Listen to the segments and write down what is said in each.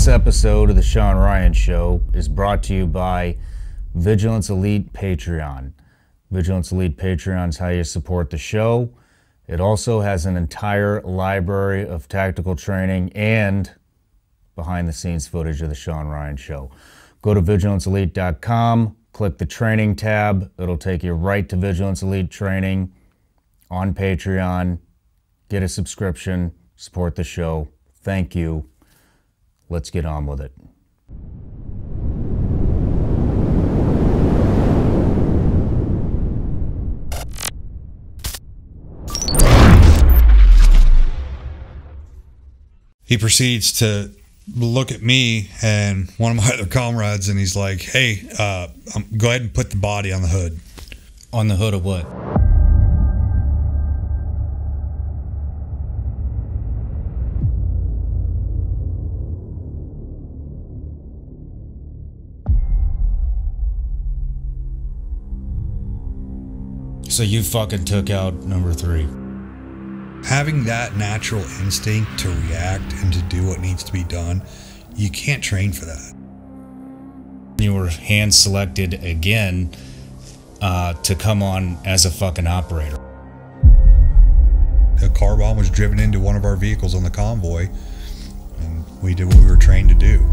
This episode of the Shawn Ryan Show is brought to you by Vigilance Elite Patreon. Vigilance Elite Patreon is how you support the show. It also has an entire library of tactical training and behind-the-scenes footage of the Shawn Ryan Show. Go to vigilanceelite.com, click the training tab. It'll take you right to Vigilance Elite Training on Patreon. Get a subscription, support the show. Thank you. Let's get on with it. He proceeds to look at me and one of my other comrades, and he's like, hey, go ahead and put the body on the hood. On the hood of what? So you fucking took out number 3. Having that natural instinct to react and to do what needs to be done, you can't train for that. You were hand selected again to come on as a fucking operator. A car bomb was driven into one of our vehicles on the convoy, and we did what we were trained to do.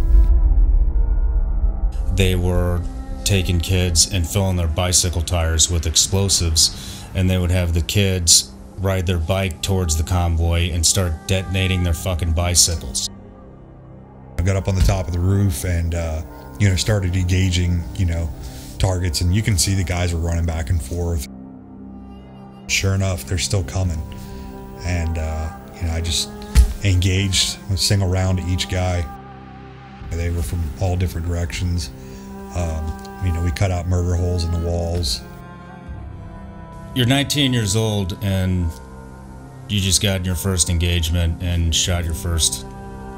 They were taking kids and filling their bicycle tires with explosives, and they would have the kids ride their bike towards the convoy and start detonating their fucking bicycles. I got up on the top of the roof and started engaging targets, and you can see the guys are running back and forth. Sure enough, they're still coming, and I just engaged a single round to each guy. They were from all different directions. We cut out murder holes in the walls. You're 19 years old and you just got in your first engagement and shot your first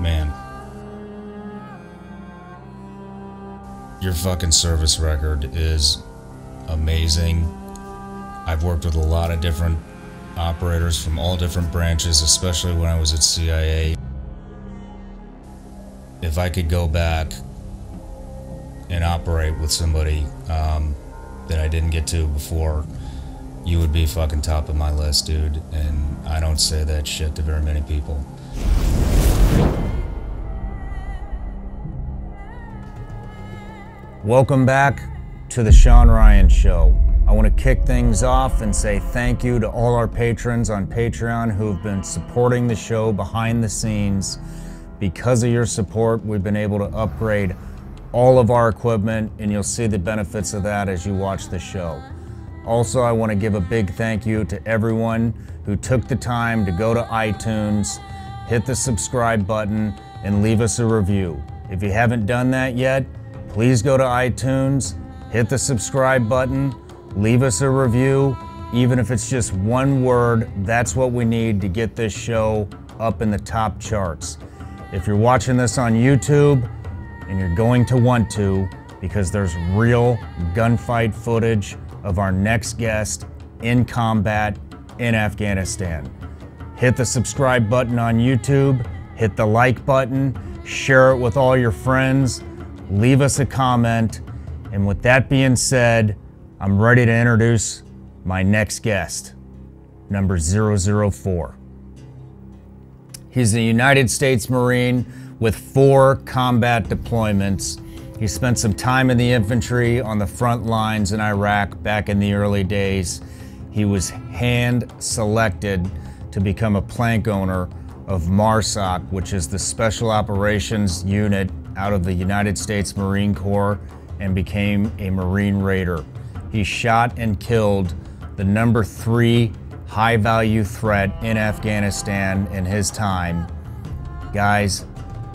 man. Your fucking service record is amazing. I've worked with a lot of different operators from all different branches, especially when I was at CIA. If I could go back and operate with somebody that I didn't get to before, you would be fucking top of my list, dude. And I don't say that shit to very many people. Welcome back to the Shawn Ryan Show. I want to kick things off and say thank you to all our patrons on Patreon who have been supporting the show behind the scenes. Because of your support, we've been able to upgrade all of our equipment, and you'll see the benefits of that as you watch the show. Also, I want to give a big thank you to everyone who took the time to go to iTunes, hit the subscribe button, and leave us a review. If you haven't done that yet, please go to iTunes, hit the subscribe button, leave us a review. Even if it's just one word, that's what we need to get this show up in the top charts. If you're watching this on YouTube, and you're going to want to, because there's real gunfight footage of our next guest in combat in Afghanistan. Hit the subscribe button on YouTube, hit the like button, share it with all your friends, leave us a comment, and with that being said, I'm ready to introduce my next guest, number 004. He's a United States Marine with 4 combat deployments. He spent some time in the infantry on the front lines in Iraq back in the early days. He was hand selected to become a plank owner of MARSOC, which is the Special Operations Unit out of the United States Marine Corps, and became a Marine Raider. He shot and killed the number 3 high-value threat in Afghanistan in his time. Guys,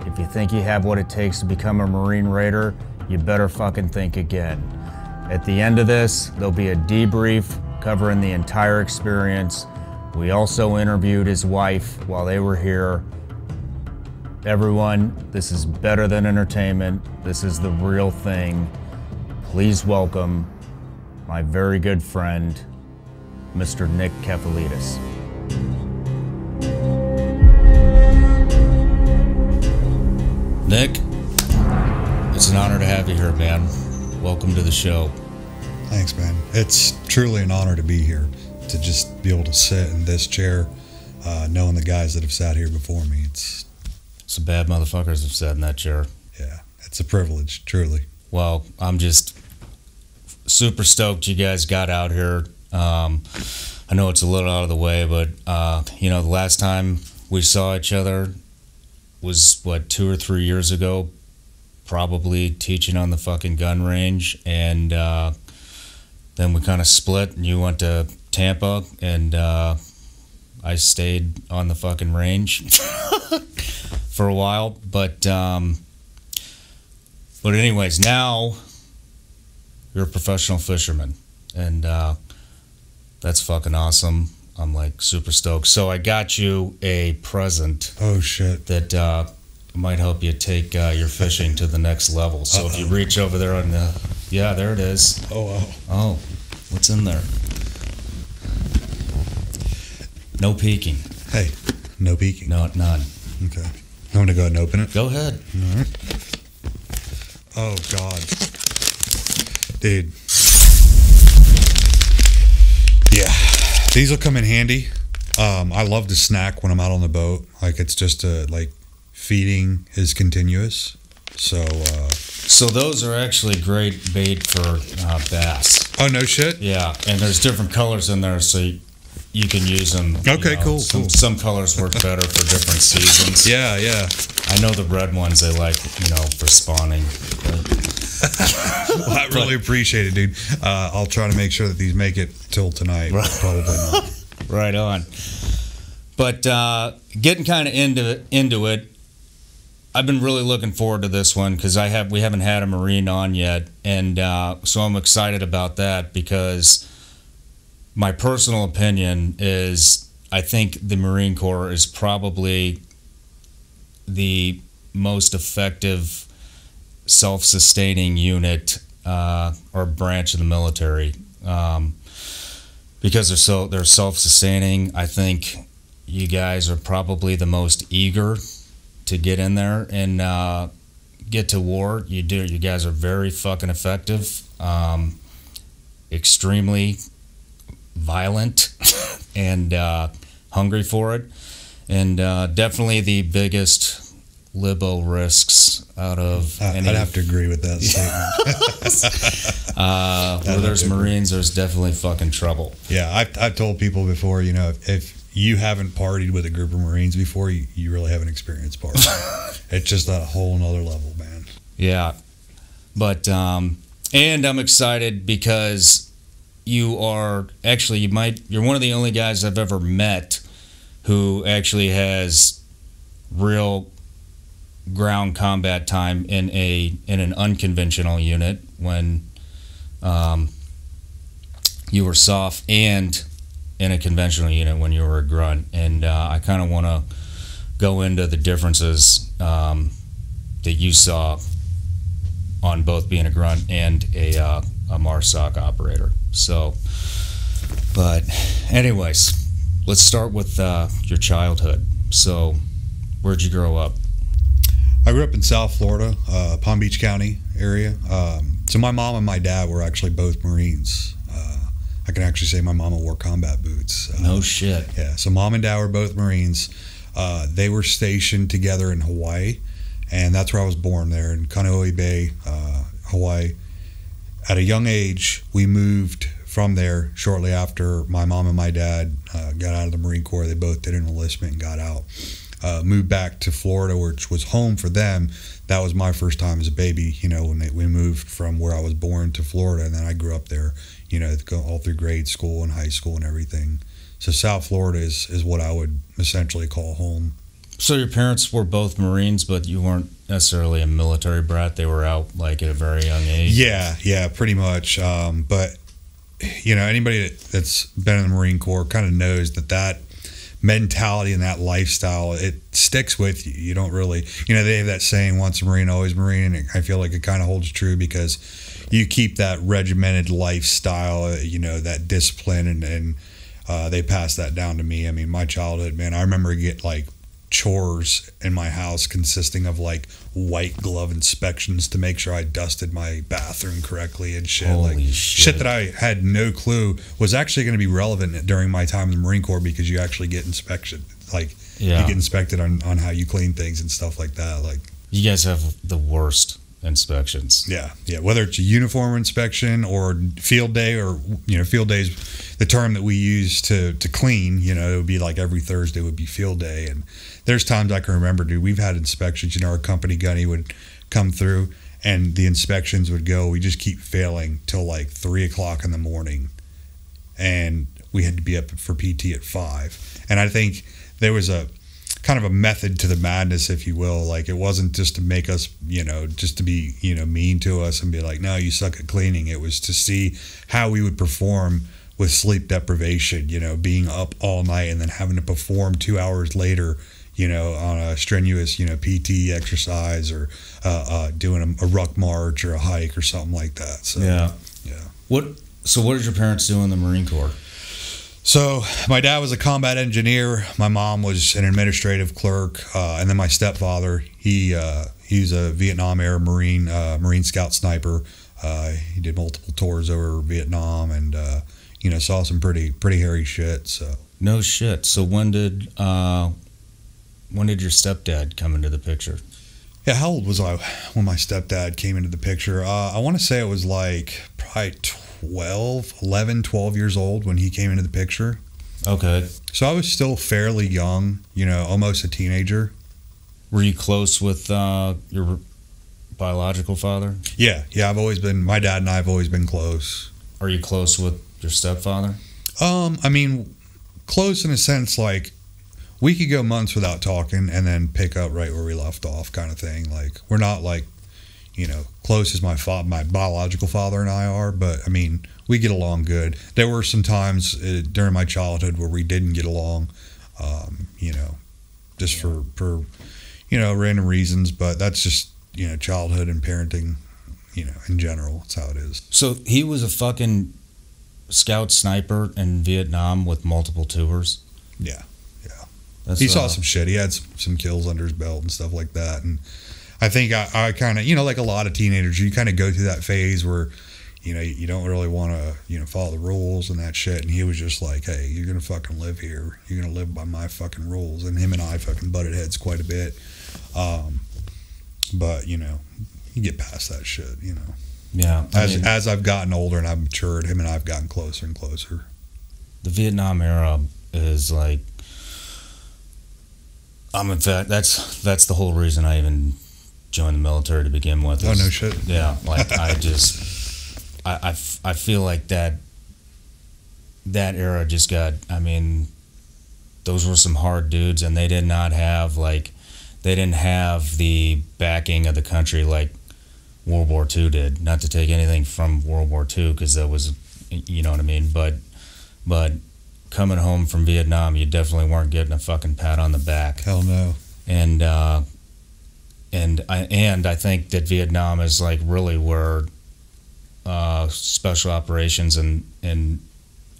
if you think you have what it takes to become a Marine Raider, you better fucking think again. At the end of this, there'll be a debrief covering the entire experience. We also interviewed his wife while they were here. Everyone, this is better than entertainment. This is the real thing. Please welcome my very good friend, Mr. Nick Kefalides. Nick, have you here, man. Welcome to the show. Thanks, man. It's truly an honor to be here, to just be able to sit in this chair, knowing the guys that have sat here before me. It's Some bad motherfuckers have sat in that chair. Yeah, it's a privilege, truly. Well, I'm just super stoked you guys got out here. I know it's a little out of the way, but you know, the last time we saw each other was, what, 2 or 3 years ago, probably teaching on the fucking gun range, and then we kind of split, and you went to Tampa, and I stayed on the fucking range for a while, but anyways, now you're a professional fisherman, and that's fucking awesome. I'm like super stoked. So I got you a present. Oh shit! That might help you take your fishing to the next level. So if you reach over there on the, yeah, there it is. Oh wow. Oh, what's in there? No peeking. Hey, no peeking. No, none. Okay. I'm gonna go ahead and open it. Go ahead. All right. Oh God, dude. Yeah, these will come in handy. I love to snack when I'm out on the boat. Like, it's just like feeding is continuous. So those are actually great bait for bass. Oh no shit. Yeah, and there's different colors in there, so you can use them. Okay, cool. Some colors work better for different seasons. Yeah, yeah. I know the red ones they like, you know, for spawning. Well, I really appreciate it, dude. I'll try to make sure that these make it till tonight. Right. Probably not. Right on. But getting kind of into it, I've been really looking forward to this one because we haven't had a Marine on yet, and so I'm excited about that because my personal opinion is I think the Marine Corps is probably the most effective self-sustaining unit or branch of the military because they're self-sustaining. I think you guys are probably the most eager to get in there and get to war. You guys are very fucking effective, extremely violent, and hungry for it, and definitely the biggest libo risks out of any. I'd have to agree with that statement. Where there's Marines, there's definitely fucking trouble. Yeah, I've told people before, you know, if you haven't partied with a group of Marines before, you really haven't experienced partying. It's just a whole nother level, man. Yeah, but and I'm excited because you are actually you're one of the only guys I've ever met who actually has real ground combat time in an unconventional unit when you were soft, and in a conventional unit when you were a grunt. And I kind of want to go into the differences that you saw on both being a grunt and a MARSOC operator. So, but anyways, let's start with your childhood. So, where'd you grow up? I grew up in South Florida, Palm Beach County area. So my mom and my dad were actually both Marines. I can actually say my mama wore combat boots. No shit. Yeah, so mom and dad were both Marines. They were stationed together in Hawaii, and that's where I was born, there in Kaneohe Bay, Hawaii. At a young age, we moved from there shortly after my mom and my dad got out of the Marine Corps. They both did an enlistment and got out. Moved back to Florida, which was home for them. That was my first time as a baby, you know, when we moved from where I was born to Florida, and then I grew up there, you know, all through grade school and high school and everything. So South Florida is what I would essentially call home. So your parents were both Marines, but you weren't necessarily a military brat. They were out like at a very young age. Yeah, pretty much. But you know, anybody that's been in the Marine Corps kind of knows that mentality and that lifestyle, it sticks with you. You don't really, you know, they have that saying, once a Marine, always Marine, and I feel like it kind of holds true because you keep that regimented lifestyle, you know, that discipline, and they pass that down to me. I mean, my childhood, man, I remember chores in my house consisting of like white glove inspections to make sure I dusted my bathroom correctly and shit. Holy shit that I had no clue was actually going to be relevant during my time in the Marine Corps, because you actually get inspection. Like, you get inspected on how you clean things and stuff like that. Like, you guys have the worst inspections. Yeah. Whether it's a uniform inspection or field day, or field days, the term that we use to clean. It would be like every Thursday would be field day, and there's times I can remember, dude, we've had inspections. Our company gunny would come through, and the inspections would go. We just keep failing till like 3:00 in the morning, and we had to be up for PT at 5. And I think there was a kind of a method to the madness, if you will. Like, it wasn't just to make us, just to be, mean to us and be like, no, you suck at cleaning. It was to see how we would perform with sleep deprivation, being up all night and then having to perform 2 hours later, on a strenuous, PT exercise, or doing a ruck march or a hike or something like that. So, yeah. So what did your parents do in the Marine Corps? So my dad was a combat engineer. My mom was an administrative clerk, and then my stepfather, he's a Vietnam era Marine Scout sniper. He did multiple tours over Vietnam, and saw some pretty hairy shit. So no shit. So when did your stepdad come into the picture? Yeah, how old was I when my stepdad came into the picture? I want to say it was like probably 12 years old when he came into the picture. Okay. So I was still fairly young, almost a teenager. Were you close with your biological father? Yeah, my dad and I have always been close. Are you close with your stepfather? I mean, close in a sense, like, we could go months without talking and then pick up right where we left off, kind of thing. Like, we're not like, close as my biological father and I are, but I mean, we get along good. There were some times during my childhood where we didn't get along, just for random reasons, but that's just, childhood and parenting, in general. That's how it is. So he was a fucking scout sniper in Vietnam with multiple tours? Yeah. He saw some shit. He had some kills under his belt and stuff like that, and I think I kind of, like a lot of teenagers, you kind of go through that phase where, you don't really want to, follow the rules and that shit. And he was just like, hey, you're going to fucking live here. You're going to live by my fucking rules. And him and I fucking butted heads quite a bit. But, you get past that shit, Yeah. As I've gotten older and I've matured, him and I have gotten closer and closer. The Vietnam era is like, in fact, that's the whole reason I even joined the military to begin with. Oh, no shit. Yeah, like I feel like that era just got, those were some hard dudes, and they didn't have the backing of the country like World War II did. Not to take anything from World War II, because that was, you know what I mean, but coming home from Vietnam, you definitely weren't getting a fucking pat on the back. Hell no. And I think that Vietnam is like really where special operations and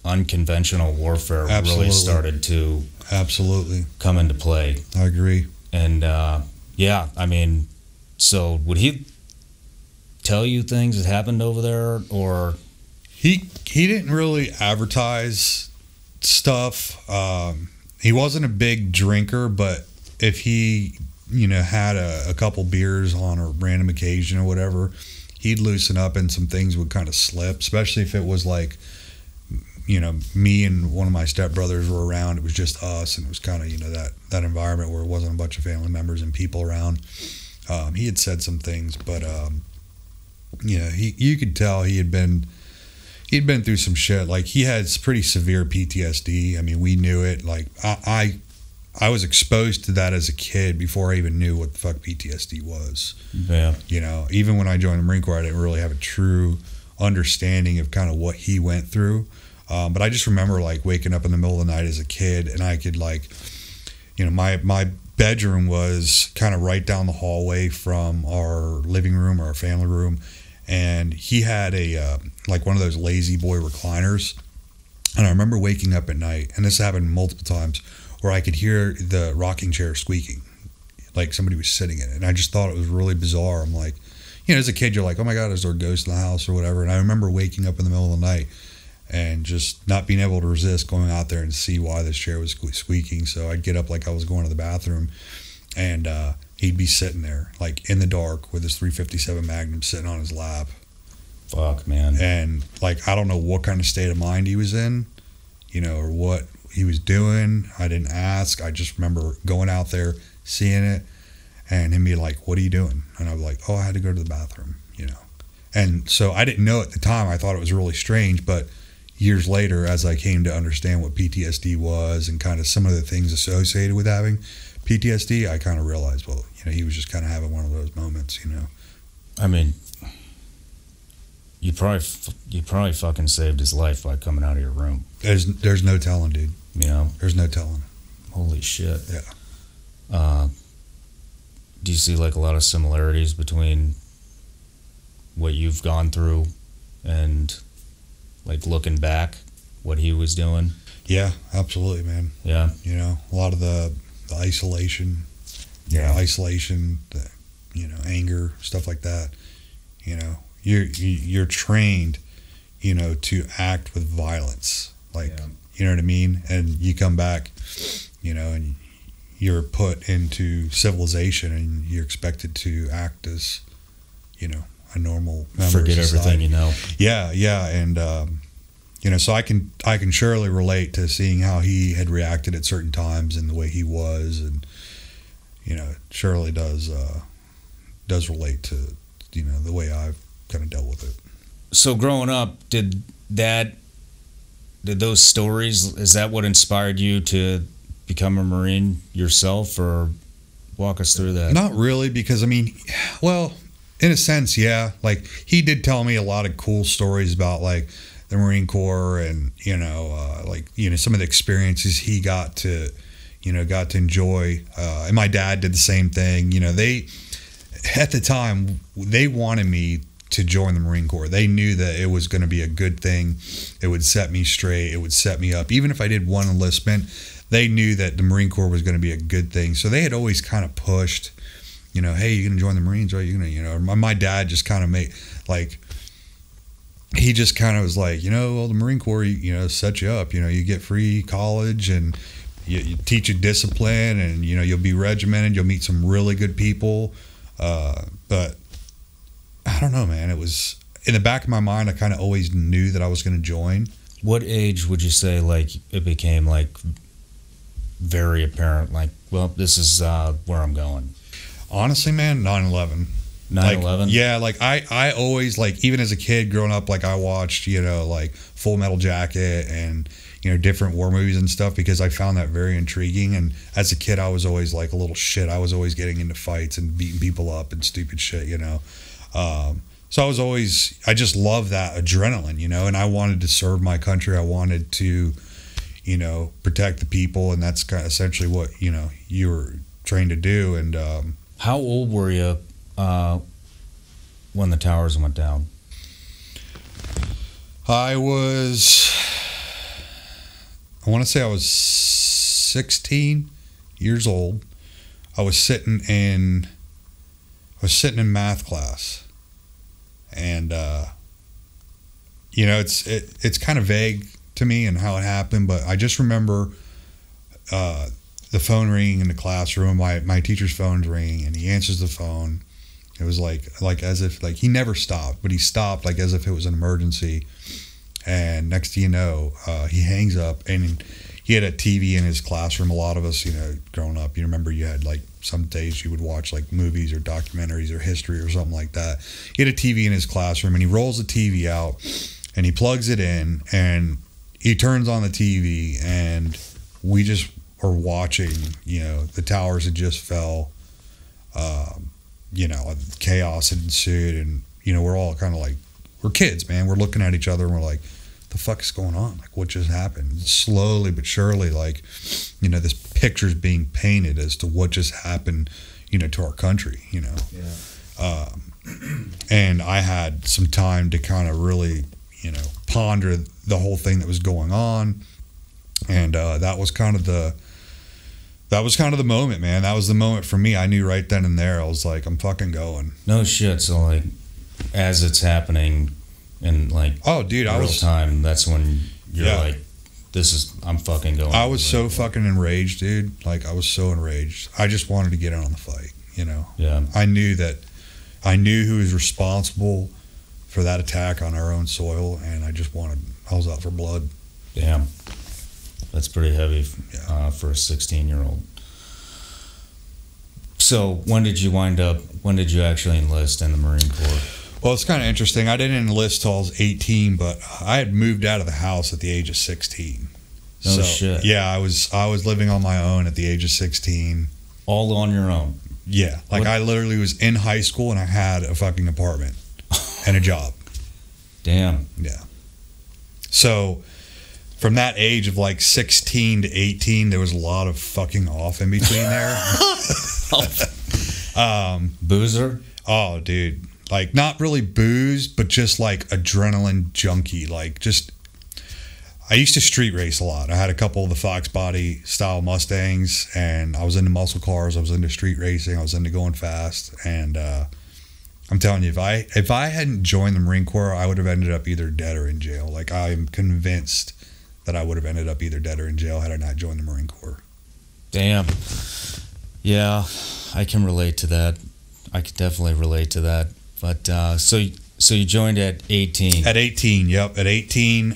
unconventional warfare really started to come into play. I agree. And so would he tell you things that happened over there, or he didn't really advertise stuff. He wasn't a big drinker, but if he had a couple beers on a random occasion or whatever, he'd loosen up and some things would kind of slip, especially if it was like, me and one of my stepbrothers were around. It was just us, and it was kind of, that environment where it wasn't a bunch of family members and people around. He had said some things, but you could tell he'd been through some shit. Like, he had pretty severe PTSD. I mean, we knew it. Like, I was exposed to that as a kid before I even knew what the fuck PTSD was. Yeah. Even when I joined the Marine Corps, I didn't really have a true understanding of kind of what he went through. But I just remember like waking up in the middle of the night as a kid, and I could like, my bedroom was kind of right down the hallway from our living room or our family room. And he had a, like one of those lazy boy recliners. And I remember waking up at night, and this happened multiple times, where I could hear the rocking chair squeaking, like somebody was sitting in it. And I just thought it was really bizarre. I'm like, as a kid, you're like, oh my God, is there a ghost in the house or whatever? And I remember waking up in the middle of the night and just not being able to resist going out there and see why this chair was squeaking. So I'd get up like I was going to the bathroom, and he'd be sitting there like in the dark with his 357 Magnum sitting on his lap. Fuck, man. And like, I don't know what kind of state of mind he was in, or what he was doing. I didn't ask. I just remember going out there, seeing it, and him be like, what are you doing? And I was like, oh, I had to go to the bathroom, And so I didn't know at the time. I thought it was really strange, but years later, as I came to understand what PTSD was and kind of some of the things associated with having PTSD, I kind of realized, well, he was just kind of having one of those moments, I mean, you probably fucking saved his life by coming out of your room. There's no telling, dude. There's no telling. Holy shit. Yeah. Do you see like a lot of similarities between what you've gone through and like looking back, what he was doing? Yeah, absolutely, man. Yeah. A lot of the isolation, isolation, the, anger, stuff like that. You're trained, to act with violence, like, you know what I mean? And you come back, and you're put into civilization and you're expected to act as, a normal member Forget of society. everything, Yeah. And, so I can surely relate to seeing how he had reacted at certain times and the way he was, and, it surely does relate to, the way I've kind of dealt with it. So growing up, did those stories, is that what inspired you to become a Marine yourself, or walk us through that? Not really, because well, in a sense, yeah. Like, he did tell me a lot of cool stories about like the Marine Corps and some of the experiences he got to enjoy. And my dad did the same thing. They, at the time, they wanted me to join the Marine Corps. They knew that it was going to be a good thing. It would set me straight. It would set me up. Even if I did one enlistment, they knew that the Marine Corps was going to be a good thing. So they had always kind of pushed, hey, you're going to join the Marines, right? You're going to, my dad just kind of made, like, he just kind of was like, well, the Marine Corps, set you up. You get free college, and you teach you discipline, and, you'll be regimented. You'll meet some really good people. But I don't know, man. It was in the back of my mind. I kind of always knew that I was going to join. What age would you say, like, it became like very apparent, like, well, this is where I'm going? Honestly, man, 9/11. 9/11? Yeah, like I always, like, even as a kid growing up, like, I watched, like Full Metal Jacket and, different war movies and stuff, because I found that very intriguing. And as a kid, I was always like a little shit. I was always getting into fights and beating people up and stupid shit, So I just loved that adrenaline, and I wanted to serve my country. I wanted to, protect the people, and that's kind of essentially what, you were trained to do. And how old were you when the towers went down? I want to say I was 16 years old. I was sitting in math class, and it's kind of vague to me and how it happened, but I just remember the phone ringing in the classroom. My teacher's phone's ringing, and he answers the phone. It was like as if, like, he never stopped, but he stopped like as if it was an emergency. And next thing you know, he hangs up, and he had a TV in his classroom. A lot of us, growing up, you remember you had, like, some days you would watch, like, movies or documentaries or history or something like that. He had a TV in his classroom, and he rolls the TV out, and he plugs it in, and he turns on the TV, and we just are watching, the towers had just fell, chaos had ensued, and, we're all kind of like, we're kids, man. We're looking at each other, and we're like, the fuck is going on? Like, what just happened? Slowly but surely, like, this picture's being painted as to what just happened, to our country, Yeah. And I had some time to kind of really, ponder the whole thing that was going on. And that was kind of the that was kind of the moment, man. That was the moment for me. I knew right then and there. I was like, I'm fucking going. No shit. So like, as it's happening in like, oh dude, real time, that's when you're like, I'm fucking going. I was so fucking enraged, dude. Like, I was so enraged. I just wanted to get in on the fight, you know? Yeah. I knew who was responsible for that attack on our own soil, and I was out for blood. Damn. That's pretty heavy for a 16-year-old. So when did you actually enlist in the Marine Corps? Well, it's kind of interesting. I didn't enlist till I was 18, but I had moved out of the house at the age of 16. No shit. Yeah, I was living on my own at the age of 16. All on your own? Yeah. Like, I literally was in high school and I had a fucking apartment and a job. Damn. Yeah. So from that age of like 16 to 18, there was a lot of fucking off in between there. Boozer? Oh, dude. Like, not really booze, but just like adrenaline junkie. Like, just, I used to street race a lot. I had a couple of the Fox body style Mustangs, and I was into muscle cars. I was into street racing. I was into going fast. And I'm telling you, if I hadn't joined the Marine Corps, I would have ended up either dead or in jail. Like, I'm convinced that I would have ended up either dead or in jail had I not joined the Marine Corps. Damn. Yeah, I can relate to that. I could definitely relate to that. But so you joined at 18. At 18, yep. At 18,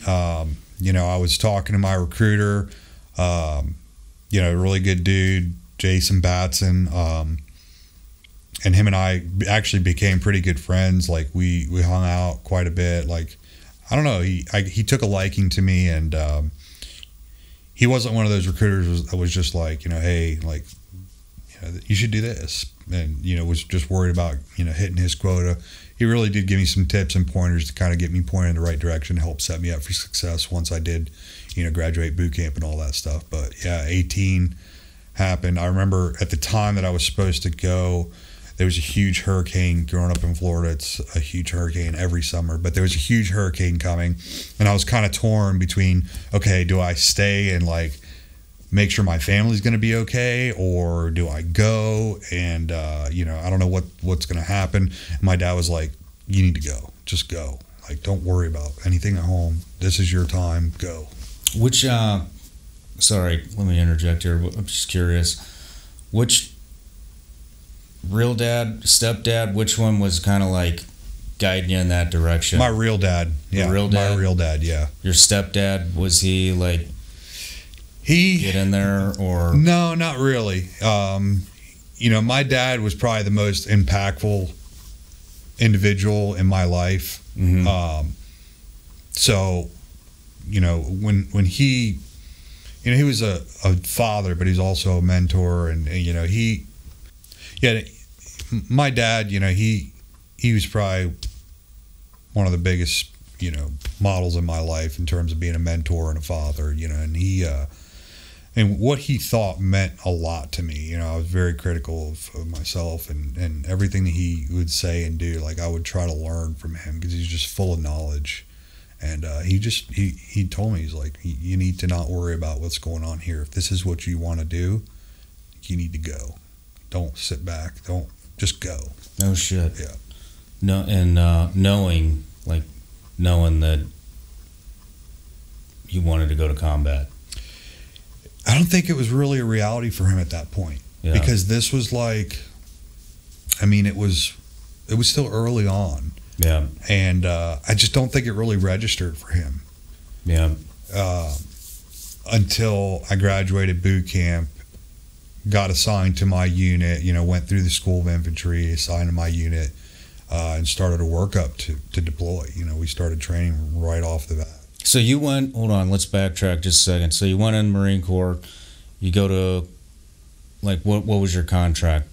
you know, I was talking to my recruiter, you know, a really good dude, Jason Batson, and him and I actually became pretty good friends. Like, we hung out quite a bit. Like, I don't know, he took a liking to me, and he wasn't one of those recruiters that was just like, you know, hey, like, you know, you should do this, and, you know, was just worried about, you know, hitting his quota. He really did give me some tips and pointers to kind of get me pointed in the right direction, help set me up for success once I did, you know, graduate boot camp and all that stuff. But yeah, 18 happened. I remember at the time that I was supposed to go, there was a huge hurricane. Growing up in Florida, it's a huge hurricane every summer, but there was a huge hurricane coming, and I was kind of torn between, okay, do I stay and like make sure my family's going to be okay, or do I go? And you know, I don't know what's going to happen. And my dad was like, you need to go. Just go. Like, don't worry about anything at home. This is your time. Go. Which sorry, let me interject here. I'm just curious. Which real dad, stepdad, which one was kind of like guiding you in that direction? My real dad. Yeah. Your real dad? My real dad, yeah. Your stepdad, was he like, get in there, or? No, not really. You know, my dad was probably the most impactful individual in my life. Mm-hmm. So, you know, when he, you know, he was a father, but he's also a mentor, and you know, my dad, you know, he was probably one of the biggest, you know, models in my life in terms of being a mentor and a father, you know, and he, and what he thought meant a lot to me. You know, I was very critical of myself, and everything that he would say and do, like, I would try to learn from him because he's just full of knowledge. And he told me, he's like, you need to not worry about what's going on here. If this is what you want to do, you need to go. Don't sit back. Just go. No shit. Yeah. No, and knowing that you wanted to go to combat. I don't think it was really a reality for him at that point. Yeah. Because this was like, I mean, it was still early on. Yeah. And I just don't think it really registered for him. Yeah. Until I graduated boot camp, got assigned to my unit, you know, went through the school of infantry, assigned to my unit, and started a workup to deploy. You know, we started training right off the bat. So you went, hold on, let's backtrack just a second. So you went in the Marine Corps, you go to, like, what was your contract?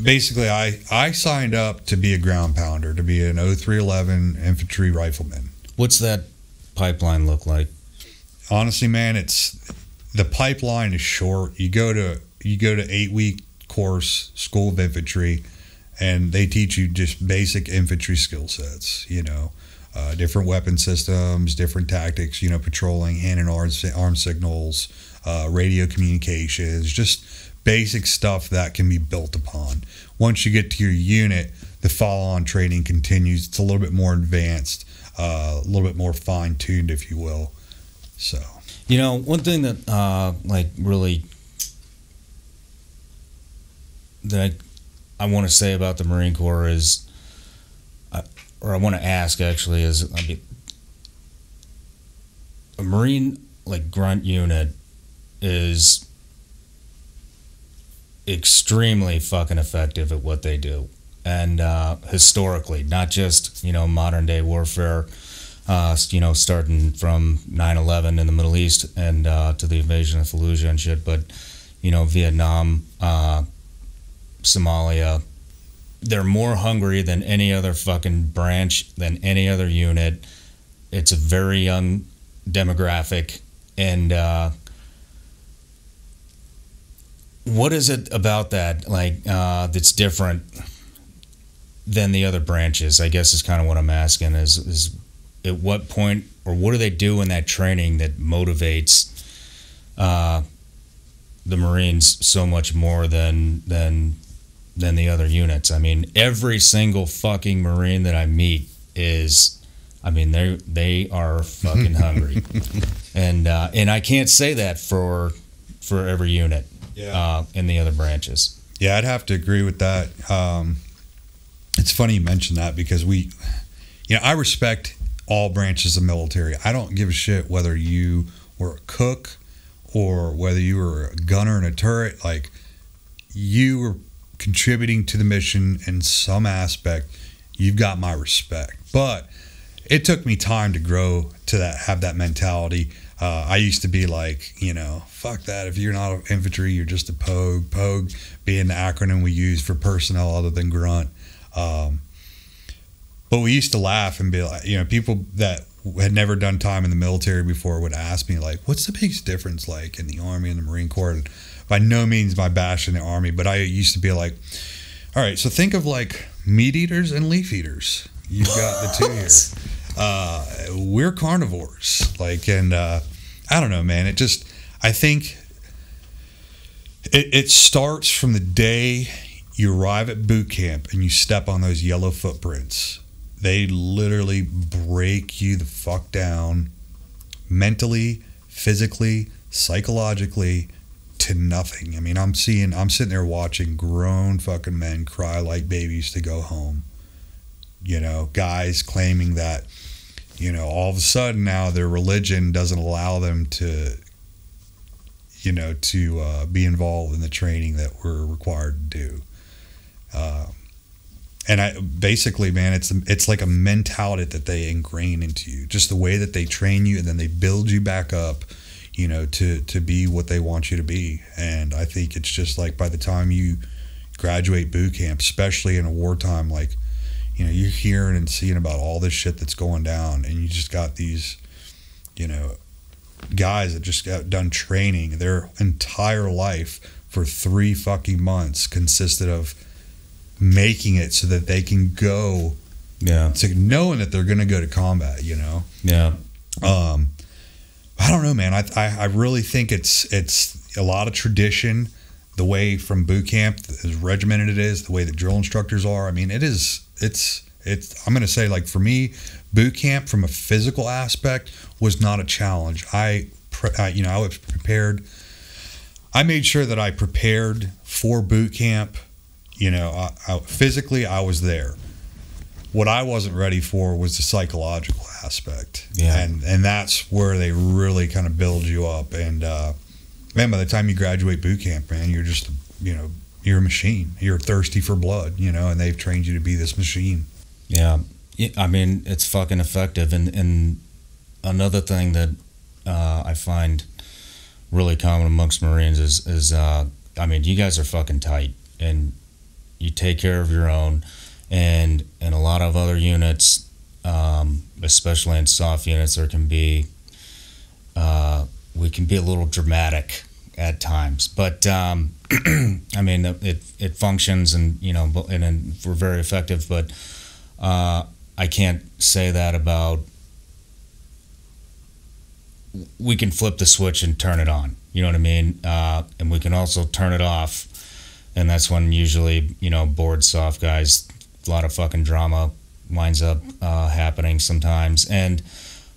Basically, I signed up to be a ground pounder, to be an 0311 infantry rifleman. What's that pipeline look like? Honestly, man, the pipeline is short. You go to 8-week course, school of infantry, and they teach you just basic infantry skill sets, you know, different weapon systems, different tactics, you know, patrolling, hand and arm signals, radio communications, just basic stuff that can be built upon. Once you get to your unit, the follow-on training continues. It's a little bit more advanced, a little bit more fine-tuned, if you will. So, you know, one thing that like really that I want to say about the Marine Corps is, or I want to ask actually, is I mean, a Marine like grunt unit is extremely fucking effective at what they do, and historically, not just, you know, modern day warfare, you know, starting from 9/11 in the Middle East and to the invasion of Fallujah and shit, but, you know, Vietnam, Somalia, they're more hungry than any other fucking branch, than any other unit. It's a very young demographic, and what is it about that, like, that's different than the other branches? I guess is kind of what I'm asking. Is at what point, or what do they do in that training that motivates the Marines so much more than the other units? I mean, every single fucking Marine that I meet is, I mean, they are fucking hungry, and I can't say that for every unit. Yeah. In the other branches. Yeah, I'd have to agree with that. It's funny you mention that, because you know, I respect all branches of military. I don't give a shit whether you were a cook or whether you were a gunner in a turret. Like, you were contributing to the mission in some aspect. You've got my respect. But it took me time to grow to have that mentality. I used to be like, you know, fuck that. If you're not infantry, you're just a POG. POG being the acronym we use for personnel other than grunt. But we used to laugh and be like, you know, people that had never done time in the military before would ask me, like, what's the biggest difference, like, in the Army and the Marine Corps? And by no means am I bashing the Army, but I used to be like, all right, so think of like meat eaters and leaf eaters. You've got the two here. We're carnivores, like, and I don't know, man. I think it starts from the day you arrive at boot camp and you step on those yellow footprints. They literally break you the fuck down mentally, physically, psychologically to nothing. I mean, I'm sitting there watching grown fucking men cry like babies to go home. You know, guys claiming that, you know, all of a sudden now their religion doesn't allow them to, you know, to be involved in the training that we're required to do. And basically, man, it's like a mentality that they ingrain into you, just the way that they train you, and then they build you back up, you know, to be what they want you to be. And I think it's just like, by the time you graduate boot camp, especially in a wartime, like, you know, you're hearing and seeing about all this shit that's going down, and you just got these, you know, guys that just got done training. Their entire life for 3 fucking months consisted of making it so that they can go, to knowing that they're going to go to combat, you know. I don't know, man. I really think it's a lot of tradition, the way from boot camp, as regimented it is, the way that drill instructors are. I mean, it's I'm going to say, like, for me, boot camp from a physical aspect was not a challenge. I was prepared. I made sure that I prepared for boot camp. You know, physically I was there. What I wasn't ready for was the psychological aspect. Yeah. And that's where they really kind of build you up. And man, by the time you graduate boot camp, man, you're just, you know, you're a machine. You're thirsty for blood, you know, and they've trained you to be this machine. Yeah. I mean, it's fucking effective. And another thing that I find really common amongst Marines is I mean, you guys are fucking tight, and you take care of your own. And in a lot of other units, especially in soft units, there can be, we can be a little dramatic at times. But I mean, it functions, and, you know, and we're very effective. But I can't say that about. We can flip the switch and turn it on. You know what I mean? And we can also turn it off. And that's when usually, you know, bored soft guys, a lot of fucking drama winds up happening sometimes.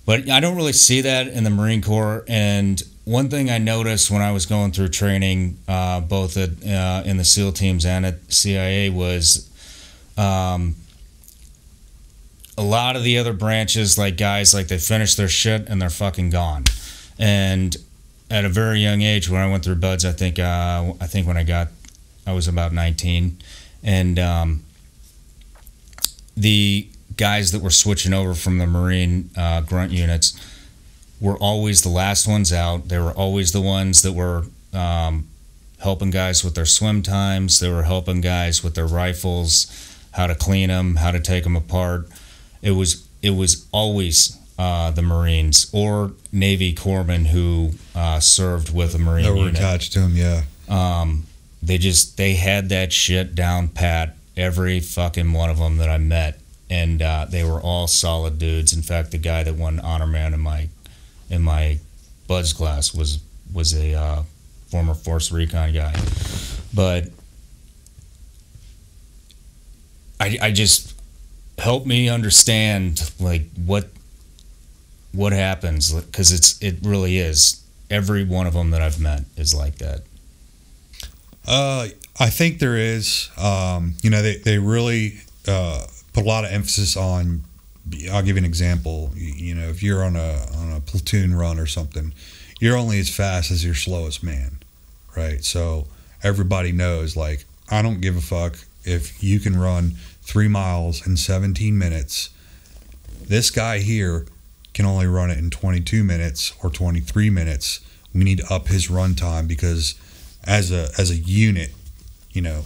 But I don't really see that in the Marine Corps. And one thing I noticed when I was going through training, both in the SEAL teams and at CIA, was a lot of the other branches, like guys, like they finish their shit and they're fucking gone. And at a very young age, when I went through BUDS, I think when I was about 19, and the guys that were switching over from the Marine grunt units were always the last ones out. They were always the ones that were helping guys with their swim times. They were helping guys with their rifles, how to clean them, how to take them apart. It was always the Marines or Navy corpsmen who served with a Marine unit. They were attached to them, yeah. They had that shit down pat, every fucking one of them that I met, and they were all solid dudes. In fact, the guy that won Honor Man in my BUDS class was a former Force Recon guy. But I just helped me understand like what happens, because it really is. Every one of them that I've met is like that. I think there is. You know, they really put a lot of emphasis on. I'll give you an example. You know, if you're on a platoon run or something, you're only as fast as your slowest man, right? So everybody knows, like, I don't give a fuck if you can run 3 miles in 17 minutes. This guy here can only run it in 22 minutes or 23 minutes. We need to up his run time, because as a unit, you know,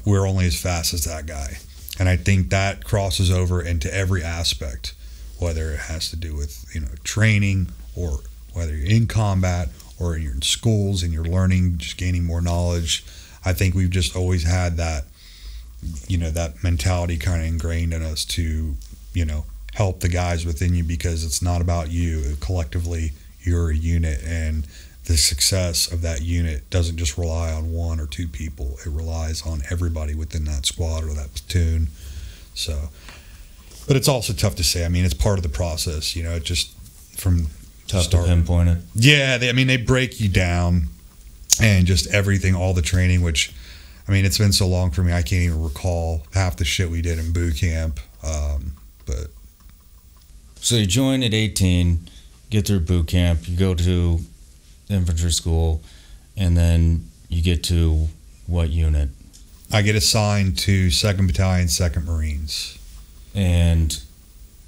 we're only as fast as that guy. And I think that crosses over into every aspect, whether it has to do with, you know, training, or whether you're in combat or you're in schools and you're learning, just gaining more knowledge. I think we've just always had that, you know, that mentality kind of ingrained in us to, you know, help the guys within you, because it's not about you. Collectively, you're a unit, and the success of that unit doesn't just rely on 1 or 2 people. It relies on everybody within that squad or that platoon. So, but it's also tough to say. I mean, it's part of the process, you know, it just from tough to pinpoint it. Yeah, they break you down, and just everything, all the training, which, I mean, it's been so long for me, I can't even recall half the shit we did in boot camp. But so you join at 18, get through boot camp, you go to infantry school, and then you get to what unit? I get assigned to 2nd Battalion, 2nd Marines. And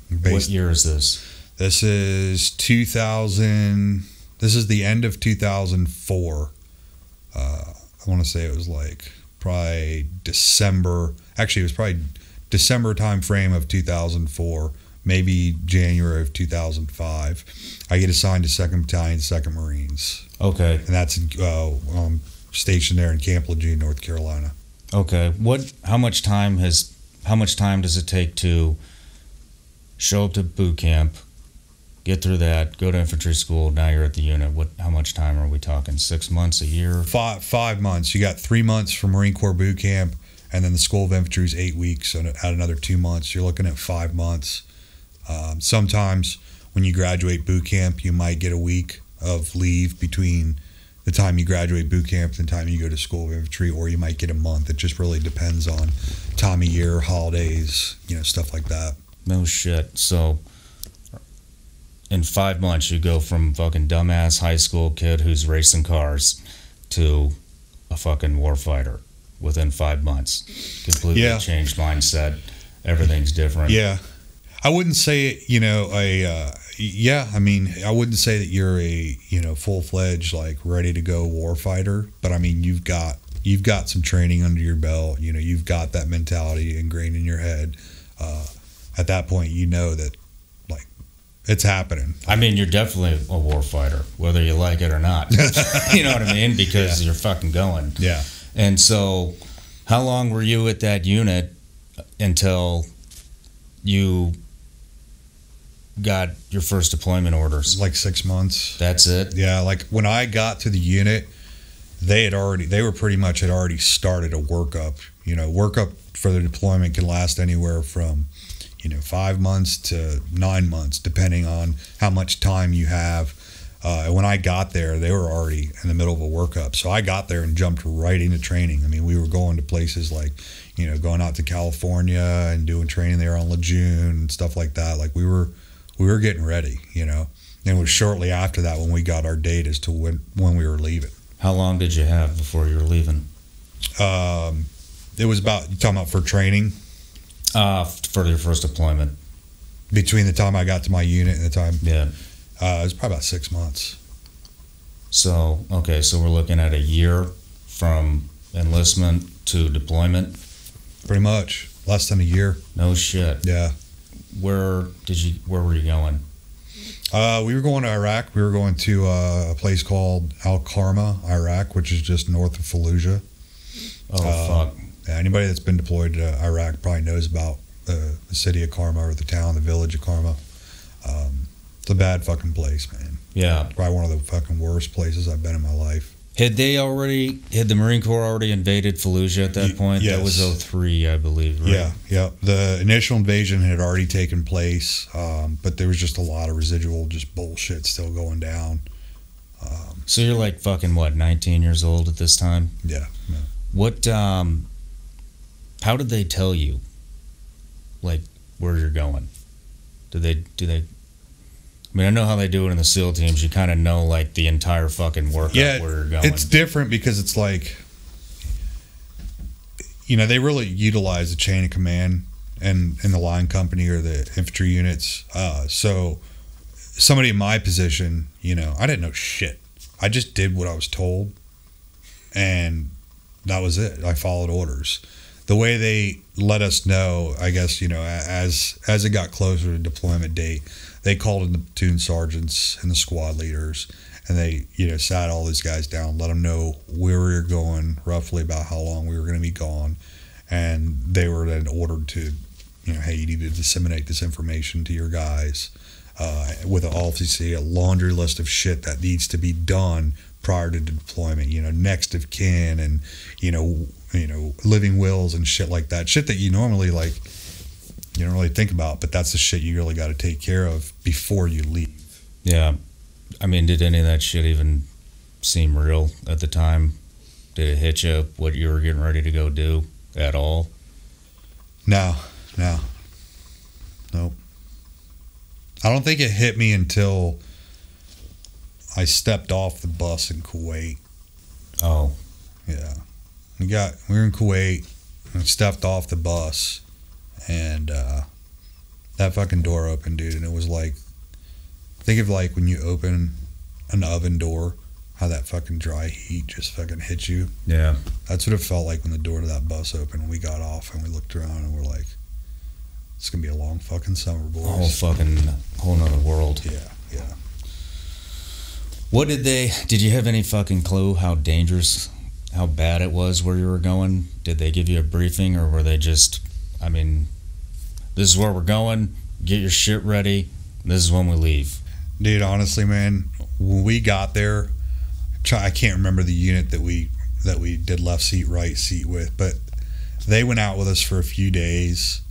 what year is this? This is 2000. This is the end of 2004. I want to say it was like probably December. Actually, it was probably December time frame of 2004. Maybe January of 2005. I get assigned to 2nd Battalion, 2nd Marines. Okay. And that's stationed there in Camp Lejeune, North Carolina. Okay. How much time does it take to show up to boot camp, get through that, go to infantry school, now you're at the unit? How much time are we talking? 6 months, a year? 5 months. You got 3 months from Marine Corps boot camp, and then the School of Infantry is 8 weeks, and add another 2 months. You're looking at 5 months. Sometimes when you graduate boot camp, you might get a week of leave between the time you graduate boot camp and the time you go to School of Infantry, or you might get a month. It just really depends on time of year, holidays, you know, stuff like that. No shit. So in 5 months, you go from fucking dumbass high school kid who's racing cars to a fucking warfighter within 5 months. Completely changed mindset. Everything's different. Yeah. I wouldn't say, you know, I mean, I wouldn't say that you're a, you know, full-fledged, like, ready to go warfighter, but I mean, you've got some training under your belt. You know, you've got that mentality ingrained in your head. At that point, you know that, like, it's happening. I mean, you're definitely a warfighter, whether you like it or not. You know what I mean? Because you're fucking going. Yeah. And so, how long were you at that unit until you got your first deployment orders? Like 6 months. That's it? Yeah, like when I got to the unit, they were pretty much had already started a workup. You know, workup for the deployment can last anywhere from, 5 months to 9 months, depending on how much time you have. When I got there, they were already in the middle of a workup. So I got there and jumped right into training. I mean, we were going to places like, going out to California and doing training there on Lejeune and stuff like that. Like we were getting ready, And it was shortly after that when we got our date as to when we were leaving. How long did you have before you were leaving? It was about, you talking about for training? For your first deployment. Between the time I got to my unit and the time? Yeah. It was probably about 6 months. So, okay, so we're looking at a year from enlistment to deployment? Pretty much. Less than a year. No shit. Yeah. Where were you going? We were going to Iraq. We were going to a place called Al Karma, Iraq, which is just north of Fallujah. Oh, fuck. Yeah, anybody that's been deployed to Iraq probably knows about the city of Karma or the town, the village of Karma. It's a bad fucking place, man. Yeah. Probably one of the fucking worst places I've been in my life. Had the Marine Corps already invaded Fallujah at that point? Yes. That was 03, I believe, right? Yeah. The initial invasion had already taken place, but there was just a lot of residual just bullshit still going down. So you're like fucking, 19 years old at this time? Yeah. What, how did they tell you, like, where you're going? Do they, I mean, I know how they do it in the SEAL teams. You kind of know, like, the entire fucking workup where you're going. It's different because it's like, they really utilize the chain of command and in the line company or the infantry units. So somebody in my position, I didn't know shit. I just did what I was told, and that was it. I followed orders. The way they let us know, I guess, as it got closer to deployment date, they called in the platoon sergeants and the squad leaders, and they, sat all these guys down, let them know where we were going, roughly about how long we were going to be gone, and they were then ordered to, hey, you need to disseminate this information to your guys, with obviously a laundry list of shit that needs to be done prior to deployment, next of kin and, living wills and shit like that. Shit that you normally, like, you don't really think about, but that's the shit you really got to take care of before you leave. Yeah. I mean, did any of that shit even seem real at the time? Did it hit you what you were getting ready to go do at all? No. Nope. I don't think it hit me until I stepped off the bus in Kuwait. Oh. Yeah. We were in Kuwait, and we stepped off the bus, and that fucking door opened, dude, and it was like, think of like when you open an oven door, how that fucking dry heat just fucking hits you. Yeah. That's what it felt like when the door to that bus opened, and we got off, and we looked around, and we're like, it's gonna be a long fucking summer, boys. Whole nother world. Yeah. What did you have any fucking clue how dangerous, how bad it was where you were going? Did they give you a briefing, or were they just, I mean, this is where we're going, get your shit ready, this is when we leave? Dude, honestly, man, when we got there, I can't remember the unit that we did left seat, right seat with, but they went out with us for a few days,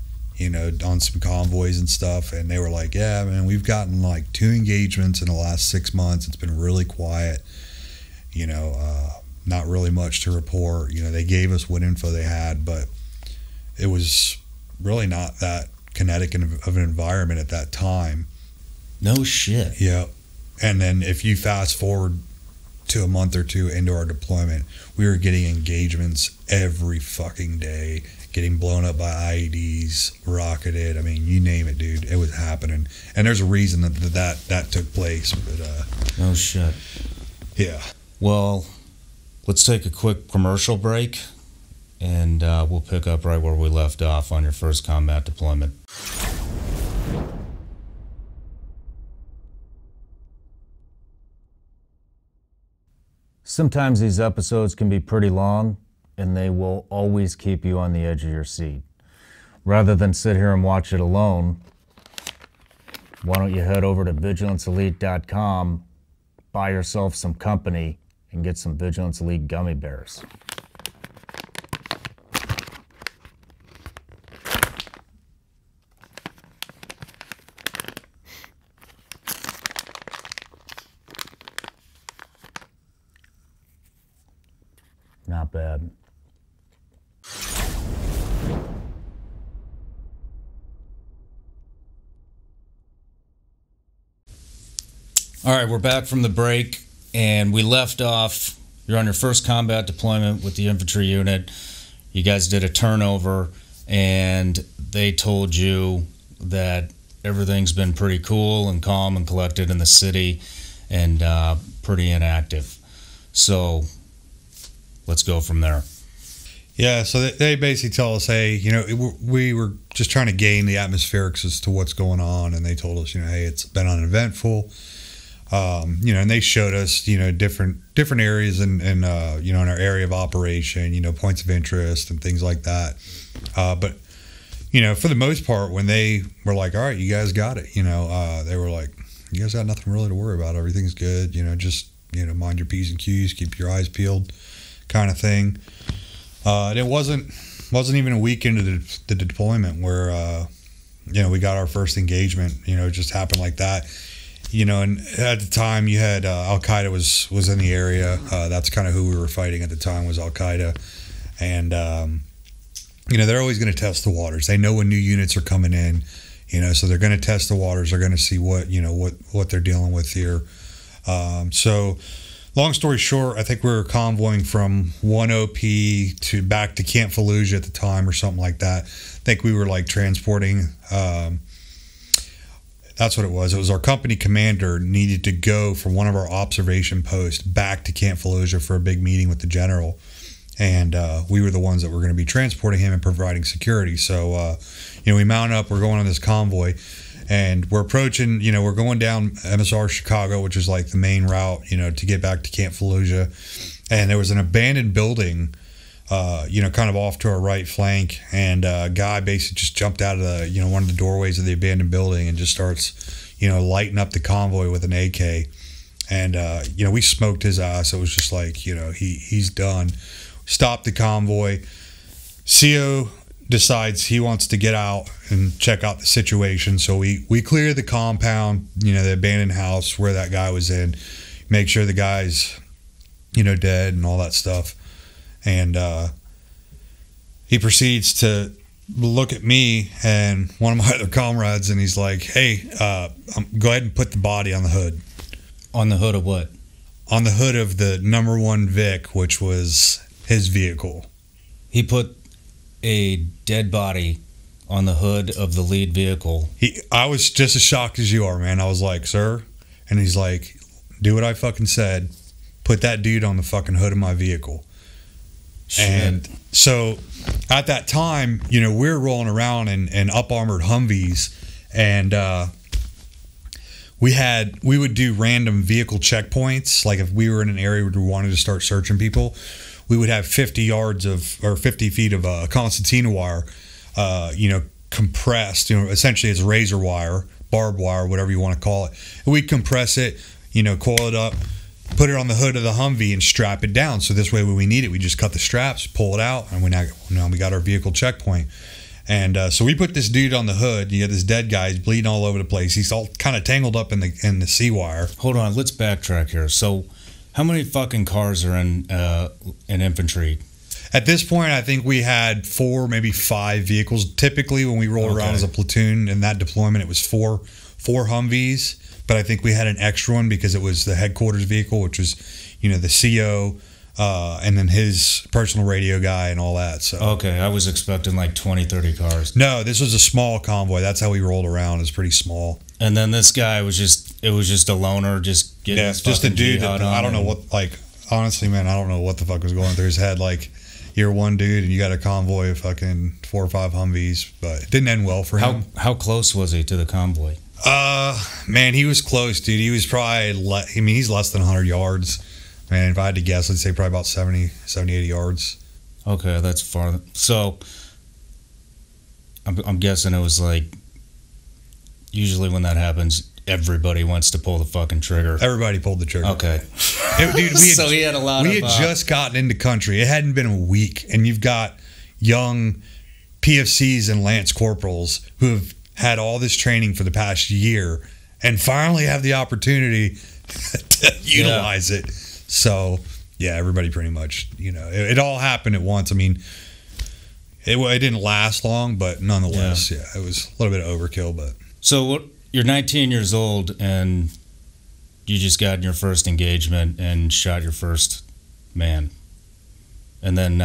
on some convoys and stuff, and they were like, yeah, man, we've gotten like 2 engagements in the last 6 months. It's been really quiet, not really much to report. They gave us what info they had, but it was really not that kinetic of an environment at that time. No shit. Yeah. And then if you fast forward to a month or two into our deployment, we were getting engagements every fucking day, getting blown up by IEDs, rocketed. I mean, you name it, dude. It was happening. And there's a reason that took place. But no shit. Yeah. Well, let's take a quick commercial break, and we'll pick up right where we left off on your first combat deployment. Sometimes these episodes can be pretty long, and they will always keep you on the edge of your seat. Rather than sit here and watch it alone, why don't you head over to vigilanceelite.com, buy yourself some company, and get some Vigilance Elite gummy bears. Not bad. All right, we're back from the break, and we left off. You're on your first combat deployment with the infantry unit. You guys did a turnover, and they told you that everything's been pretty cool and calm and collected in the city and pretty inactive. So let's go from there. Yeah, so they basically tell us, hey, you know, we were just trying to gain the atmospherics as to what's going on, and they told us, you know, hey, it's been uneventful. You know, and they showed us, you know, different areas and you know, in our area of operation, you know, points of interest and things like that. But, you know, for the most part, when they were like, all right, you guys got it, you know, they were like, you guys got nothing really to worry about. Everything's good. You know, just, you know, mind your P's and Q's, keep your eyes peeled kind of thing. And it wasn't even a week into the deployment where, you know, we got our first engagement. You know, it just happened like that. You know, and at the time you had Al Qaeda was in the area. That's kind of who we were fighting at the time, was Al Qaeda, and you know, they're always going to test the waters. They know when new units are coming in, you know, so they're going to test the waters. They're going to see what, you know, what they're dealing with here. So, long story short, I think we were convoying from 1 OP to back to Camp Fallujah at the time, or something like that. I think we were like transporting. That's what it was. It was our company commander needed to go from one of our observation posts back to Camp Fallujah for a big meeting with the general. And we were the ones that were going to be transporting him and providing security. So, you know, we mount up, we're going on this convoy, and we're approaching, you know, we're going down MSR Chicago, which is like the main route, you know, to get back to Camp Fallujah. And there was an abandoned building, you know, kind of off to our right flank, and a guy basically just jumped out of the, you know, one of the doorways of the abandoned building and just starts, you know, lighting up the convoy with an AK. And, you know, we smoked his ass. It was just like, you know, he's done. Stopped the convoy. CO decides he wants to get out and check out the situation. So we clear the compound, you know, the abandoned house where that guy was in, make sure the guy's, you know, dead and all that stuff. And he proceeds to look at me and one of my other comrades, and he's like, hey, go ahead and put the body on the hood. On the hood of what? On the hood of the #1 Vic, which was his vehicle. He put a dead body on the hood of the lead vehicle. I was just as shocked as you are, man. I was like, sir? And he's like, do what I fucking said. Put that dude on the fucking hood of my vehicle. Shit. And so at that time, you know, we're rolling around in up-armored Humvees, and we would do random vehicle checkpoints. Like if we were in an area where we wanted to start searching people, we would have 50 feet of concertina wire, you know, compressed, you know, essentially it's razor wire, barbed wire, whatever you want to call it. And we'd compress it, you know, coil it up, put it on the hood of the Humvee and strap it down. So this way, when we need it, we just cut the straps, pull it out, and now we got our vehicle checkpoint. And so we put this dude on the hood. You got this dead guy. He's bleeding all over the place. He's all kind of tangled up in the C wire. Hold on, let's backtrack here. So, how many fucking cars are in infantry? At this point, I think we had 4, maybe 5 vehicles. Typically, when we roll around as a platoon in that deployment, it was four Humvees. But I think we had an extra one because it was the headquarters vehicle, which was, you know, the CO, and then his personal radio guy and all that. So okay, I was expecting like 20, 30 cars. No, this was a small convoy. That's how we rolled around. It was pretty small. And then this guy was just a loner, just getting just a dude that I don't know what, like, honestly, man, I don't know what the fuck was going through his head. Like, you're one dude and you got a convoy of fucking 4 or 5 Humvees, but it didn't end well for him. How close was he to the convoy? Man, he was close, dude. He was probably, he's less than 100 yards. Man, if I had to guess, I'd say probably about 70, 80 yards. Okay, that's far. So, I'm guessing it was like, usually when that happens, everybody wants to pull the fucking trigger. Everybody pulled the trigger. Okay. Dude, So he had a lot we had just gotten into country. It hadn't been a week, and you've got young PFCs and lance corporals who have had all this training for the past year and finally have the opportunity to utilize it. So, yeah, everybody pretty much, you know, it all happened at once. I mean, it didn't last long, but nonetheless, yeah, it was a little bit of overkill. But so you're 19 years old and you just got in your first engagement and shot your first man, and then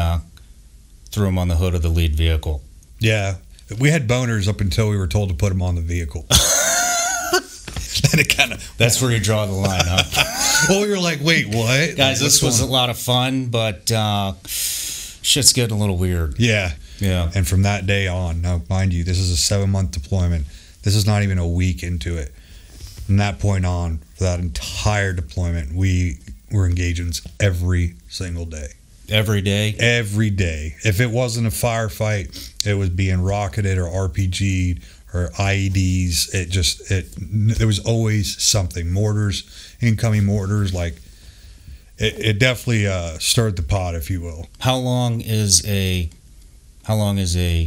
threw him on the hood of the lead vehicle. Yeah, we had boners up until we were told to put him on the vehicle. Then it kind of that's where you draw the line, huh? Well, we were like, wait, what? Guys, this was a lot of fun, but shit's getting a little weird. Yeah. Yeah. And from that day on, now mind you, this is a 7-month deployment. This is not even a week into it. From that point on, for that entire deployment, we were engagements every single day. Every day? Every day. If it wasn't a firefight, it was being rocketed or RPG'd or IEDs. There was always something. Mortars, incoming mortars, like it definitely stirred the pot, if you will. How long is a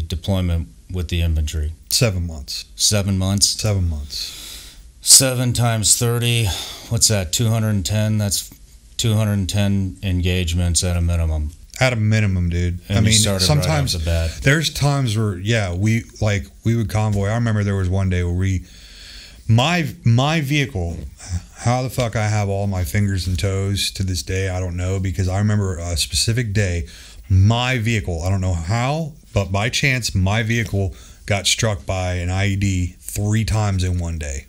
deployment with the infantry? 7 months. 7 months? 7 months. 7 times 30, what's that, 210? That's 210 engagements at a minimum. At a minimum, dude. And I mean, sometimes right there's times where, yeah, we would convoy. I remember there was one day where my vehicle, how the fuck I have all my fingers and toes to this day, I don't know, because I remember a specific day, my vehicle, I don't know how, but by chance, my vehicle got struck by an IED 3 times in one day.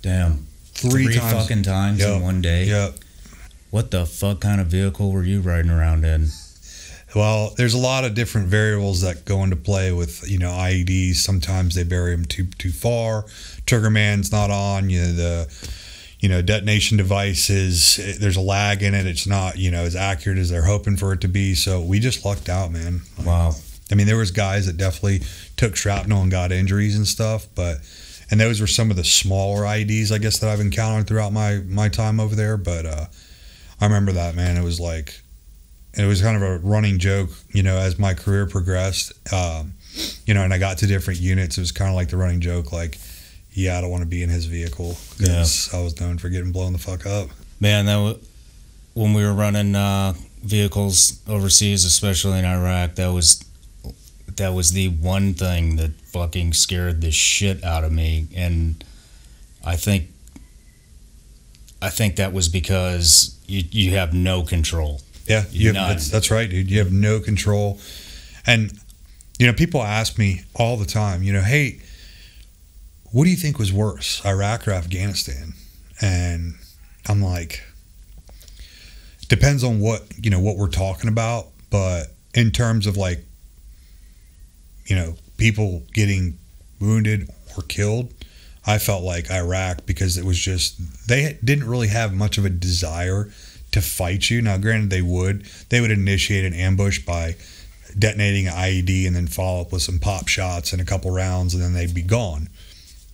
Damn. 3 fucking times in one day? Yep. What the fuck kind of vehicle were you riding around in? Well, there's a lot of different variables that go into play with, you know, IEDs. Sometimes they bury them too far. Trigger man's not on. Detonation devices, there's a lag in it. It's not, as accurate as they're hoping for it to be. So we just lucked out, man. Wow. I mean, there was guys that definitely took shrapnel and got injuries and stuff, and those were some of the smaller IEDs, I guess, that I've encountered throughout my time over there. But I remember that, man. It was kind of a running joke, as my career progressed, and I got to different units. It was kind of like the running joke, like, yeah, I don't want to be in his vehicle, because I was known for getting blown the fuck up. Man, when we were running vehicles overseas, especially in Iraq, that was the one thing that fucking scared the shit out of me, and I think that was because you have no control. Yeah, that's right, dude. You have no control. And, people ask me all the time, hey, what do you think was worse, Iraq or Afghanistan? And I'm like, depends on what we're talking about. But in terms of people getting wounded or killed, I felt like Iraq, because it was just, they didn't really have much of a desire to fight you. Now, granted, they would initiate an ambush by detonating an IED and then follow up with some pop shots and a couple rounds, and then they'd be gone.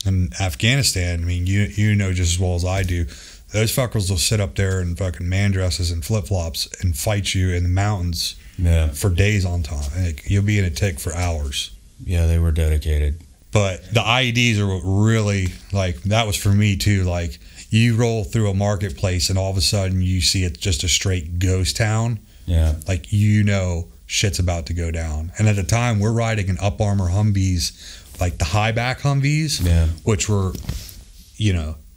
And Afghanistan, I mean, you know just as well as I do, those fuckers will sit up there in fucking man dresses and flip-flops and fight you in the mountains for days on time. You'll be in a tick for hours. Yeah, they were dedicated. But the IEDs are what really, that was for me too. You roll through a marketplace and all of a sudden you see it's just a straight ghost town. Yeah. Shit's about to go down. And at the time, we're riding in up armor Humvees, like the high back Humvees, which were,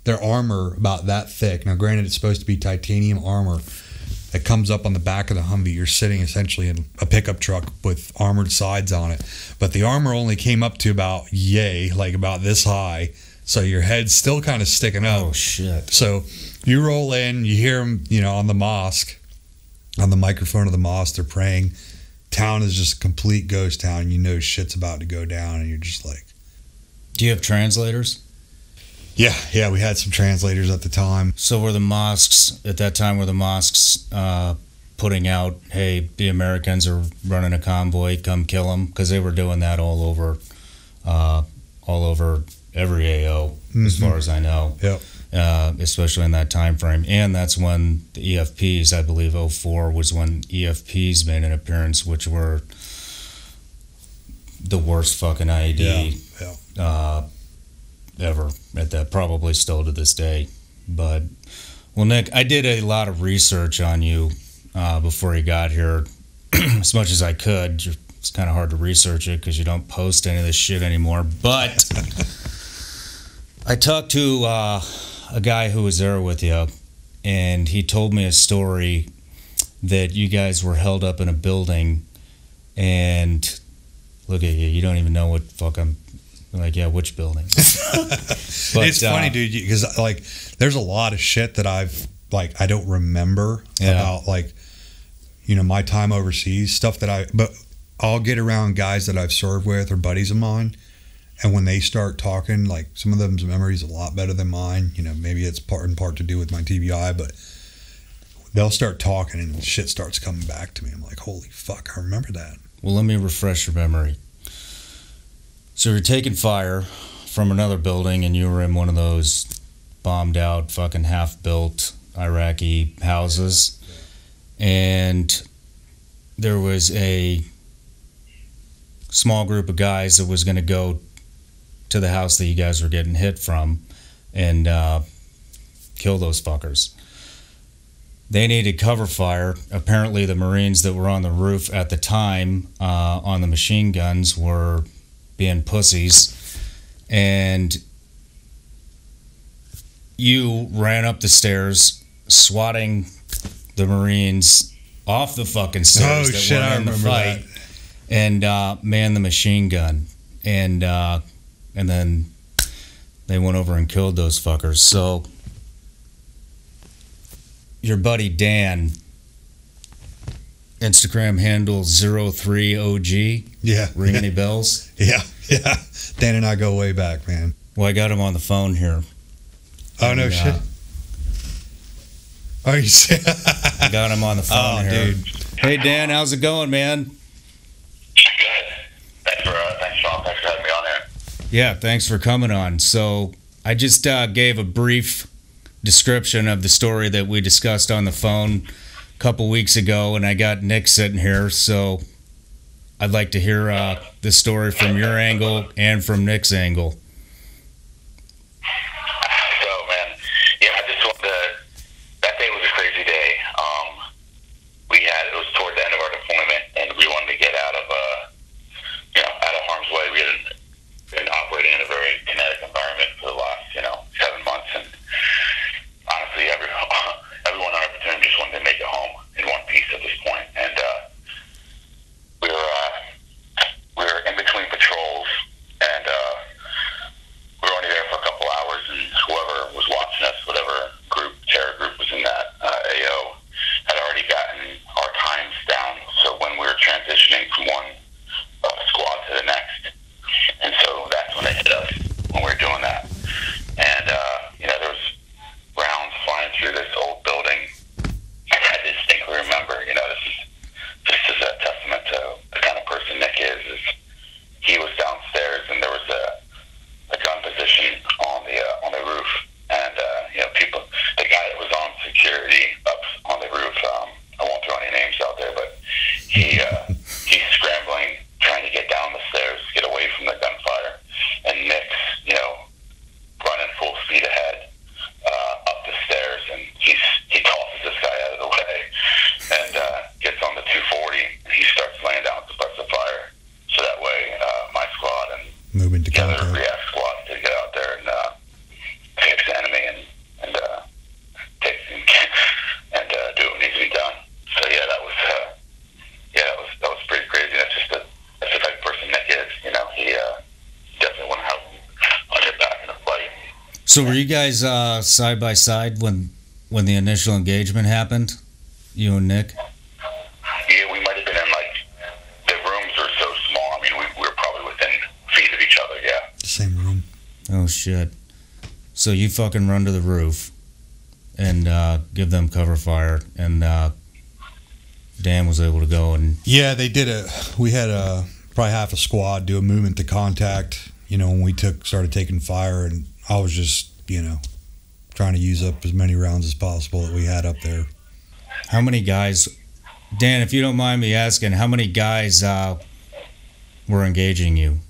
their armor about that thick. Now, granted, it's supposed to be titanium armor that comes up on the back of the Humvee. You're sitting essentially in a pickup truck with armored sides on it. But the armor only came up to about about this high. So your head's still kind of sticking up. Oh, shit. So you roll in, you hear them, on the mosque, on the microphone of the mosque, they're praying. Town is just a complete ghost town. Shit's about to go down, and you're just like... Do you have translators? Yeah, we had some translators at the time. So were the mosques, at that time, putting out, hey, the Americans are running a convoy, come kill them? Because they were doing that all over over every AO, as far as I know. Yep. Especially in that time frame. And that's when the EFPs, I believe 04 was when EFPs made an appearance, which were the worst fucking IED ever at that, probably still to this day. But, well, Nick, I did a lot of research on you before you got here, as much as I could. It's kind of hard to research it because you don't post any of this shit anymore. But I talked to a guy who was there with you, and he told me a story that you guys were held up in a building, and look at you don't even know what fuck I'm like. Yeah, which building? But, it's funny, dude, because like there's a lot of shit that I've like I don't remember about, like, you know, my time overseas, stuff that but I'll get around guys that I've served with or buddies of mine, and when they start talking, like, some of them's memories a lot better than mine. You know, maybe it's in part to do with my TBI, but they'll start talking and shit starts coming back to me. I'm like, holy fuck, I remember that. Well, let me refresh your memory. So you're taking fire from another building, and you were in one of those bombed out, fucking half-built Iraqi houses, and there was a small group of guys that was going to go to the house that you guys were getting hit from and kill those fuckers. They needed cover fire. Apparently the Marines that were on the roof at the time on the machine guns were being pussies, and you ran up the stairs swatting the Marines off the fucking stairs that were in the fight, and manned the machine gun, and then they went over and killed those fuckers. So your buddy Dan, Instagram handle 03OG. Yeah. Ring any bells? Yeah. Dan and I go way back, man. Well, I got him on the phone here. Oh, no shit. Oh, you see? I got him on the phone here. Dude. Hey, Dan, how's it going, man? Good. Thanks, Shawn. Thanks for having me on here. Yeah, thanks for coming on. So I just gave a brief description of the story that we discussed on the phone a couple weeks ago, and I got Nick sitting here, so I'd like to hear the story from your angle and from Nick's angle. So, man, yeah, I just wanted to, that day was a crazy day. It was toward the end of our deployment, and we wanted to get out of harm's way. We had been operating in a very kinetic environment for the last, 7 months, and honestly, everyone on our platoon just wanted to make it home in one piece at this point. And we were in between patrols, and we were only there for a couple hours, and whoever was watching us, whatever terror group was in that AO, had already gotten our times down. So when we were transitioning from one squad to the next, and so that's when they hit us when we were doing that. And there was rounds flying through this old building. I distinctly remember, this is a testament to the kind of person Nick is he was downstairs, and there was a gun position on the roof, and people, the guy that was on security up on the roof, I won't throw any names out there, but he's scrambling, trying to get down the stairs, get away from the gunfire, and Nick's running full speed ahead up the stairs, and he tosses this guy out of the way and gets on the 240, and he starts laying down suppressive fire, so that way my squad and moving to the other react squads to get out there and fix the enemy and take and do what needs to be done. So yeah, that was pretty crazy. That's the type of person Nick is. He definitely want to have on your back in a fight. So were you guys side by side when the initial engagement happened? You and Nick? Yeah, we might have been in, the rooms were so small. I mean, we were probably within feet of each other, yeah. Same room. Oh, shit. So you fucking run to the roof and give them cover fire, and Dan was able to go and... Yeah, they did we had probably half a squad do a movement to contact, you know, when we started taking fire, and I was just, you know, trying to use up as many rounds as possible that we had up there. How many guys, Dan, if you don't mind me asking, how many guys were engaging you?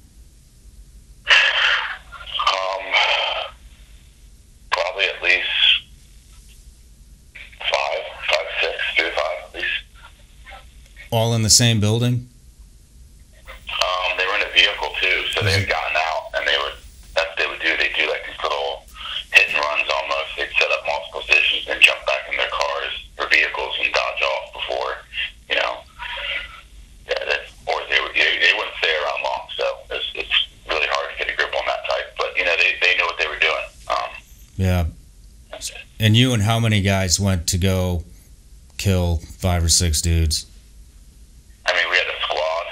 Probably at least five, six, 3 to 5 at least. All in the same building? They were in a vehicle too, so they had gotten out, and that's what they would do. They'd do like these little hit and runs almost. They'd set up multiple positions and jump back in their cars or vehicles and dodge off before, you know. Or they wouldn't stay around long, so it's really hard to get a grip on that type. But you know, they knew what they were doing. Yeah. And you and how many guys went to go kill 5 or 6 dudes? I mean, we had a squad.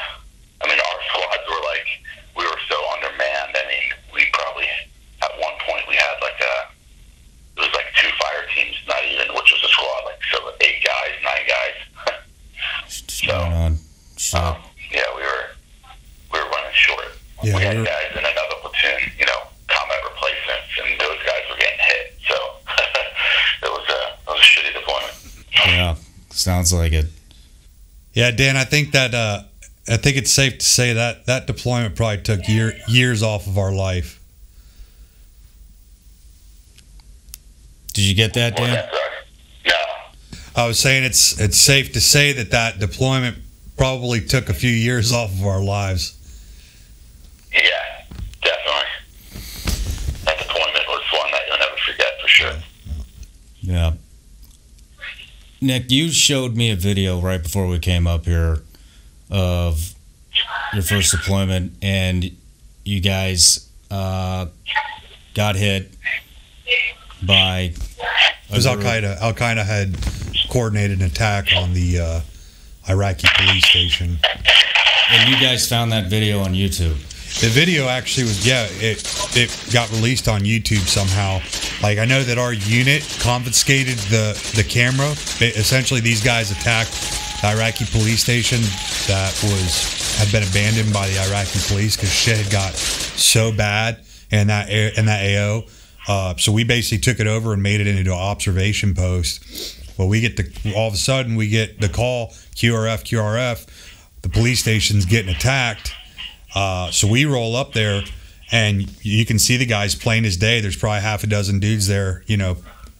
I mean, our squads were like, we were so undermanned. I mean, we probably, at one point, we had like it was like 2 fire teams, not even, which was a squad, like, so 8 guys, 9 guys. So, yeah, we were running short. Yeah, we had guys in another platoon, you know, combat replacements, and those guys were getting hit. So, it was a shitty deployment. Yeah, sounds like it. Yeah, Dan, I think it's safe to say that deployment probably took years off of our life. Did you get that, Dan? No. I was saying it's safe to say that deployment probably took a few years off of our lives. Yeah, definitely. That deployment was one that you'll never forget for sure. Yeah. Nick, you showed me a video right before we came up here of your first deployment, and you guys got hit by... It was Al-Qaeda. Al-Qaeda had coordinated an attack on the Iraqi police station. And you guys found that video on YouTube? The video actually was, it got released on YouTube somehow. Like, I know that our unit confiscated the camera. Essentially, these guys attacked the Iraqi police station that had been abandoned by the Iraqi police because shit had got so bad in that AO. So we basically took it over and made it into an observation post. Well, all of a sudden we get the call, QRF, the police station's getting attacked. So we roll up there, and you can see the guys plain as day. There's probably half a dozen dudes there, you know,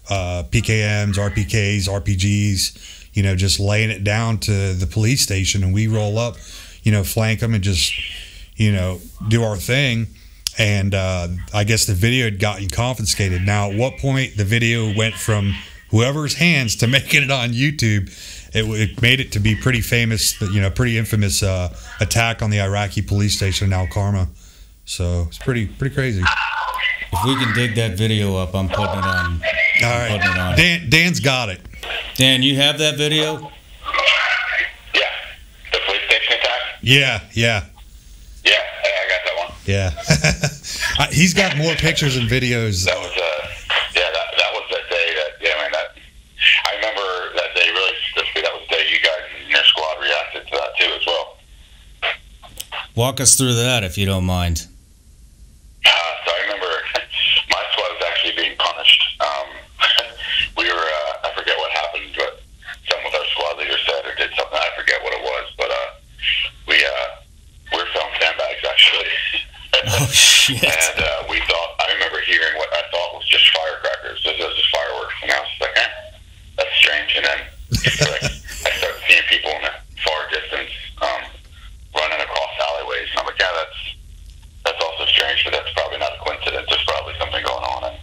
PKMs, RPKs, RPGs, you know, just laying it down to the police station. And we roll up, you know, flank them and just, you know, do our thing. And I guess the video had gotten confiscated. Now, at what point the video went from whoever's hands to making it on YouTube, it made it to be pretty famous, you know, pretty infamous attack on the Iraqi police station in Al-Qarma. So it's pretty crazy. If we can dig that video up, I'm putting it on. All right, Dan's got it. Dan, you have that video? Yeah, the police station attack. Yeah. Yeah, I got that one. Yeah, he's got more pictures and videos. That was that was that day I remember that day really specifically. That was the day you guys in your squad reacted to that too as well. Walk us through that if you don't mind. So I remember my squad was actually being punished. We were I forget what happened, but something with our squad leader said or did something. I forget what it was, but we were filming sandbags actually. Oh shit! And I remember hearing what I thought was just firecrackers. This was just fireworks, and I was like, that's strange. And then I started seeing people in the far distance running across alleyways, and I'm like, that's also strange, but that's probably not a coincidence. There's probably something going on. And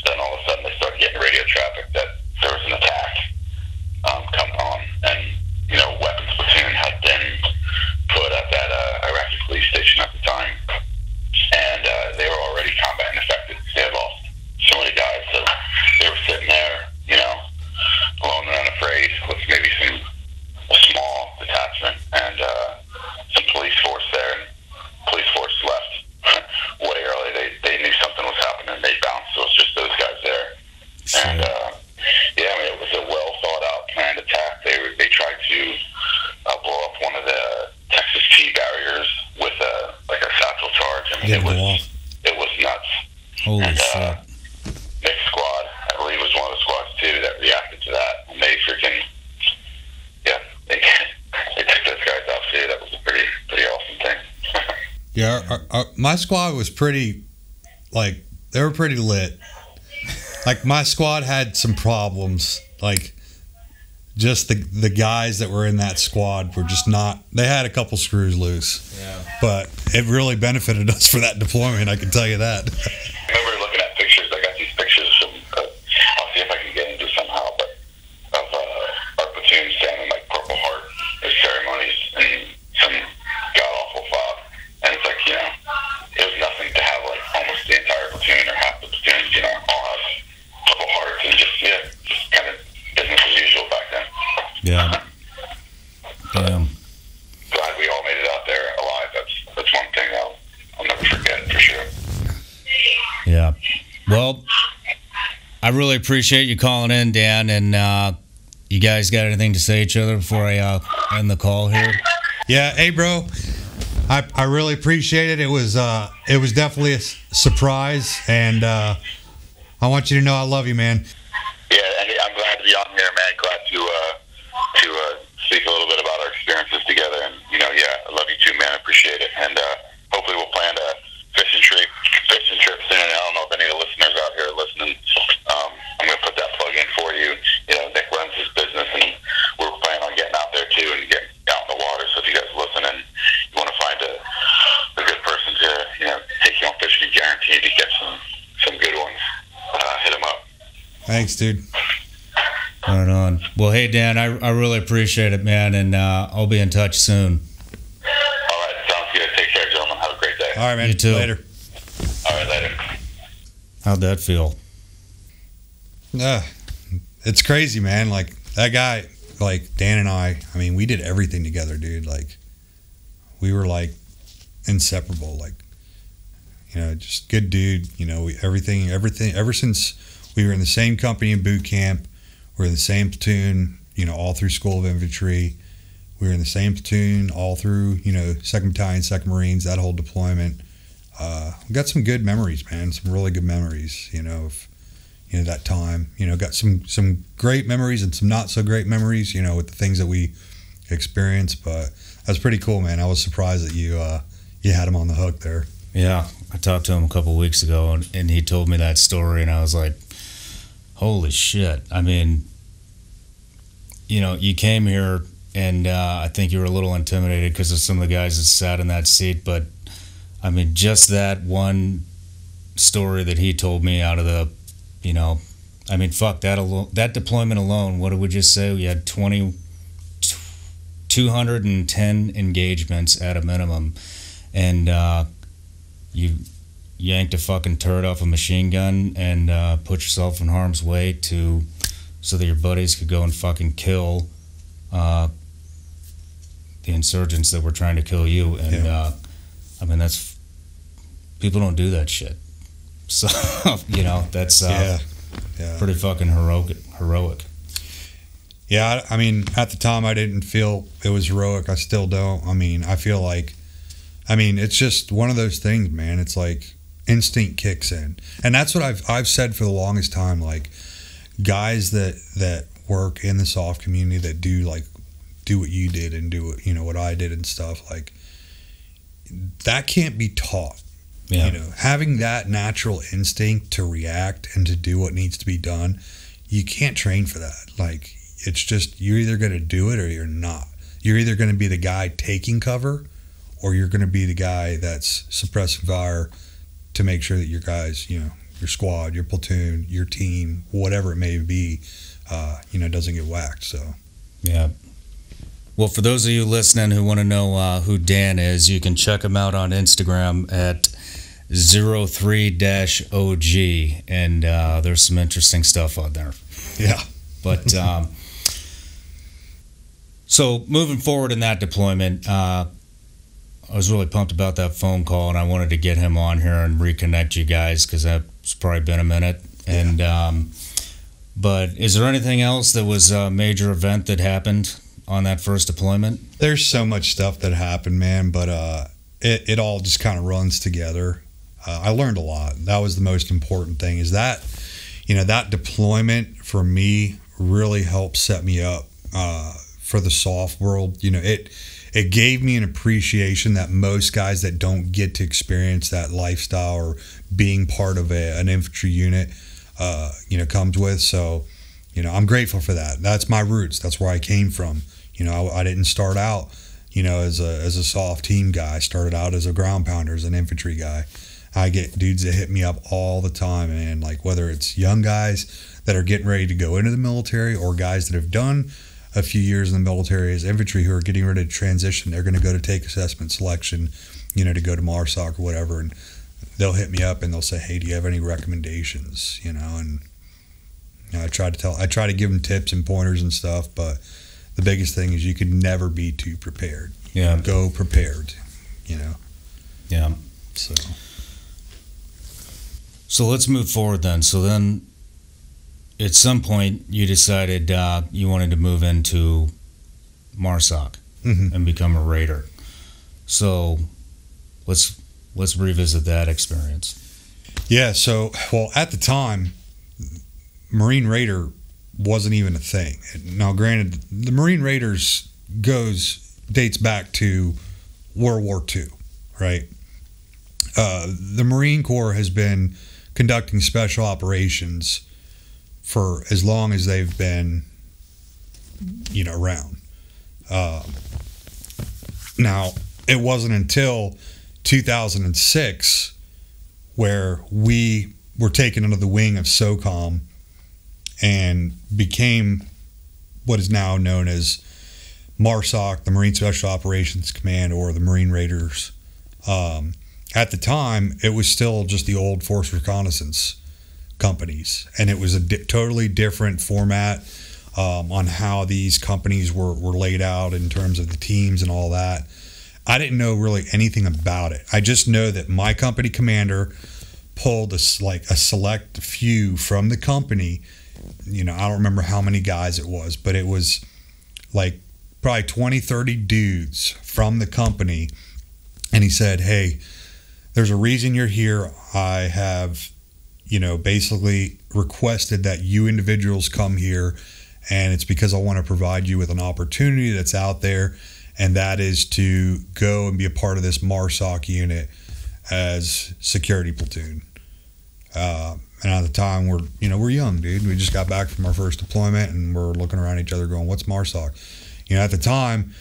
then all of a sudden they started getting radio traffic that there was an attack coming on, and you know, weapons platoon had been put at that Iraqi police station at the time. And they were already combat ineffective. They had lost so many guys, so they were sitting there, you know, alone and unafraid with maybe some go off. It was nuts. Holy shit. Next squad, I believe, was one of the squads too that reacted to that, and they freaking, yeah, they took those guys off too. That was a pretty awesome thing. Yeah, my squad was pretty, like, they were pretty lit. Like, my squad had some problems. Like, just the guys that were in that squad were just not, they had a couple screws loose. Yeah. But it really benefited us for that deployment, I can tell you that. I remember looking at pictures. I got these pictures from, I'll see if I can get into somehow, but of our platoon standing like Purple Heart. There's ceremonies and some god-awful fog. And it's like, it was nothing to have like almost the entire platoon or half the platoons, all have Purple Hearts and just kind of business as usual back then. Yeah. Damn. Glad we all made it out there alive. That's one thing I'll never forget for sure. Yeah. Well, I really appreciate you calling in, Dan, and you guys got anything to say to each other before I end the call here? Yeah, hey, bro. I really appreciate it. It was definitely a surprise, and I want you to know I love you, man. Yeah, and I'm glad to be on here, man. Glad to speak a little bit about our experiences together. And, I love you too, man. I appreciate it. And hopefully we'll plan a fishing trip soon. And I don't know if any of the listeners out here are listening. I'm going to put that plug in for you. Nick runs his business, and we're planning on getting out there too and getting out in the water. So if you guys listen and you want to find a good person to, take you on fishing, guaranteed to get some good ones, hit him up. Thanks, dude. Right on. Well, hey, Dan, I really appreciate it, man, and I'll be in touch soon. All right, sounds good. Take care, gentlemen. Have a great day. All right, man. You too. Later. All right, later. How'd that feel? It's crazy, man. Like, that guy, like, Dan and I mean, we did everything together, dude. Like, we were, like, inseparable. Like, just good dude. Everything, ever since we were in the same company in boot camp, we were in the same platoon, all through School of Infantry. We were in the same platoon all through, 2nd Battalion, 2nd Marines, that whole deployment. We got some good memories, man. Some really good memories, of that time. Got some great memories and some not so great memories, with the things that we experienced. But that's pretty cool, man. I was surprised that you had him on the hook there. Yeah, I talked to him a couple of weeks ago, and he told me that story, and I was like, holy shit. I mean, you came here, and I think you were a little intimidated because of some of the guys that sat in that seat, but I mean, just that one story that he told me out of the, I mean, fuck, that deployment alone, what did we just say? We had 210 engagements at a minimum, and you yanked a fucking turret off a machine gun and put yourself in harm's way so that your buddies could go and fucking kill the insurgents that were trying to kill you. And I mean, that's, people don't do that shit. So that's pretty fucking heroic. Yeah, I mean, at the time I didn't feel it was heroic. I still don't. I mean, I feel like, it's just one of those things, man. It's like instinct kicks in, and that's what I've said for the longest time. Like, guys that work in the soft community that do what you did and do what I did and stuff, like, that can't be taught. Yeah. Having that natural instinct to react and to do what needs to be done, you can't train for that. Like, it's just, you're either going to do it or you're not. You're either going to be the guy taking cover, or you're going to be the guy that's suppressing fire to make sure that your guys, your squad, your platoon, your team, whatever it may be, doesn't get whacked. So, yeah. Well, for those of you listening who want to know who Dan is, you can check him out on Instagram at 03-OG, and there's some interesting stuff on there. Yeah. But so moving forward in that deployment, I was really pumped about that phone call, and I wanted to get him on here and reconnect you guys because that's probably been a minute. And but is there anything else that was a major event that happened on that first deployment? There's so much stuff that happened, man, but it all just kind of runs together. I learned a lot. That was the most important thing, is that, that deployment for me really helped set me up for the soft world. It gave me an appreciation that most guys that don't get to experience that lifestyle or being part of an infantry unit, comes with. So, I'm grateful for that. That's my roots. That's where I came from. I didn't start out, as a soft team guy. I started out as a ground pounder, as an infantry guy. I get dudes that hit me up all the time, and like whether it's young guys that are getting ready to go into the military or guys that have done a few years in the military as infantry who are getting ready to transition. They're going to go to take assessment selection, to go to MARSOC or whatever, and they'll hit me up and they'll say, "Hey, do you have any recommendations?" And I try to give them tips and pointers and stuff, but the biggest thing is you could never be too prepared. Yeah. Go prepared, Yeah. So let's move forward then. So then at some point you decided you wanted to move into MARSOC and become a raider. So let's revisit that experience. Yeah, so, well, at the time, Marine Raider wasn't even a thing. Now, granted, the Marine Raiders dates back to World War II, right? The Marine Corps has been conducting special operations for as long as they've been, around. Now, it wasn't until 2006 where we were taken under the wing of SOCOM and became what is now known as MARSOC, the Marine Special Operations Command, or the Marine Raiders. At the time, it was still just the old force reconnaissance companies, and it was a totally different format on how these companies were laid out in terms of the teams and all that. I didn't know really anything about it. I just know that my company commander pulled a select few from the company. I don't remember how many guys it was, but it was like probably 20, 30 dudes from the company. And he said, "Hey, there's a reason you're here. I have, basically requested that you individuals come here, and it's because I want to provide you with an opportunity that's out there, and that is to go and be a part of this MARSOC unit as security platoon." And at the time, we're young, dude. We just got back from our first deployment, and we're looking around each other going, "What's MARSOC?" At the time,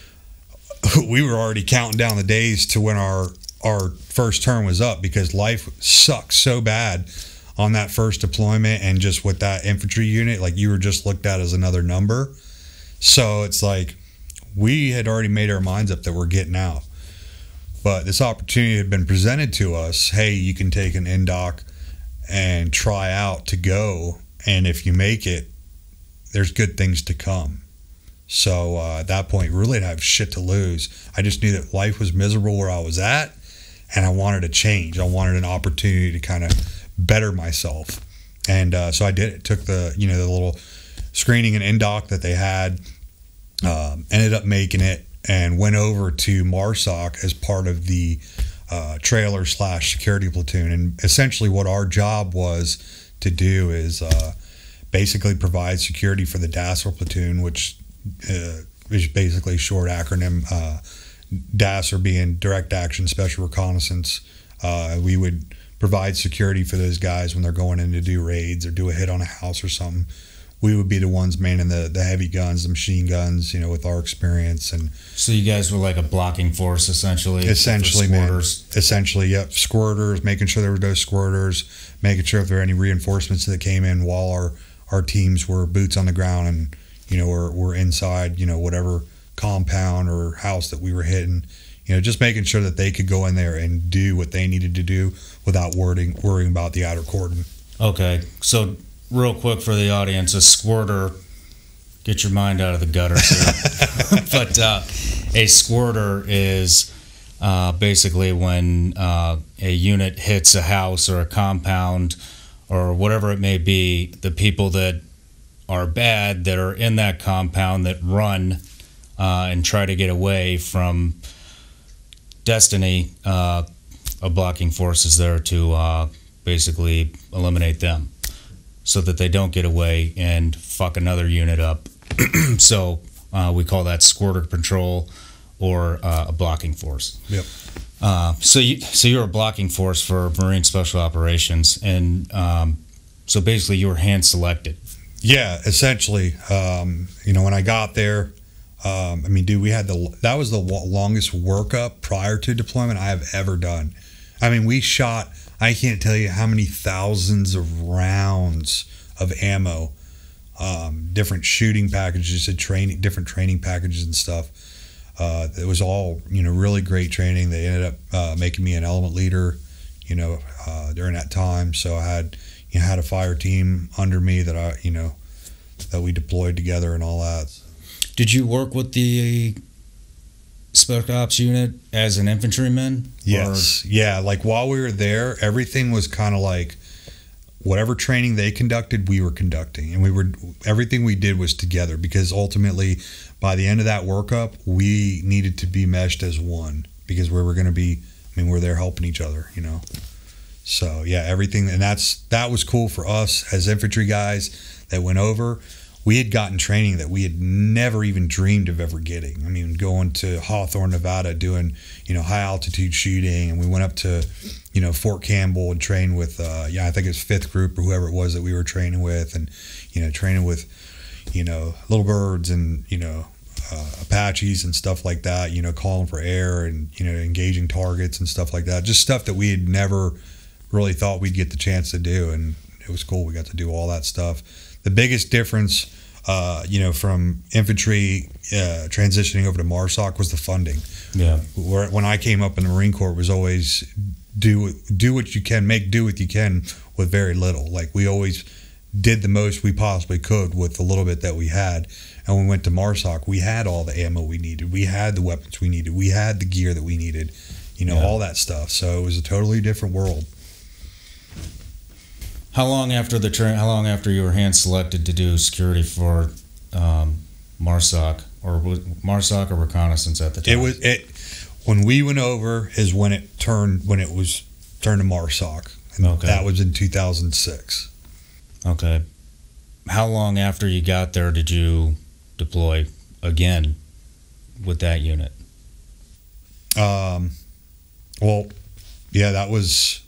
we were already counting down the days to when our first term was up, because life sucked so bad on that first deployment, and just with that infantry unit, like, you were just looked at as another number. So it's like we had already made our minds up that we're getting out. But this opportunity had been presented to us. Hey, you can take an NDOC and try out to go, and if you make it, there's good things to come. So at that point, really didn't have shit to lose. I just knew that life was miserable where I was at, and I wanted a change. I wanted an opportunity to kind of better myself. And so I did it. Took the little screening and NDOC that they had, ended up making it, and went over to MARSOC as part of the trailer / security platoon. And essentially what our job was to do is basically provide security for the DASR platoon, which is basically a short acronym. DASR being Direct Action Special Reconnaissance. We would provide security for those guys when they're going in to do raids or do a hit on a house or something. We would be the ones manning the heavy guns, the machine guns, with our experience. And so you guys were like a blocking force, essentially. Essentially, man. Essentially, yep. Squirters, making sure there were no squirters, making sure if there were any reinforcements that came in while our teams were boots on the ground and we're inside, whatever compound or house that we were hitting. Just making sure that they could go in there and do what they needed to do without worrying about the outer cordon. Okay, so real quick for the audience, a squirter, get your mind out of the gutter here. But a squirter is basically when a unit hits a house or a compound or whatever it may be, the people that are bad that are in that compound that run and try to get away from destiny a blocking force is there to basically eliminate them so that they don't get away and fuck another unit up. So we call that squirter patrol or a blocking force. Yep. So you're a blocking force for Marine Special Operations, and so basically you were hand selected. Yeah, essentially. When I got there, I mean, dude, that was the longest workup prior to deployment I have ever done. I mean, we shot, I can't tell you how many thousands of rounds of ammo, different shooting packages, different training packages and stuff. It was all, really great training. They ended up making me an element leader, during that time. So I had a fire team under me that that we deployed together and all that. Did you work with the Spec Ops unit as an infantryman? Yes. Yeah. Like while we were there, everything was kind of like whatever training they conducted, we were conducting, and everything we did was together, because ultimately by the end of that workup, we needed to be meshed as one, because we were going to be, we're there helping each other, So yeah, everything, and that was cool for us as infantry guys that went over. We had gotten training that we had never even dreamed of ever getting. I mean, going to Hawthorne, Nevada, doing, high altitude shooting, and we went up to, Fort Campbell and trained with, I think it was 5th Group or whoever it was that we were training with, and, training with, Little Birds and, Apaches and stuff like that, calling for air and, engaging targets and stuff like that. Just stuff that we had never really thought we'd get the chance to do, and it was cool. We got to do all that stuff. The biggest difference, from infantry transitioning over to MARSOC was the funding. Yeah. When I came up in the Marine Corps, it was always do what you can, make do what you can with very little. Like we always did the most we possibly could with the little bit that we had. And when we went to MARSOC, we had all the ammo we needed. We had the weapons we needed. We had the gear that we needed, all that stuff. So it was a totally different world. How long after you were hand selected to do security for MARSOC or MARSOC or reconnaissance at the time? When we went over is when it was turned to MARSOC. And okay. That was in 2006. Okay. How long after you got there did you deploy again with that unit? Well, yeah, that was,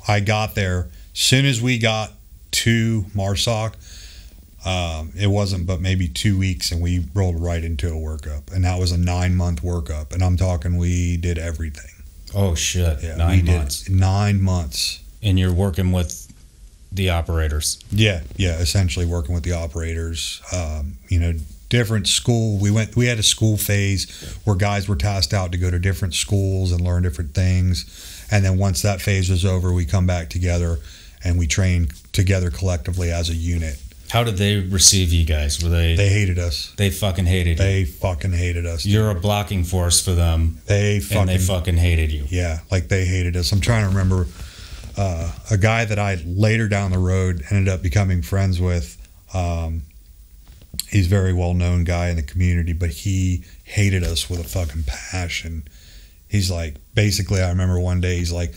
I got there. Soon as we got to MARSOC, it wasn't but maybe 2 weeks, and we rolled right into a workup, and that was a 9-month workup, and I'm talking we did everything. Oh shit! Yeah, 9 months. Did 9 months. And you're working with the operators. Yeah, essentially working with the operators. Different school. We had a school phase where guys were tasked out to go to different schools and learn different things, and then once that phase was over, we come back together and we train together collectively as a unit. How did they receive you guys? Were they hated us. They fucking hated you. They fucking hated us. You're a blocking force for them. They fucking hated you. Yeah, like they hated us. I'm trying to remember a guy that I later down the road ended up becoming friends with. He's a very well-known guy in the community, but he hated us with a fucking passion. He's like, basically, I remember one day he's like,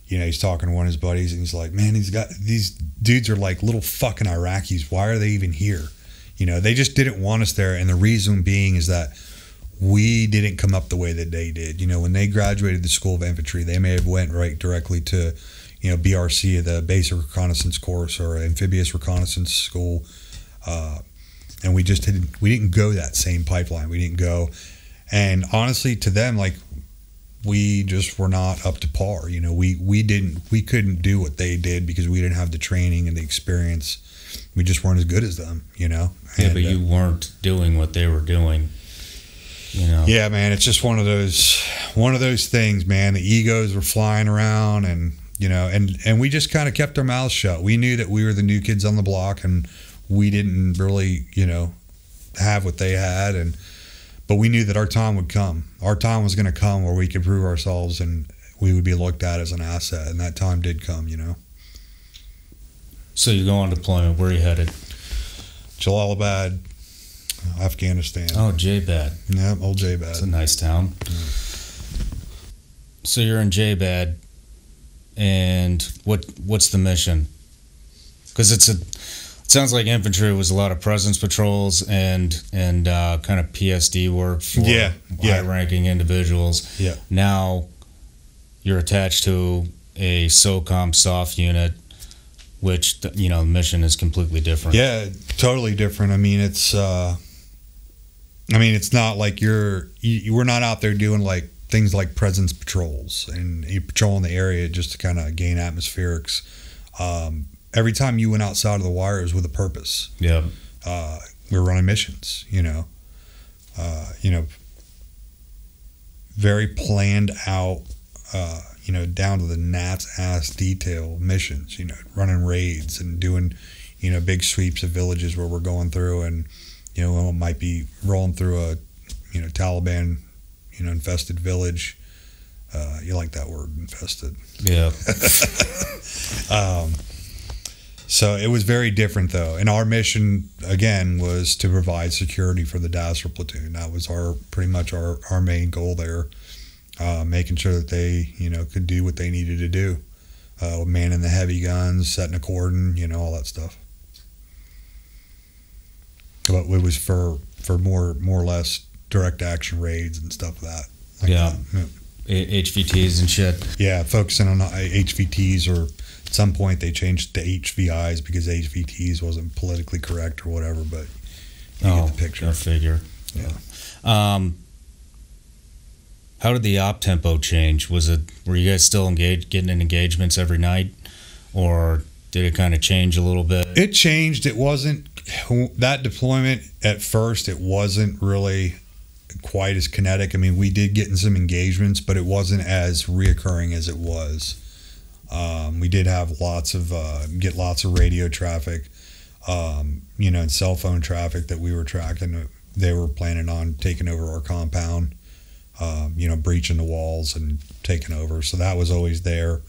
he's talking to one of his buddies, and he's like, man, these dudes are like little fucking Iraqis. Why are they even here? They just didn't want us there. And the reason being is that we didn't come up the way that they did. When they graduated the School of Infantry, they may have went right directly to, BRC, the Basic Reconnaissance Course, or Amphibious Reconnaissance School. And we didn't go that same pipeline. We didn't go. And honestly, to them, like, we just were not up to par. We couldn't do what they did because we didn't have the training and the experience. We just weren't as good as them, Yeah, but you weren't doing what they were doing, Yeah, man, it's just one of those things, man. The egos were flying around, and and we just kind of kept our mouths shut. We knew that we were the new kids on the block, and we didn't really, have what they had, but we knew that our time would come. Our time was going to come where we could prove ourselves, and we would be looked at as an asset, and that time did come, So you go on deployment. Where are you headed? Jalalabad, Afghanistan. Oh, J-Bad. Yeah, old J-Bad. It's a nice town. So you're in J-Bad. and what's the mission? Because it sounds like infantry was a lot of presence patrols and kind of PSD work for high-ranking individuals. Yeah. Now you're attached to a SOCOM soft unit, which the mission is completely different. Yeah, totally different. I mean, it's not like we're not out there doing like things like presence patrols and you patrolling the area just to kind of gain atmospherics. Every time you went outside of the wire, it was with a purpose. Yeah. We were running missions, very planned out, down to the gnat's ass detail missions, running raids and doing, big sweeps of villages where we're going through and, we might be rolling through a, Taliban, infested village. You like that word, infested. Yeah. So it was very different, though. And our mission, again, was to provide security for the Dasser platoon. That was pretty much our main goal there, making sure that they, could do what they needed to do, manning the heavy guns, setting a cordon, all that stuff. But it was for more or less direct action raids and stuff like that. Yeah. HVTs and shit. Yeah, focusing on HVTs, or at some point they changed to HVIs because HVTs wasn't politically correct or whatever, but you get the picture. I figure. Yeah. How did the op tempo change? Were you guys still getting in engagements every night, or did it kind of change a little bit? It changed. It wasn't that deployment at first. It wasn't really quite as kinetic. I mean, we did get in some engagements, but it wasn't as reoccurring as it was. We did have lots of radio traffic, and cell phone traffic that we were tracking. They were planning on taking over our compound, breaching the walls and taking over. So that was always there.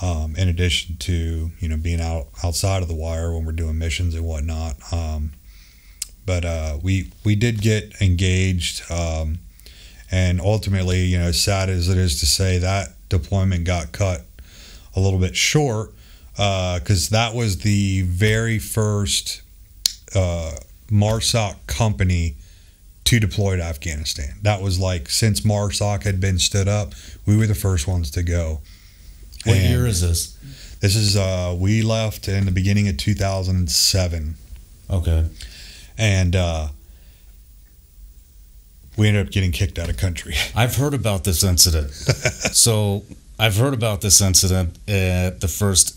In addition to, being outside of the wire when we're doing missions and whatnot. But we did get engaged, and ultimately, as sad as it is to say, that deployment got cut a little bit short, because that was the very first MARSOC company to deploy to Afghanistan. That was like, since MARSOC had been stood up, we were the first ones to go. What year is this? This is, we left in the beginning of 2007. Okay. And we ended up getting kicked out of country. I've heard about this incident. So I've heard about this incident at the first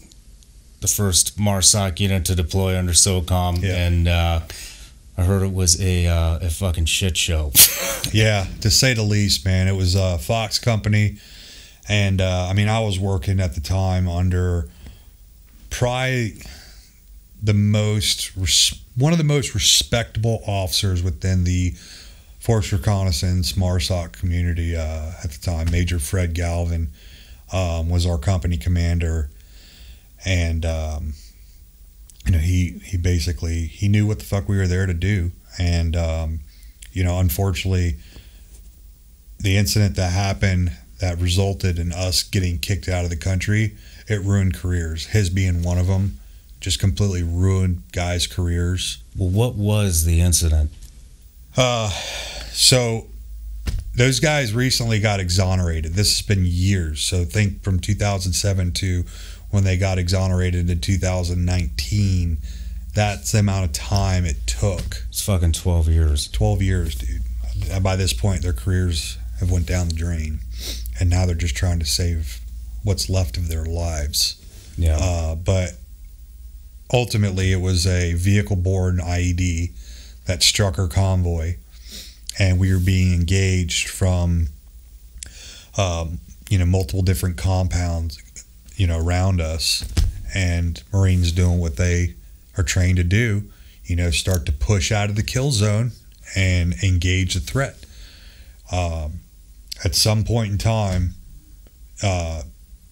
MARSOC unit to deploy under SOCOM, and I heard it was a fucking shit show. Yeah, to say the least, man. It was a Fox company, and I was working at the time under probably one of the most respectable officers within the Force Reconnaissance MARSOC community at the time. Major Fred Galvin was our company commander, and he basically, he knew what the fuck we were there to do. And unfortunately, the incident that happened that resulted in us getting kicked out of the country, it ruined careers. His being one of them. Just completely ruined guys' careers. Well, what was the incident? So those guys recently got exonerated. This has been years. So think from 2007 to when they got exonerated in 2019. That's the amount of time it took. It's fucking 12 years. 12 years, dude. By this point, their careers have went down the drain. And now they're just trying to save what's left of their lives. Yeah. But ultimately, it was a vehicle-borne IED that struck our convoy, and we were being engaged from, multiple different compounds, around us, and Marines doing what they are trained to do, start to push out of the kill zone and engage the threat. At some point in time,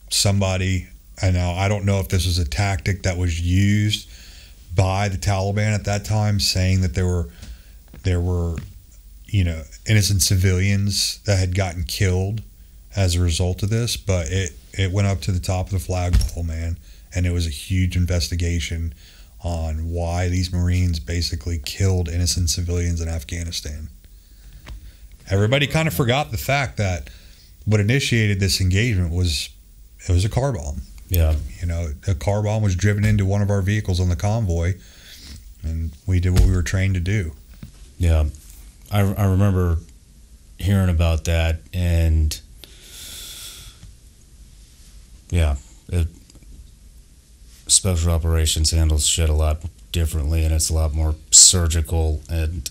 somebody, and now I don't know if this was a tactic that was used by the Taliban at that time, saying that there were innocent civilians that had gotten killed as a result of this, but it went up to the top of the flagpole, man, and it was a huge investigation on why these Marines basically killed innocent civilians in Afghanistan. Everybody kind of forgot the fact that what initiated this engagement was a car bomb. Yeah. You know, a car bomb was driven into one of our vehicles on the convoy, and we did what we were trained to do. Yeah. I remember hearing about that, and yeah, special operations handles shit a lot differently, and it's a lot more surgical, and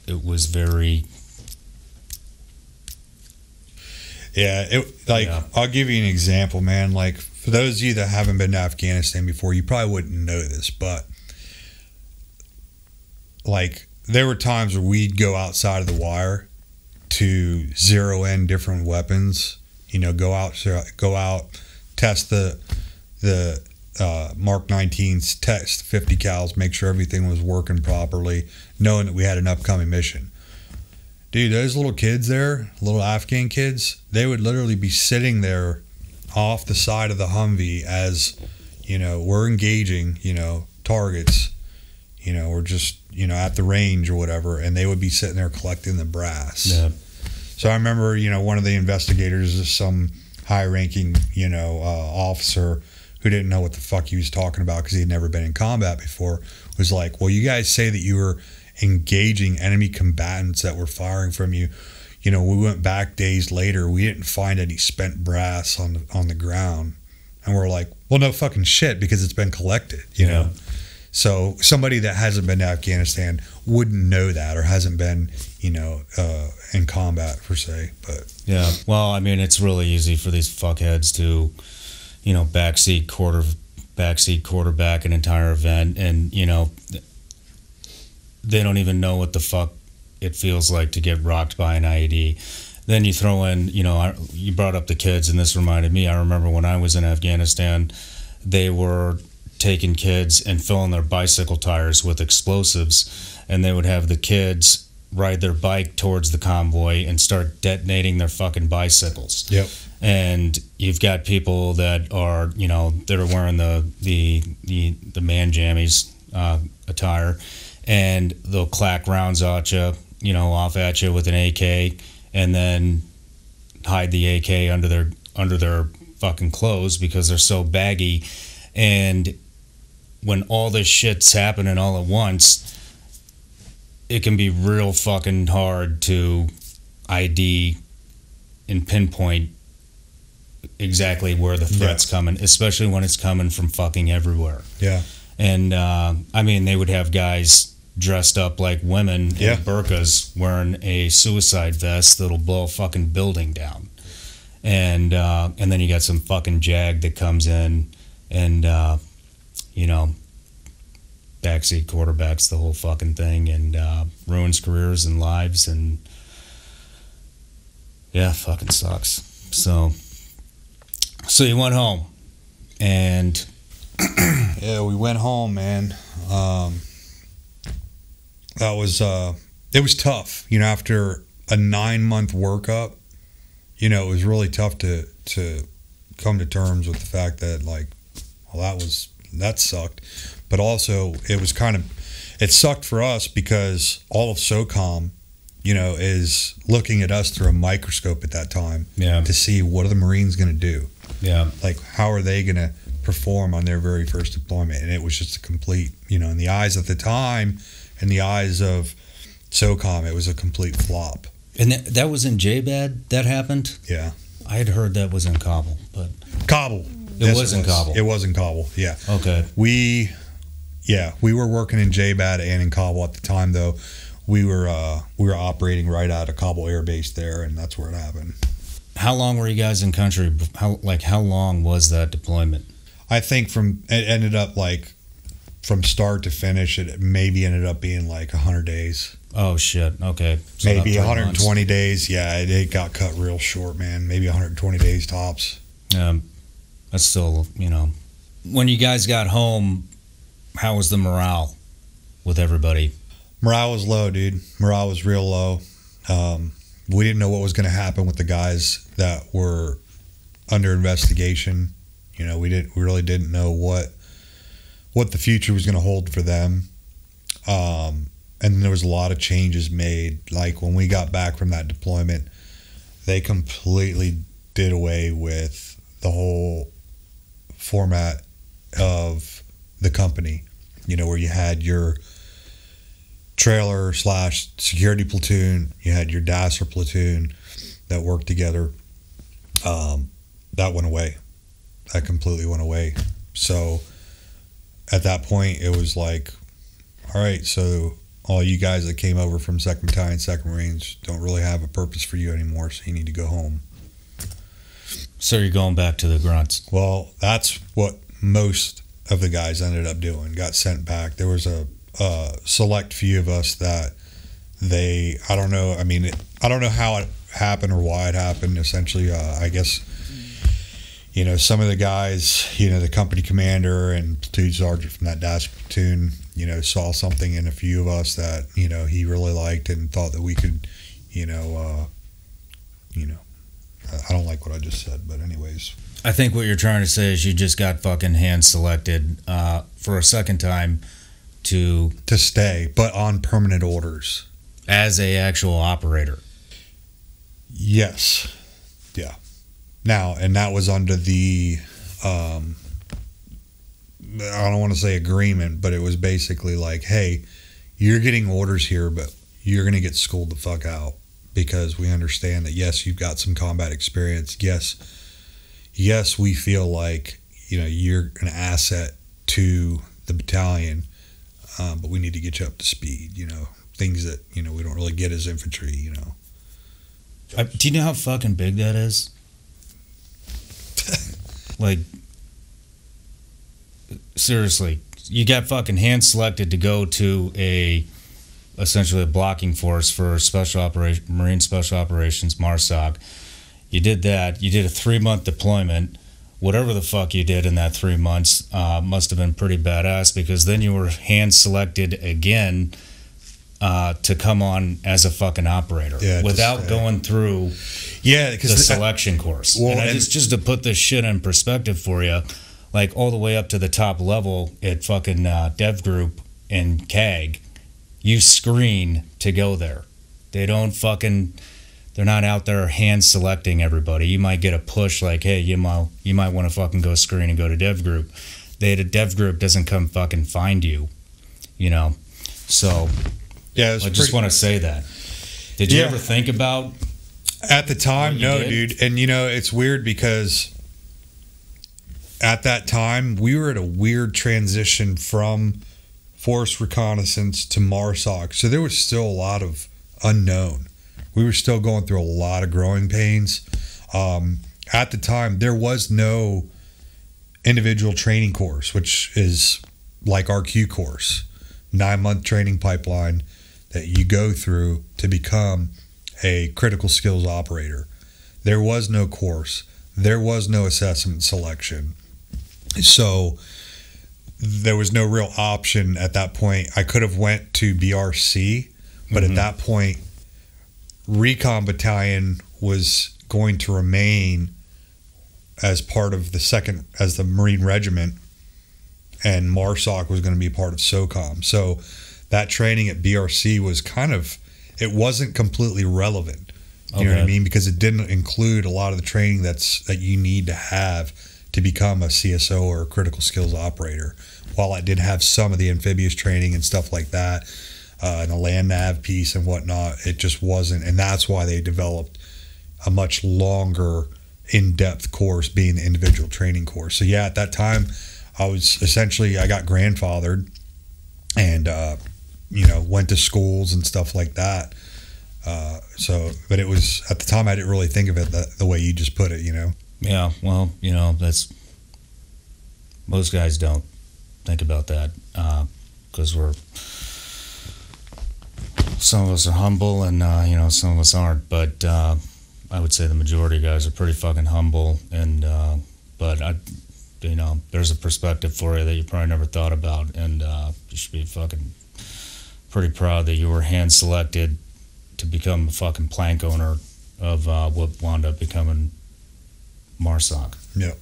it was very... Yeah, I'll give you an example, man. Like, for those of you that haven't been to Afghanistan before, you probably wouldn't know this, but like, there were times where we'd go outside of the wire to zero in different weapons. You know, go out, test the Mark 19s, test 50 cals, make sure everything was working properly, knowing that we had an upcoming mission. Dude, those little kids there, little Afghan kids, they would literally be sitting there off the side of the Humvee as, you know, we're engaging, you know, targets, you know, or just, you know, at the range or whatever, and they would be sitting there collecting the brass. Yeah. So I remember, you know, one of the investigators is some high-ranking, you know, officer who didn't know what the fuck he was talking about because he had never been in combat before, was like, well, you guys say that you were engaging enemy combatants that were firing from you. You know, we went back days later, we didn't find any spent brass on the ground, and we're like, well, no fucking shit, because it's been collected, you know. So somebody that hasn't been to Afghanistan wouldn't know that, or hasn't been, you know, in combat per se. But yeah, well, I mean, it's really easy for these fuckheads to, you know, backseat quarterback an entire event, and, you know, they don't even know what the fuck it feels like to get rocked by an IED. Then you throw in, you know, you brought up the kids, and this reminded me, I remember when I was in Afghanistan, they were taking kids and filling their bicycle tires with explosives, and they would have the kids ride their bike towards the convoy and start detonating their fucking bicycles. Yep. And you've got people that are, you know, that are wearing the man jammies attire, and they'll clack rounds at you, you know, off at you with an AK, and then hide the AK under their fucking clothes because they're so baggy. And when all this shit's happening all at once, it can be real fucking hard to ID and pinpoint exactly where the threat's coming, especially when it's coming from fucking everywhere. Yeah. And I mean, they would have guys dressed up like women in burqas wearing a suicide vest that'll blow a fucking building down. And then you got some fucking jag that comes in and you know, backseat quarterbacks the whole fucking thing, and ruins careers and lives, and yeah, fucking sucks. So you went home, and yeah, we went home, man. That was it was tough, you know, after a 9-month workup. You know, it was really tough to come to terms with the fact that, like, well, that sucked, but also it sucked for us because all of SOCOM, you know, is looking at us through a microscope at that time, to see what are the Marines going to do, like how are they going to perform on their very first deployment. And it was just a complete, you know, in the eyes at the time, in the eyes of SOCOM, it was a complete flop. And that was in JBAD that happened? Yeah. I had heard that was in Kabul, but... Kabul. It was in Kabul. It was in Kabul, yeah. Okay. We were working in JBAD and in Kabul at the time, though. We were operating right out of Kabul Air Base there, and that's where it happened. How long were you guys in country? How long was that deployment? I think it ended up, like, from start to finish, it maybe ended up being like 100 days. Oh, shit. Okay. So maybe 120 days. Yeah, it got cut real short, man. Maybe 120 days tops. That's still, you know. When you guys got home, how was the morale with everybody? Morale was low, dude. Morale was real low. We didn't know what was going to happen with the guys that were under investigation. You know, we really didn't know what the future was going to hold for them. And there was a lot of changes made. Like when we got back from that deployment, they completely did away with the whole format of the company, you know, where you had your trailer / security platoon, you had your dasser platoon that worked together. That went away. That completely went away. So at that point, it was like, all right, so all you guys that came over from 2nd Battalion, 2nd Marines don't really have a purpose for you anymore, so you need to go home. So you're going back to the grunts. Well, that's what most of the guys ended up doing, got sent back. There was a select few of us that I don't know, I mean, I don't know how it happened or why it happened. Essentially, I guess, you know, some of the guys, you know, the company commander and platoon sergeant from that dash platoon, you know, saw something in a few of us that, you know, he really liked and thought that we could, you know, I don't like what I just said, but anyways. I think what you're trying to say is you just got fucking hand selected for a second time to stay, but on permanent orders. As a actual operator. Yes. Yeah. Now, and that was under the, I don't want to say agreement, but it was basically like, hey, you're getting orders here, but you're going to get schooled the fuck out, because we understand that, yes, you've got some combat experience. Yes, we feel like, you know, you're an asset to the battalion, but we need to get you up to speed, you know, things that, you know, we don't really get as infantry, you know. Do you know how fucking big that is? Like, seriously, you got fucking hand selected to go to essentially a blocking force for Marine Special Operations, MARSOC. You did that. You did a 3-month deployment. Whatever the fuck you did in that 3 months must have been pretty badass, because then you were hand selected again to come on as a fucking operator, without going through the selection course. Well, and just to put this shit in perspective for you, like all the way up to the top level at fucking Dev Group and CAG, you screen to go there. They don't fucking, they're not out there hand selecting everybody. You might get a push like, hey, you might want to fucking go screen and go to Dev Group. The Dev Group doesn't come fucking find you, you know. So yeah, I just want to say that. Did you ever think about? At the time, no, dude. And you know, it's weird because at that time we were at a weird transition from force reconnaissance to MARSOC, so there was still a lot of unknown. We were still going through a lot of growing pains. At the time, there was no individual training course, which is like our Q course, 9-month training pipeline that you go through to become a critical skills operator. There was no course. There was no assessment selection. So there was no real option at that point. I could have went to BRC, but at that point, Recon Battalion was going to remain as part of the Marine Regiment, and MARSOC was going to be part of SOCOM. So that training at BRC was it wasn't completely relevant. You know what I mean? Because it didn't include a lot of the training that you need to have to become a CSO or a critical skills operator. While I did have some of the amphibious training and stuff like that, and the land nav piece and whatnot, it just wasn't. And that's why they developed a much longer, in-depth course, being the individual training course. So yeah, at that time, I got grandfathered and, you know, went to schools and stuff like that. But it was, at the time, I didn't really think of it the way you just put it, you know? Yeah, well, you know, most guys don't think about that, because some of us are humble and, you know, some of us aren't, but I would say the majority of guys are pretty fucking humble, and, you know, there's a perspective for you that you probably never thought about, and you should be fucking pretty proud that you were hand selected to become a fucking plank owner of what wound up becoming MARSOC. Yep.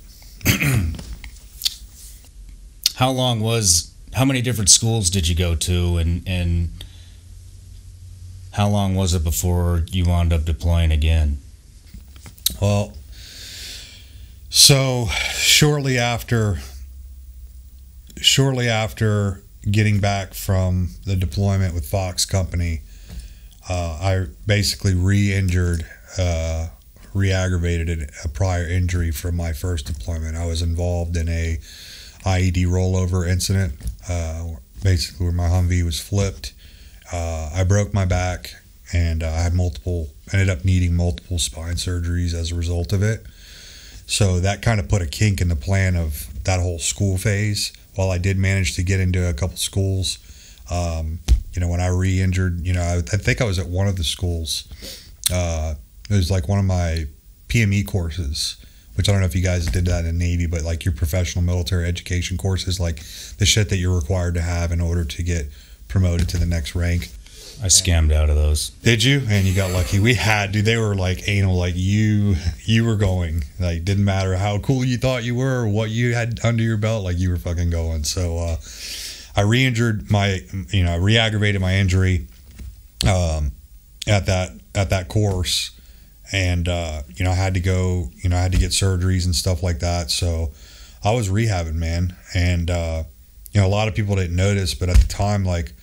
How many different schools did you go to, and how long was it before you wound up deploying again? Well, so shortly after getting back from the deployment with Fox Company, I basically re-aggravated a prior injury from my first deployment. I was involved in a IED rollover incident, basically where my Humvee was flipped. I broke my back, and I had ended up needing multiple spine surgeries as a result of it. So that kind of put a kink in the plan of that whole school phase. While I did manage to get into a couple schools, when I re-injured, I think I was at one of the schools. It was like one of my PME courses, which I don't know if you guys did that in the Navy, but like your professional military education courses, like the shit that you're required to have in order to get promoted to the next rank. I scammed out of those. Did you? And you got lucky. We had, dude, they were like anal, like you were going. Like, didn't matter how cool you thought you were or what you had under your belt, like you were fucking going. So I re-aggravated my injury at that course. And, I had to go, I had to get surgeries and stuff like that. So I was rehabbing, man. And, a lot of people didn't notice, but at the time, like,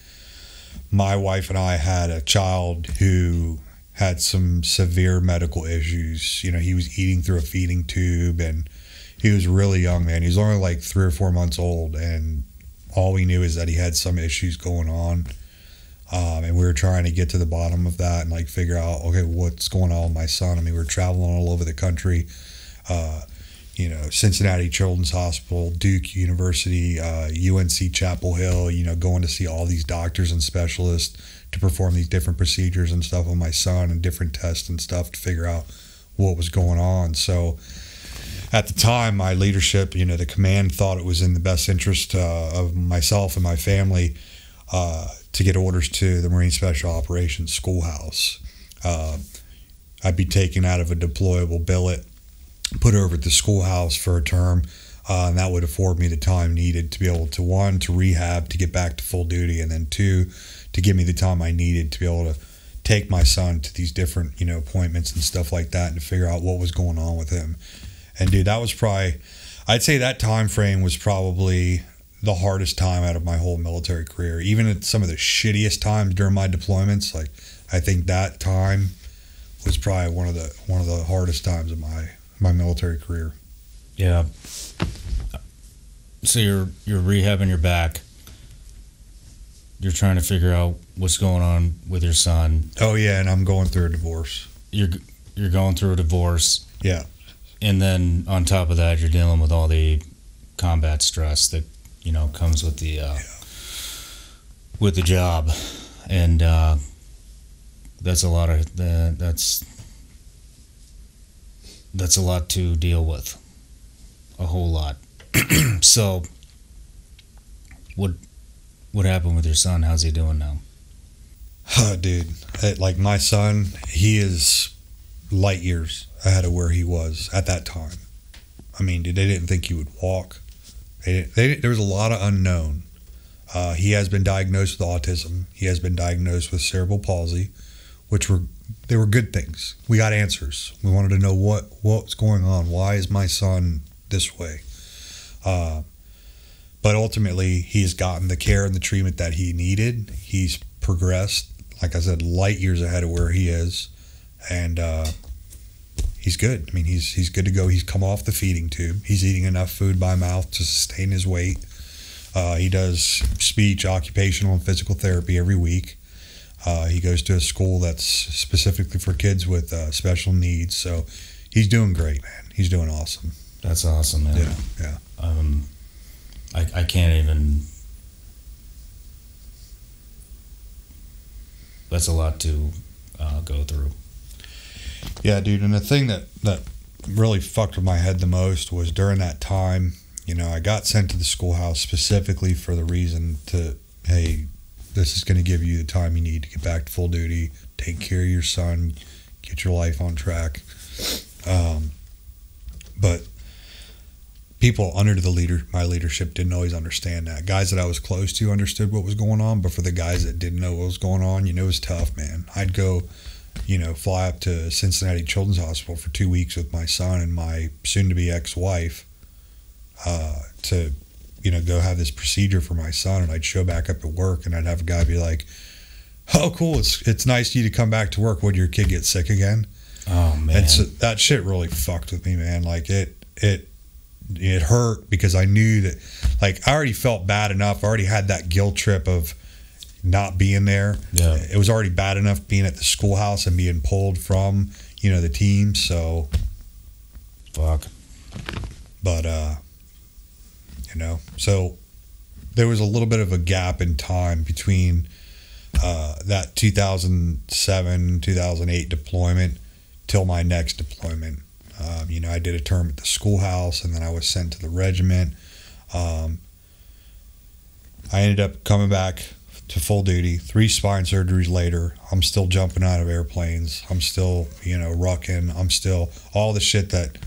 my wife and I had a child who had some severe medical issues. He was eating through a feeding tube, and he was really young, man. He was only like 3 or 4 months old, and all we knew is that he had some issues going on. And we were trying to get to the bottom of that and like figure out, okay, what's going on with my son. I mean, we were traveling all over the country, Cincinnati Children's Hospital, Duke University, UNC Chapel Hill, going to see all these doctors and specialists to perform these different procedures and stuff on my son and different tests and stuff to figure out what was going on. So at the time, my leadership, the command thought it was in the best interest of myself and my family to get orders to the Marine Special Operations Schoolhouse. I'd be taken out of a deployable billet, put over at the schoolhouse for a term, and that would afford me the time needed to be able to, 1, to rehab, to get back to full duty, and then 2, to give me the time I needed to be able to take my son to these different, appointments and stuff like that, and to figure out what was going on with him. And dude, that was probably, I'd say that time frame was probably the hardest time out of my whole military career. Even at some of the shittiest times during my deployments, like I think that time was probably one of the hardest times of my military career. Yeah. So you're rehabbing your back. You're trying to figure out what's going on with your son. Oh yeah, and I'm going through a divorce. You're going through a divorce. Yeah. And then on top of that, you're dealing with all the combat stress that comes with the with the job, and that's a lot of that's a lot to deal with, a whole lot. So, what happened with your son? How's he doing now? Dude, like my son, he is light years ahead of where he was at that time. I mean, dude, they didn't think he would walk. There was a lot of unknown. He has been diagnosed with autism. He has been diagnosed with cerebral palsy, which were good things. We got answers. We wanted to know what's going on. Why is my son this way? But ultimately, he's gotten the care and the treatment that he needed. He's progressed, like I said, light years ahead of where he is, and he's good. I mean, he's good to go. He's come off the feeding tube. He's eating enough food by mouth to sustain his weight. He does speech, occupational, and physical therapy every week. He goes to a school that's specifically for kids with special needs. So he's doing great, man. He's doing awesome. That's awesome, man. Yeah. I can't even. That's a lot to go through. Yeah, dude. And the thing that really fucked with my head the most was during that time, I got sent to the schoolhouse specifically for the reason to, hey, this is going to give you the time you need to get back to full duty, take care of your son, get your life on track. But people under my leadership didn't always understand that. Guys that I was close to understood what was going on, but for the guys that didn't know what was going on, you know, it was tough, man. I'd go, you know, fly up to Cincinnati Children's Hospital for 2 weeks with my son and my soon-to-be ex-wife to, you know, go have this procedure for my son, and I'd show back up at work, and I'd have a guy be like, "Oh, cool, it's nice of you to come back to work. Would your kid get sick again?" Oh, man. And so that shit really fucked with me, man. Like, it hurt because I knew that, like, I already felt bad enough. I already had that guilt trip of not being there. Yeah. It was already bad enough being at the schoolhouse and being pulled from, you know, the team. So, fuck. But, you know, so there was a little bit of a gap in time between that 2007, 2008 deployment till my next deployment. You know, I did a term at the schoolhouse, and then I was sent to the regiment. I ended up coming back to full duty. 3 spine surgeries later, I'm still jumping out of airplanes. I'm still, you know, rucking. I'm still all the shit that,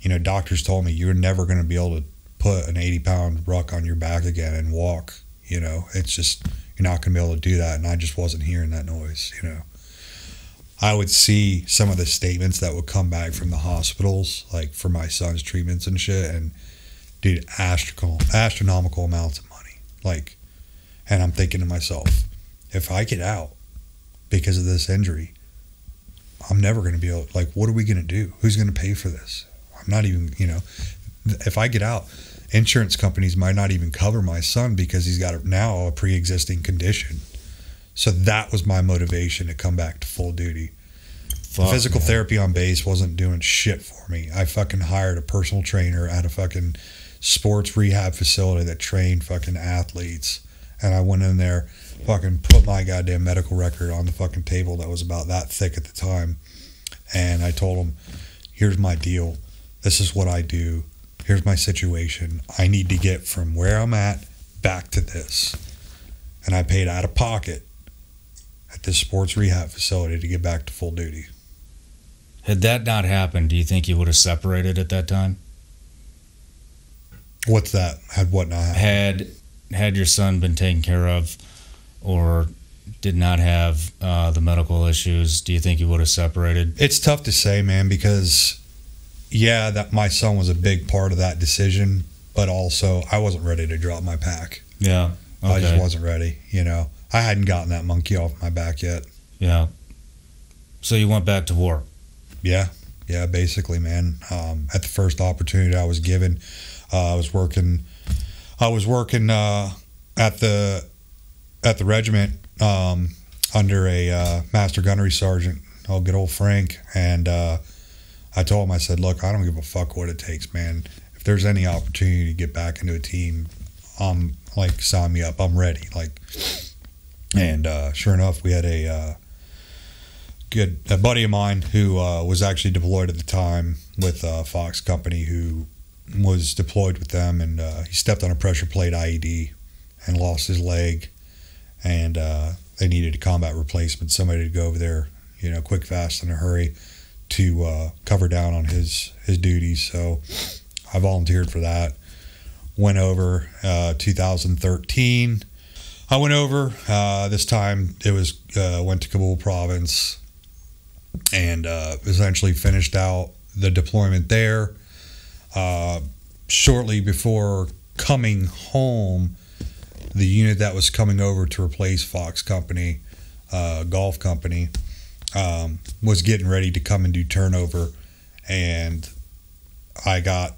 you know, doctors told me you're never going to be able to put an 80-pound ruck on your back again and walk. You know, it's just, you're not going to be able to do that. And I just wasn't hearing that noise, you know. I would see some of the statements that would come back from the hospitals, like for my son's treatments and shit, and dude, astronomical amounts of money. Like, and I'm thinking to myself, if I get out because of this injury, I'm never going to be able, like, what are we going to do? Who's going to pay for this? I'm not even, you know, if I get out, insurance companies might not even cover my son because he's got now a pre-existing condition. So that was my motivation to come back to full duty. Fuck, physical man. therapy on base wasn't doing shit for me. I fucking hired a personal trainer at a fucking sports rehab facility that trained fucking athletes. And I went in there, fucking put my goddamn medical record on the fucking table that was about that thick at the time. And I told them, here's my deal. This is what I do. Here's my situation. I need to get from where I'm at back to this. And I paid out of pocket at this sports rehab facility to get back to full duty. Had that not happened, do you think you would have separated at that time? What's that? Had what not happened? Had your son been taken care of, or did not have the medical issues, do you think you would have separated? It's tough to say, man, because yeah, that my son was a big part of that decision, but also I wasn't ready to drop my pack. Yeah. Okay. I just wasn't ready, you know. I hadn't gotten that monkey off my back yet. Yeah. So you went back to war? Yeah, basically, man. At the first opportunity I was given, I was working at the regiment under a master gunnery sergeant, good old Frank, and I told him, I said, look, I don't give a fuck what it takes, man. If there's any opportunity to get back into a team, like, sign me up. I'm ready. Like, and sure enough, we had a buddy of mine who was actually deployed at the time with Fox Company, who was deployed with them, and he stepped on a pressure plate IED and lost his leg, and they needed a combat replacement, somebody to go over there, you know, quick, fast, in a hurry to cover down on his duties. So I volunteered for that. Went over 2013. I went over this time. It was went to Kabul province, and essentially finished out the deployment there. Shortly before coming home, the unit that was coming over to replace Fox Company, Golf Company, was getting ready to come and do turnover, and I got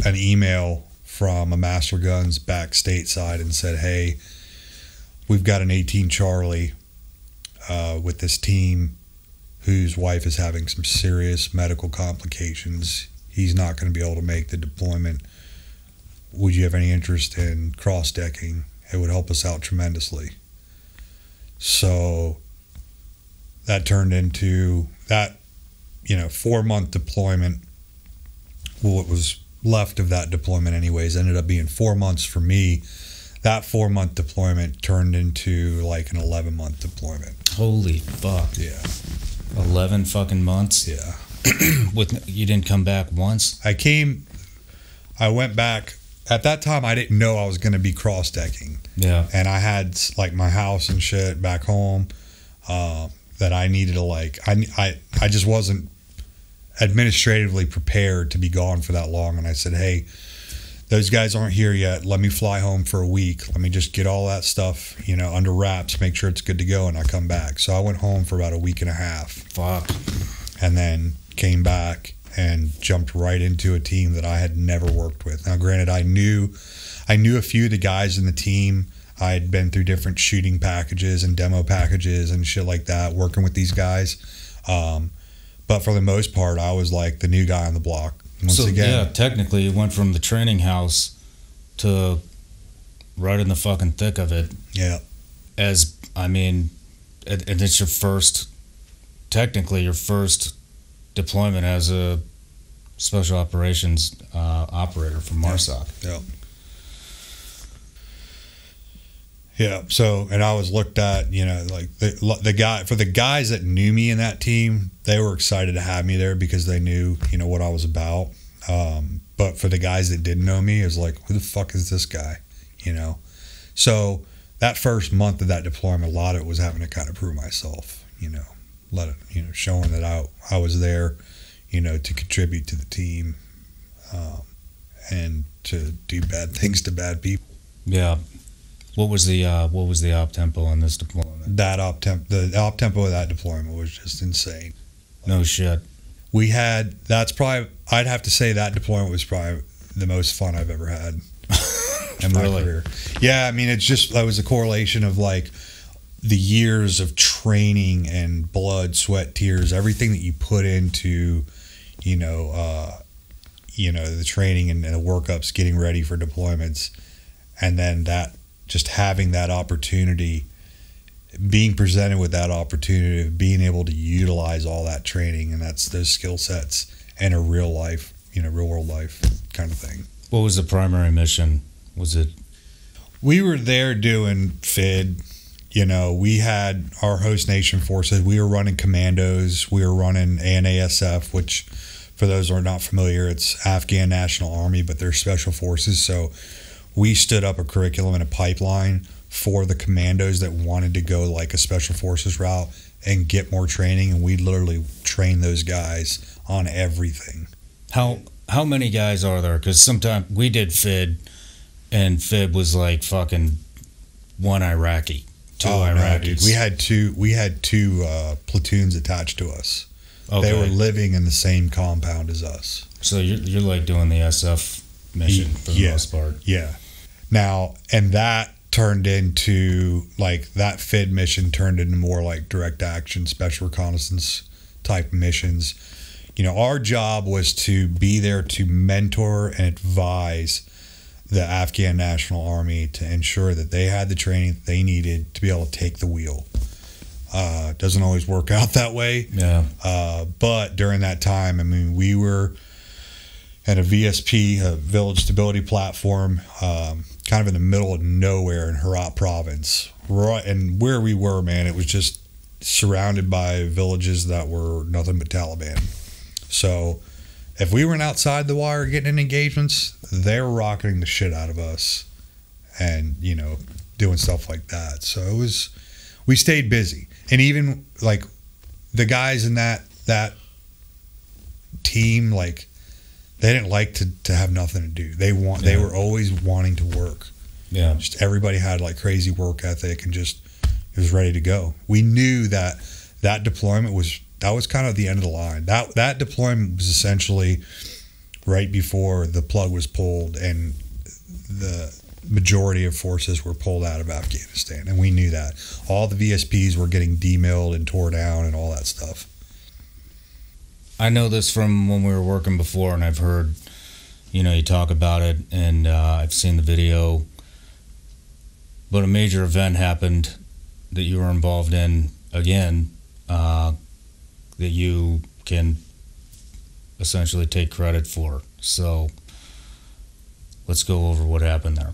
an email from a Master Guns back stateside and said, hey, we've got an 18 Charlie with this team whose wife is having some serious medical complications. He's not going to be able to make the deployment. Would you have any interest in cross-decking? It would help us out tremendously. So that turned into that, 4-month deployment. Well, it was left of that deployment anyways ended up being 4 months for me. That 4-month deployment turned into like an 11-month deployment. Holy fuck. Yeah. 11 fucking months? Yeah. You didn't come back once? I went back. At that time, I didn't know I was going to be cross-decking. Yeah. And I had, like, my house and shit back home that I needed to, like... I just wasn't administratively prepared to be gone for that long. And I said, hey, those guys aren't here yet. Let me fly home for a week. Let me just get all that stuff, you know, under wraps, make sure it's good to go, and I come back. So I went home for about a week and a half. Fuck. And then came back and jumped right into a team that I had never worked with. Now, granted, I knew a few of the guys in the team. I had been through different shooting packages and demo packages and shit like that, working with these guys. But for the most part, I was like the new guy on the block. Once again, yeah, technically, you went from the training house to right in the fucking thick of it. Yeah. And it's your first, technically your first deployment as a special operations operator for MARSOC. Yeah. Yeah. So, and I was looked at, you know, like the guys that knew me in that team, they were excited to have me there because they knew, you know, what I was about. But for the guys that didn't know me, it was like, who the fuck is this guy? You know? So that first month of that deployment, a lot of it was having to kind of prove myself, you know, showing that I was there, you know, to contribute to the team, and to do bad things to bad people. Yeah. What was the op tempo on this deployment? The op tempo of that deployment was just insane. No shit. I'd have to say that deployment was probably the most fun I've ever had in my career. Yeah, I mean, that was a correlation of like the years of training and blood, sweat, tears, everything that you put into, the training and the workups, getting ready for deployments, and then that just having that opportunity, being presented with that opportunity of being able to utilize all that training and those skill sets in a real life, real world life kind of thing. What was the primary mission? We were there doing FID. We had our host nation forces. We were running commandos. We were running ANASF, which, for those who are not familiar, it's Afghan National Army, but they're special forces. So we stood up a curriculum and a pipeline for the commandos that wanted to go like a special forces route and get more training, and we literally trained those guys on everything. How many guys are there? Because sometimes we did FID, and FID was like fucking one Iraqi, two Iraqis. No, we had two platoons attached to us. Okay. They were living in the same compound as us. So you're like doing the SF mission for the most part. Yeah. Now, and that turned into like that FID mission turned into more like direct action, special reconnaissance type missions. Our job was to be there to mentor and advise the Afghan National Army to ensure that they had the training that they needed to be able to take the wheel. Doesn't always work out that way. Yeah. But during that time, I mean, we were at a VSP, a Village Stability Platform, kind of in the middle of nowhere in Herat Province. Right, and where we were, man, it was just surrounded by villages that were nothing but Taliban. So if we weren't outside the wire getting in engagements, they were rocketing the shit out of us and, doing stuff like that. So we stayed busy. And even like the guys in that team, like, they didn't like to have nothing to do. They were always wanting to work. Yeah. Just everybody had like crazy work ethic and just it was ready to go. We knew that deployment was kind of the end of the line. That deployment was essentially right before the plug was pulled and the majority of forces were pulled out of Afghanistan, and we knew that. All the VSPs were getting demilled and tore down and all that stuff. I know this from when we were working before, and I've heard, you talk about it, and I've seen the video. But a major event happened that you were involved in again, that you can essentially take credit for. So let's go over what happened there.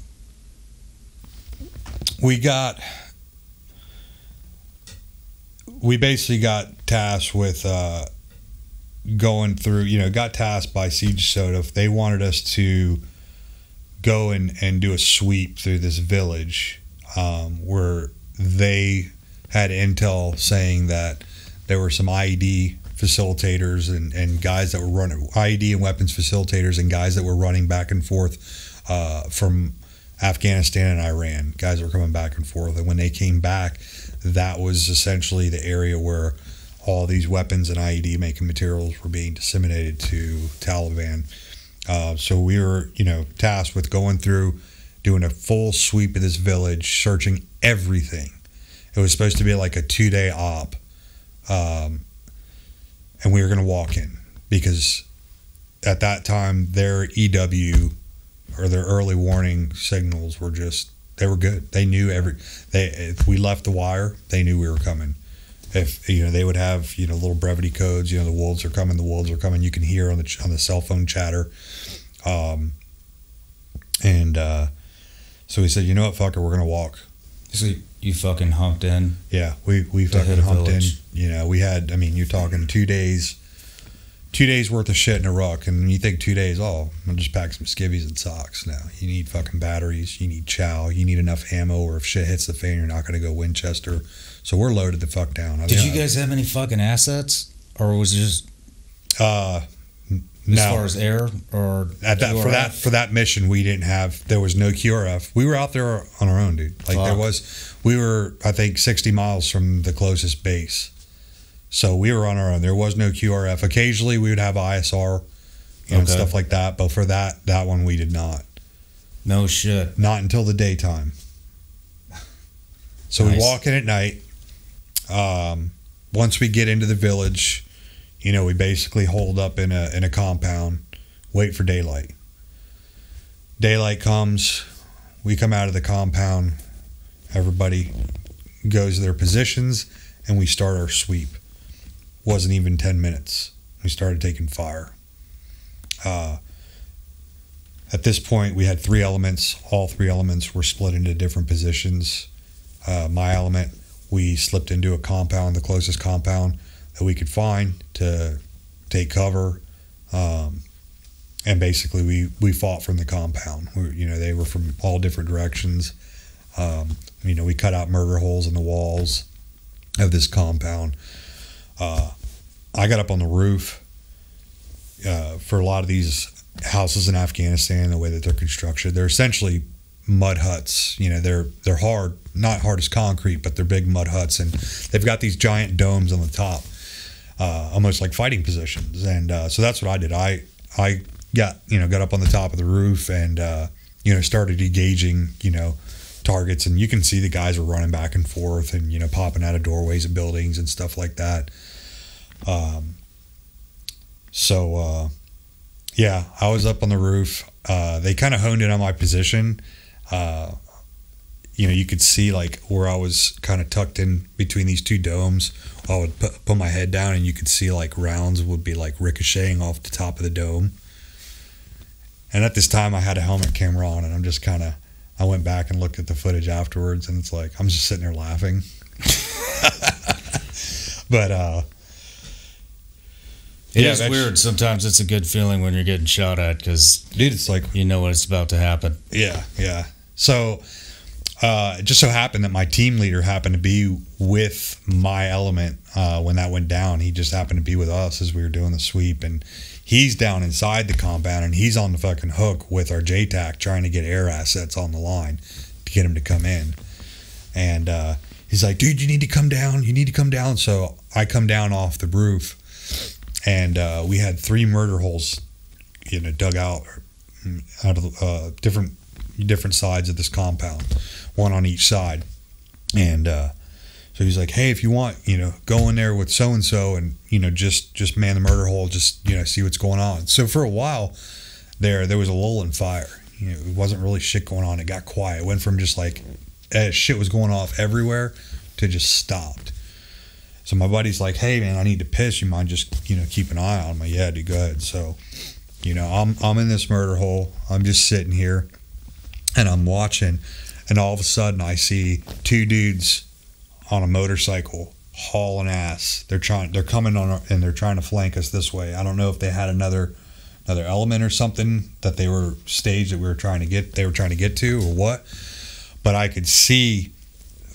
We basically got tasked with going through, you know, got tasked by Siege Soda. They wanted us to go and do a sweep through this village where they had intel saying that there were some IED facilitators and guys that were running IED and weapons facilitators and guys that were running back and forth from Afghanistan and Iran. Guys were coming back and forth, and when they came back, that was essentially the area where all these weapons and IED making materials were being disseminated to Taliban. So we were, you know, tasked with going through, doing a full sweep of this village, searching everything. It was supposed to be like a 2-day op, and we were going to walk in because at that time their EW or their early warning signals were just, they were good. They knew if we left the wire, they knew we were coming. If, you know, they would have, you know, little brevity codes, you know, the wolves are coming, you can hear on the cell phone chatter. So we said, you know what, fucker, we're going to walk. So you fucking humped in? Yeah, we fucking humped in. You know, we had, I mean, you're talking 2 days worth of shit in a ruck, and you think 2 days, oh, I'll just pack some skivvies and socks. No, you need fucking batteries, you need chow, you need enough ammo, or if shit hits the fan, you're not going to go Winchester. So we're loaded the fuck down. Did you guys have any fucking assets, or was it just no. As far as air or at that for that mission, we didn't have. There was no QRF. We were out there on our own, dude. Like we were, I think, 60 miles from the closest base. So we were on our own. There was no QRF. Occasionally, we would have ISR, and stuff like that. But for that one, we did not. No shit. Not until the daytime. So we walk in at night. Once we get into the village, you know, we basically hold up in a compound, wait for daylight. Daylight comes, we come out of the compound, everybody goes to their positions, and we start our sweep. Wasn't even 10 minutes. We started taking fire. At this point, we had 3 elements. All 3 elements were split into different positions. My element, we slipped into a compound, the closest compound that we could find to take cover. And basically, we fought from the compound. You know, they were from all different directions. You know, we cut out murder holes in the walls of this compound. I got up on the roof. For a lot of these houses in Afghanistan, the way that they're constructed, they're essentially mud huts. You know, they're hard, not hard as concrete, but they're big mud huts, and they've got these giant domes on the top, almost like fighting positions. And so that's what I did. I got up on the top of the roof and you know, started engaging, you know, targets, and you can see the guys are running back and forth and, you know, popping out of doorways of buildings and stuff like that. Yeah, I was up on the roof. They kind of honed in on my position. You know, you could see like where I was kind of tucked in between these 2 domes. I would put my head down, and you could see like rounds would be like ricocheting off the top of the dome. And at this time, I had a helmet camera on, and I'm just kind of, I went back and looked at the footage afterwards, and it's like I'm just sitting there laughing. But it is weird. Sometimes it's a good feeling when you're getting shot at, because, dude, it's like, you know what's about to happen. Yeah. So it just so happened that my team leader happened to be with my element when that went down. He just happened to be with us as we were doing the sweep, and he's down inside the compound, and he's on the fucking hook with our JTAC trying to get air assets on the line to get him to come in. And he's like, dude, you need to come down. You need to come down. So I come down off the roof, and we had 3 murder holes, you know, dug out of different sides of this compound, one on each side. And so he's like, hey, if you want, you know, go in there with so-and-so and, you know, just man the murder hole, just, you know, see what's going on. So for a while there was a lull in fire. You know, it wasn't really shit going on. It got quiet. It went from just like shit was going off everywhere to just stopped. So my buddy's like, hey man, I need to piss. You mind just, you know, keep an eye on him? Yeah, dude, go ahead. So, you know, I'm in this murder hole. I'm just sitting here and I'm watching, and all of a sudden I see 2 dudes on a motorcycle hauling ass. They're coming on and they're trying to flank us this way. I don't know if they had another element or something that they were staged that they were trying to get to or what. But I could see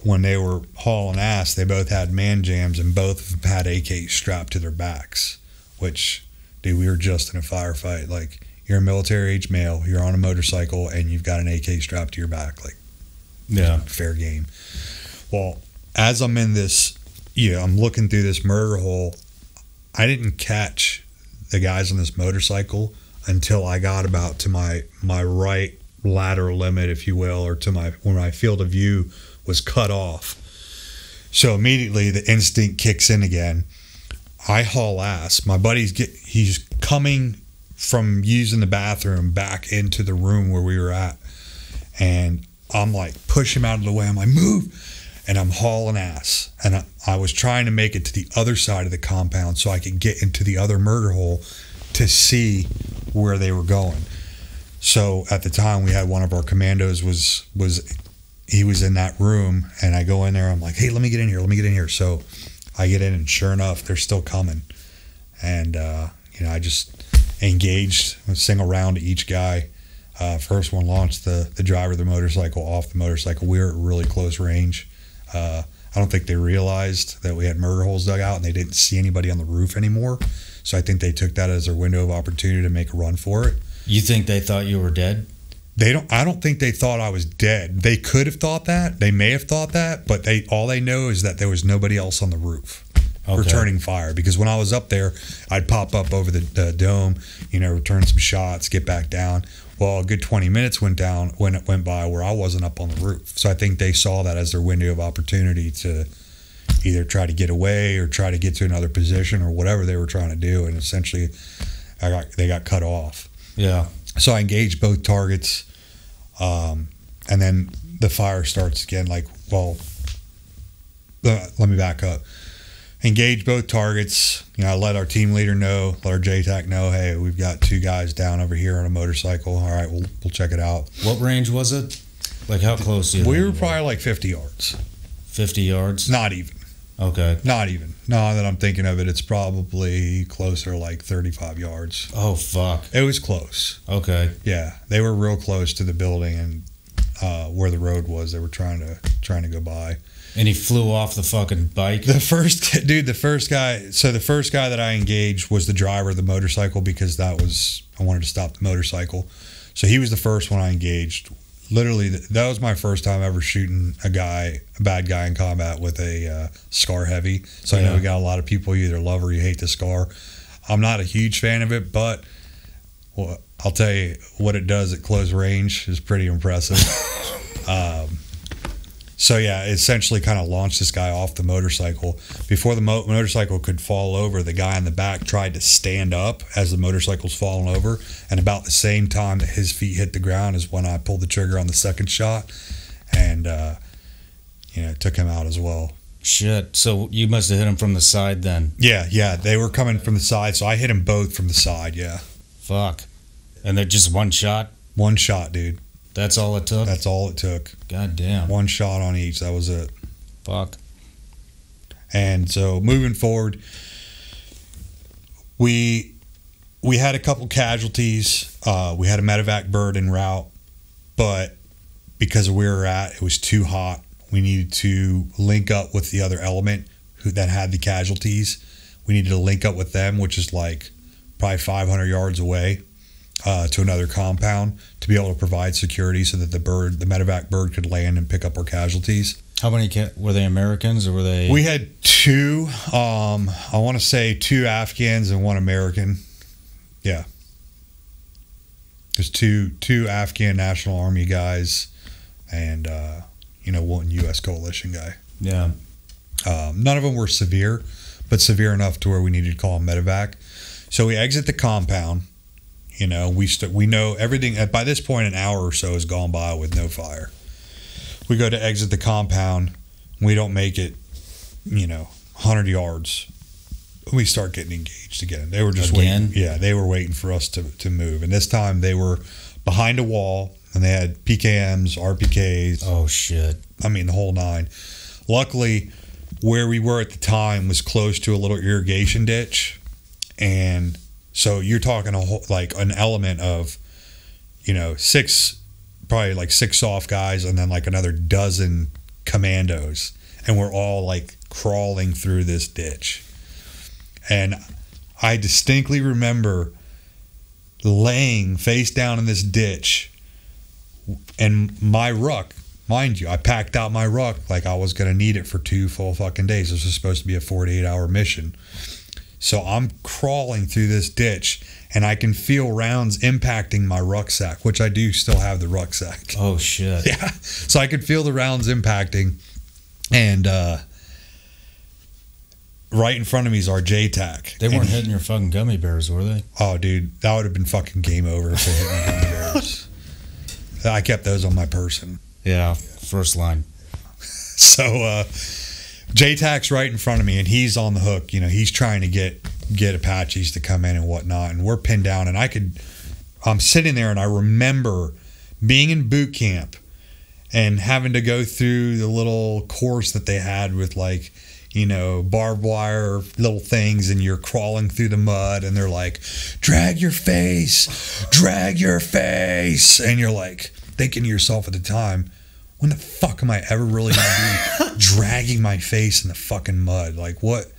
when they were hauling ass, they both had man jams and both had AKs strapped to their backs, which, dude, we were just in a firefight. Like, you're a military age male, you're on a motorcycle, and you've got an AK strapped to your back. Like, yeah, fair game. Well, as I'm in this, I'm looking through this murder hole, I didn't catch the guys on this motorcycle until I got about to my right lateral limit, if you will, or to when my field of view was cut off. So immediately the instinct kicks in again. I haul ass. My buddy's he's coming from using the bathroom back into the room where we were at, and I'm like, push him out of the way. I'm like, move. And I'm hauling ass. And I was trying to make it to the other side of the compound so I could get into the other murder hole to see where they were going. So at the time, we had one of our commandos he was in that room, and I go in there. I'm like, hey, let me get in here. So I get in, and sure enough, they're still coming. And I just engaged a single round to each guy. First one launched the driver of the motorcycle off the motorcycle. We were at really close range. I don't think they realized that we had murder holes dug out, and they didn't see anybody on the roof anymore. So I think they took that as their window of opportunity to make a run for it. You think they thought you were dead? I don't think they thought I was dead. They could have thought that. They may have thought that, but all they know is that there was nobody else on the roof returning fire. Because when I was up there, I'd pop up over the dome, return some shots, get back down. Well, a good 20 minutes went by where I wasn't up on the roof. So I think they saw that as their window of opportunity to either try to get away or try to get to another position or whatever they were trying to do. And essentially, they got cut off. Yeah. So I engaged both targets. And then the fire starts again. Like, well, let me back up. Engage both targets. I let our team leader know, let our JTAC know, hey, we've got 2 guys down over here on a motorcycle. All right, we'll check it out. What range was it? Like, how close? We were probably like 50 yards. 50 yards? Not even. Okay. Not even. Now that I'm thinking of it, it's probably closer, like 35 yards. Oh, fuck. It was close. Okay. Yeah, they were real close to the building and where the road was. They were trying to go by. And he flew off the fucking bike? The first guy that I engaged was the driver of the motorcycle because I wanted to stop the motorcycle. So he was the first one I engaged. Literally, that was my first time ever shooting a bad guy in combat with a SCAR heavy. So I know we got a lot of people, you either love or you hate the SCAR. I'm not a huge fan of it, but I'll tell you what it does at close range is pretty impressive. So yeah, it essentially kind of launched this guy off the motorcycle. Before the motorcycle could fall over, the guy in the back tried to stand up as the motorcycle's falling over, and about the same time that his feet hit the ground is when I pulled the trigger on the second shot, and took him out as well. Shit. So you must have hit him from the side then. Yeah, they were coming from the side, so I hit him both from the side. Yeah. Fuck. And they're just one shot? One shot, dude. That's all it took? That's all it took. God damn. One shot on each. That was it. Fuck. And so moving forward, we had a couple casualties. We had a medevac bird en route, but because of where we were at, it was too hot. We needed to link up with the other element that had the casualties. We needed to link up with them, which is like probably 500 yards away. To another compound to be able to provide security so that the medevac bird could land and pick up our casualties. How many were they Americans or were they? We had 2. I want to say 2 Afghans and 1 American. Yeah. There's two Afghan National Army guys and 1 U.S. coalition guy. Yeah. None of them were severe, but severe enough to where we needed to call a medevac. So we exit the compound. We know everything. By this point, an hour or so has gone by with no fire. We go to exit the compound. We don't make it, 100 yards. We start getting engaged again. They were just waiting. Yeah, they were waiting for us to move. And this time they were behind a wall, and they had PKMs, RPKs. Oh, shit. I mean, the whole 9. Luckily, where we were at the time was close to a little irrigation ditch. And so you're talking a whole, like an element of, you know, probably like 6 soft guys and then like another dozen commandos. And we're all like crawling through this ditch. And I distinctly remember laying face down in this ditch, and my ruck, mind you, I packed out my ruck like I was going to need it for 2 full fucking days. This was supposed to be a 48-hour mission. So I'm crawling through this ditch, and I can feel rounds impacting my rucksack, which I do still have the rucksack. Oh, shit. Yeah. So I could feel the rounds impacting, and right in front of me is our JTAC. They weren't hitting your fucking gummy bears, were they? Oh, dude, that would have been fucking game over if they hit my gummy bears. I kept those on my person. Yeah, first line. So JTAC's right in front of me, and he's on the hook. You know, he's trying to get Apaches to come in and whatnot, and we're pinned down. And I'm sitting there, and I remember being in boot camp and having to go through the little course that they had with, like, you know, barbed wire little things, and you're crawling through the mud, and they're like, drag your face, and you're like thinking to yourself at the time, when the fuck am I ever really gonna be dragging my face in the fucking mud? Like, what?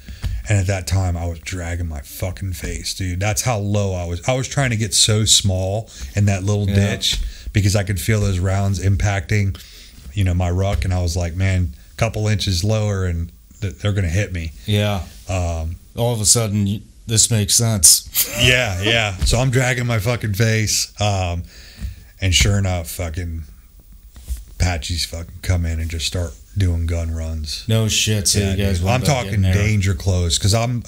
And at that time, I was dragging my fucking face, dude. That's how low I was. I was trying to get so small in that little ditch because I could feel those rounds impacting, you know, my ruck, and I was like, man, a couple inches lower and they're gonna hit me. Yeah. All of a sudden, this makes sense. Yeah. So I'm dragging my fucking face, and sure enough, fucking Apaches fucking come in and just start doing gun runs. No shit. So you guys, I'm talking danger close, because I'm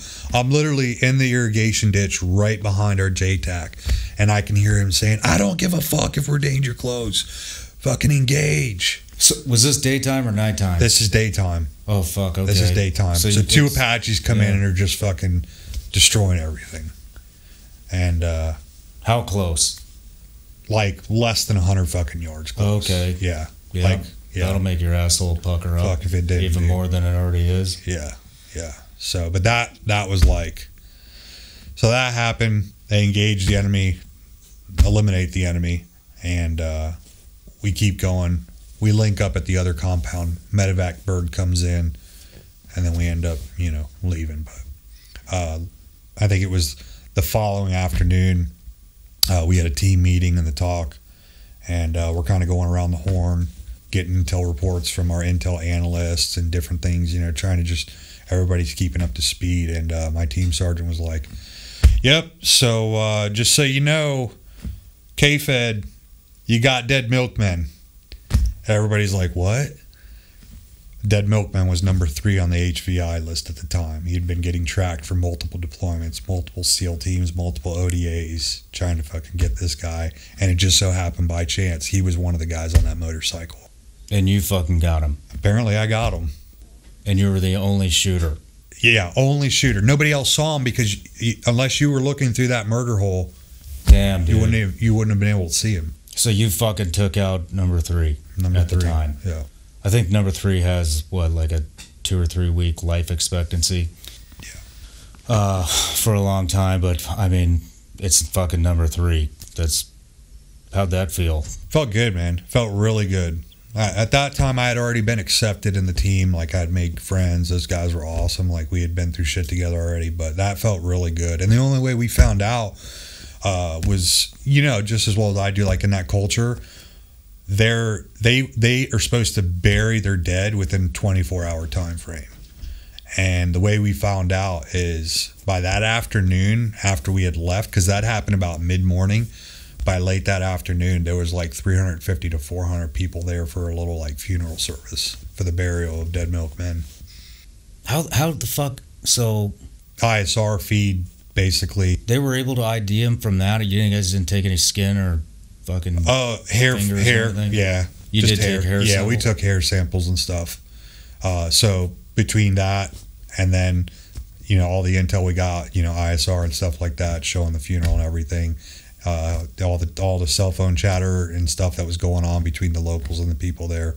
literally in the irrigation ditch right behind our JTAC, and I can hear him saying, "I don't give a fuck if we're danger close. Fucking engage." So was this daytime or nighttime? This is daytime. Oh, fuck, okay. This is daytime. So 2 Apaches come in and are just fucking destroying everything. And how close? Like less than 100 fucking yards close. Okay. Yeah. Yeah. Like, that'll make your asshole pucker up. Fuck if it did. Even more than it already is. Yeah. So, but that was like, so that happened. They engage the enemy, eliminate the enemy, and we keep going. We link up at the other compound. Medevac bird comes in, and then we end up, you know, leaving. But I think it was the following afternoon, we had a team meeting and the talk, and we're kind of going around the horn, getting intel reports from our intel analysts and different things, you know, trying to just, everybody's keeping up to speed. And my team sergeant was like, yep, so just so you know, K-Fed, you got dead milkmen. Everybody's like, what? Dead Milkman was number 3 on the HVI list at the time. He had been getting tracked for multiple deployments, multiple SEAL teams, multiple ODAs, trying to fucking get this guy. And it just so happened by chance he was one of the guys on that motorcycle. And you fucking got him. Apparently I got him. And you were the only shooter. Yeah, only shooter. Nobody else saw him, because unless you were looking through that murder hole, damn, dude, you wouldn't have been able to see him. So you fucking took out number 3 at the time. Yeah. I think number 3 has, what, like a 2 or 3 week life expectancy? Yeah. For a long time, but I mean, it's fucking number 3. How'd that feel? Felt good, man. Felt really good. At that time, I had already been accepted in the team. Like, I'd made friends. Those guys were awesome. Like, we had been through shit together already, but that felt really good. And the only way we found out was, you know, just as well as I do, like in that culture, they are supposed to bury their dead within 24-hour time frame. And the way we found out is by that afternoon, after we had left, because that happened about mid-morning, by late that afternoon, there was like 350 to 400 people there for a little like funeral service for the burial of dead milkmen. How the fuck? So ISR feed, basically. They were able to ID him from that? You guys didn't take any skin or fucking hair, yeah. You did take hair samples? Yeah, we took hair samples and stuff. So between that and then, you know, all the intel we got, you know, ISR and stuff like that, showing the funeral and everything, all the cell phone chatter and stuff that was going on between the locals and the people there,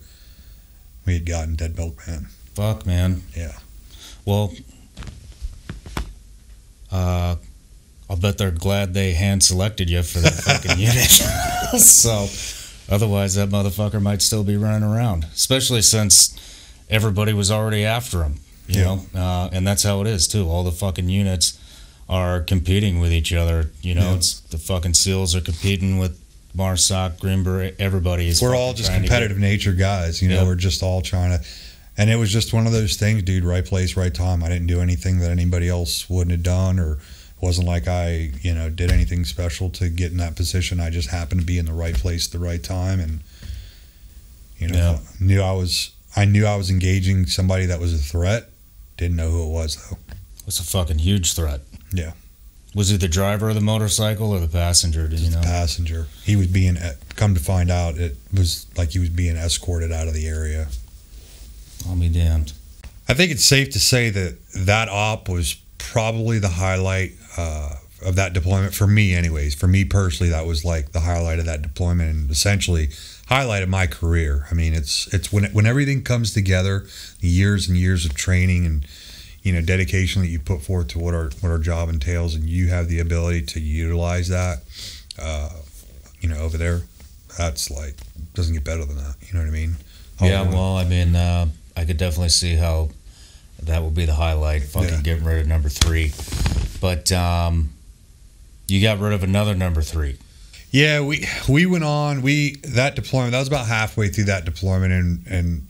we had gotten dead milkman. Fuck, man. Yeah. Well, I'll bet they're glad they hand selected you for that fucking unit. So, otherwise that motherfucker might still be running around, especially since everybody was already after him. You know, and that's how it is too. All the fucking units are competing with each other. You know, it's the fucking SEALs are competing with MARSOC, Green Beret. Everybody is. We're all just competitive nature guys. You know, we're just all trying to. And it was just one of those things, dude. Right place, right time. I didn't do anything that anybody else wouldn't have done, or it wasn't like I, you know, did anything special to get in that position. I just happened to be in the right place at the right time, and you know, I knew I was engaging somebody that was a threat. Didn't know who it was though. It's a fucking huge threat. Yeah. Was he the driver of the motorcycle or the passenger? Did you know? The passenger. He was being. Come to find out, it was like he was being escorted out of the area. I'll be damned. I think it's safe to say that that op was probably the highlight of that deployment for me, anyways. For me personally, that was like the highlight of that deployment, and essentially highlighted my career. I mean, it's when everything comes together, years and years of training and, you know, dedication that you put forth to what our job entails, and you have the ability to utilize that, you know, over there. That's like, doesn't get better than that. You know what I mean? Yeah. Well, I mean, I could definitely see how that would be the highlight. Fucking getting rid of number 3, but you got rid of another number 3. Yeah, we went on. That deployment, that was about halfway through that deployment, and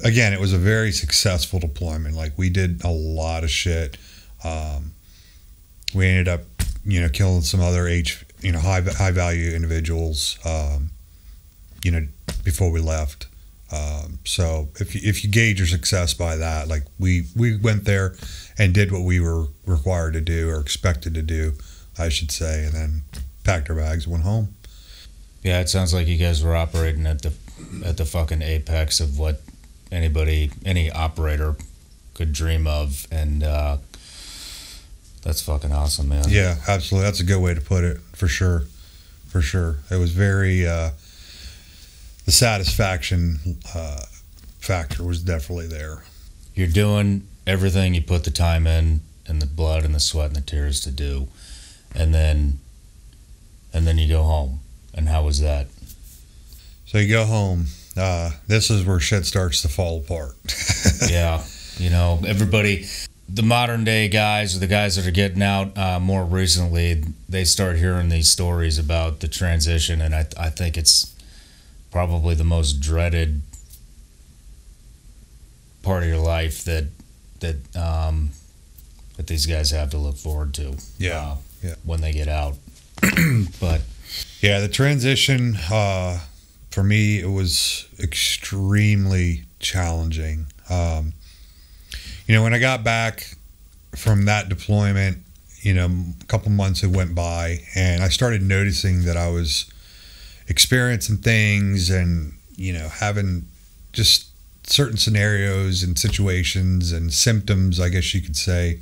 again, it was a very successful deployment. Like, we did a lot of shit. We ended up, you know, killing some other high value individuals, you know, before we left. So if you gauge your success by that, like we went there and did what we were required to do, or expected to do, I should say, and then packed our bags and went home. Yeah, it sounds like you guys were operating at the fucking apex of what any operator could dream of, and that's fucking awesome, man. Yeah, absolutely. That's a good way to put it, for sure. For sure. It was very the satisfaction factor was definitely there. You're doing everything you put the time in, and the blood and the sweat and the tears to do, and then you go home. And how was that? So you go home. This is where shit starts to fall apart. Yeah. You know, everybody, the modern day guys, or the guys that are getting out more recently, they start hearing these stories about the transition, and I think it's probably the most dreaded part of your life that these guys have to look forward to. Yeah. When they get out. But yeah, the transition for me, it was extremely challenging. You know, when I got back from that deployment, you know, a couple months had went by, and I started noticing that I was experiencing things and, you know, having just certain scenarios and situations and symptoms, I guess you could say.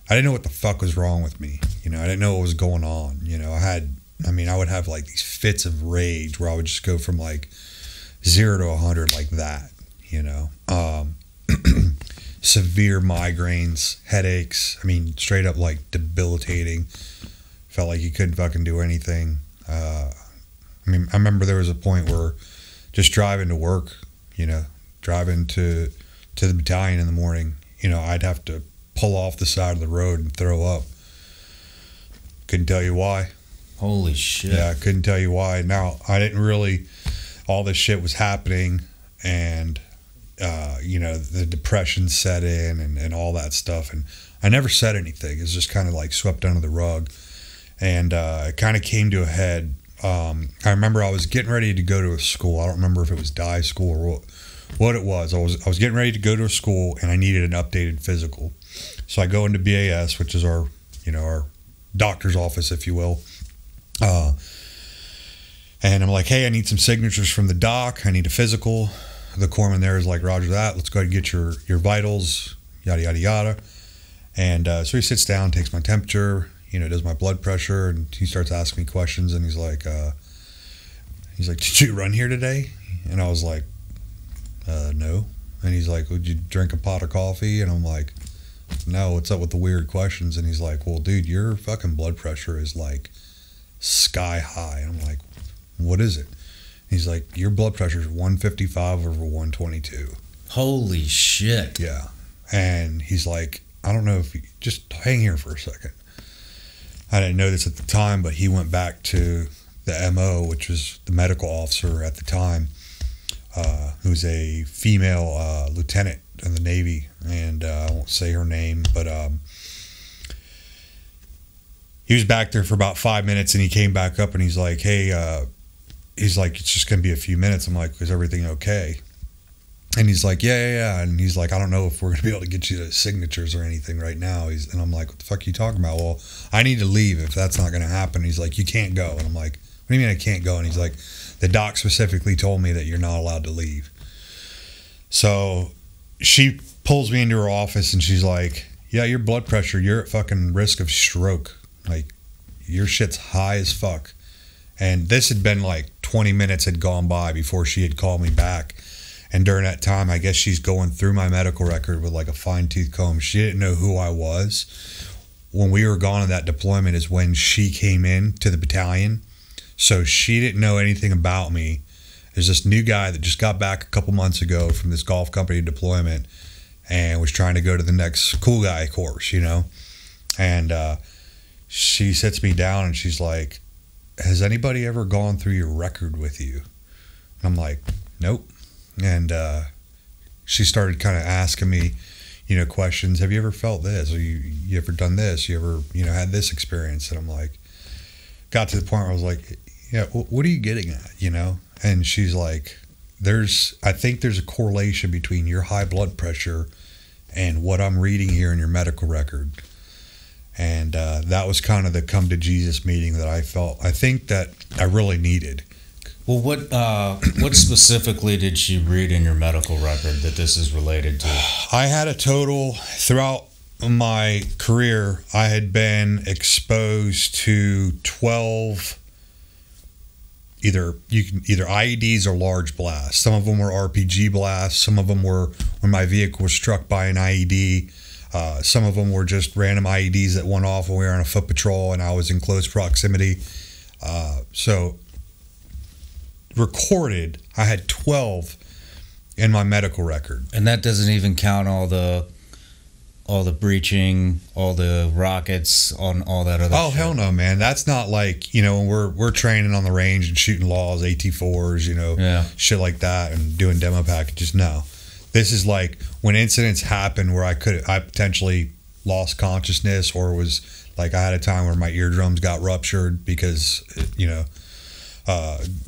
I didn't know what the fuck was wrong with me. You know, I didn't know what was going on. You know, I would have like these fits of rage where I would just go from like 0 to 100 like that, you know. Severe migraines, headaches. I mean, straight up like debilitating. Felt like you couldn't fucking do anything. I mean, I remember there was a point where just driving to work, you know, driving to the battalion in the morning, you know, I'd have to pull off the side of the road and throw up. Couldn't tell you why. Holy shit. Yeah, I couldn't tell you why. Now, I didn't really, all this shit was happening, and you know, the depression set in and all that stuff, and I never said anything. It was just kind of like swept under the rug, and it kind of came to a head. I remember I was getting ready to go to a school. I don't remember if it was dye school or what it was. I was getting ready to go to a school, and I needed an updated physical. So I go into BAS, which is our doctor's office, if you will. And I'm like, hey, I need some signatures from the doc. I need a physical. The corpsman there is like, roger that. Let's go ahead and get your vitals, yada, yada, yada. And so he sits down, takes my temperature, you know, does my blood pressure, and he starts asking me questions. And he's like, did you run here today? And I was like, no. And he's like, would you drink a pot of coffee? And I'm like, no, what's up with the weird questions? And he's like, well, dude, your fucking blood pressure is like sky high. And I'm like, what is it? He's like, your blood pressure is 155 over 122. Holy shit. Yeah. And he's like, I don't know if you just hang here for a second. I didn't know this at the time, but he went back to the MO, which was the medical officer at the time, who's a female lieutenant in the Navy. And I won't say her name, but he was back there for about 5 minutes, and he came back up and he's like, hey, he's like, it's just going to be a few minutes. I'm like, is everything okay? And he's like, yeah. And he's like, I don't know if we're going to be able to get you the signatures or anything right now. And I'm like, what the fuck are you talking about? Well, I need to leave if that's not going to happen. He's like, you can't go. And I'm like, what do you mean I can't go? And he's like, the doc specifically told me that you're not allowed to leave. So she pulls me into her office and she's like, yeah, your blood pressure, you're at fucking risk of stroke. Like, your shit's high as fuck. And this had been like 20 minutes had gone by before she had called me back. And during that time, I guess she's going through my medical record with like a fine-tooth comb. She didn't know who I was. When we were gone on that deployment is when she came in to the battalion. So she didn't know anything about me. There's this new guy that just got back a couple months ago from this golf company deployment and was trying to go to the next cool guy course, you know. And she sits me down and she's like, has anybody ever gone through your record with you? And I'm like, nope. And she started kind of asking me, you know, questions. Have you ever felt this? Or you ever done this? You ever, you know, had this experience? And I'm like, got to the point where I was like, yeah, what are you getting at, you know? And she's like, I think there's a correlation between your high blood pressure and what I'm reading here in your medical record. And that was kind of the come to Jesus meeting that I think that I really needed. Well, what specifically did she read in your medical record that this is related to? I had a total, throughout my career, I had been exposed to 12 either IEDs or large blasts. Some of them were RPG blasts. Some of them were when my vehicle was struck by an IED. Some of them were just random IEDs that went off when we were on a foot patrol and I was in close proximity. So recorded, I had 12 in my medical record. And that doesn't even count all the breaching, all the rockets, on all that other shit. Hell no, man. That's not like, you know, when we're training on the range and shooting laws, AT4s, you know, shit like that, and doing demo packages. No. This is like when incidents happen where I potentially lost consciousness, or was like I had a time where my eardrums got ruptured because it, you know,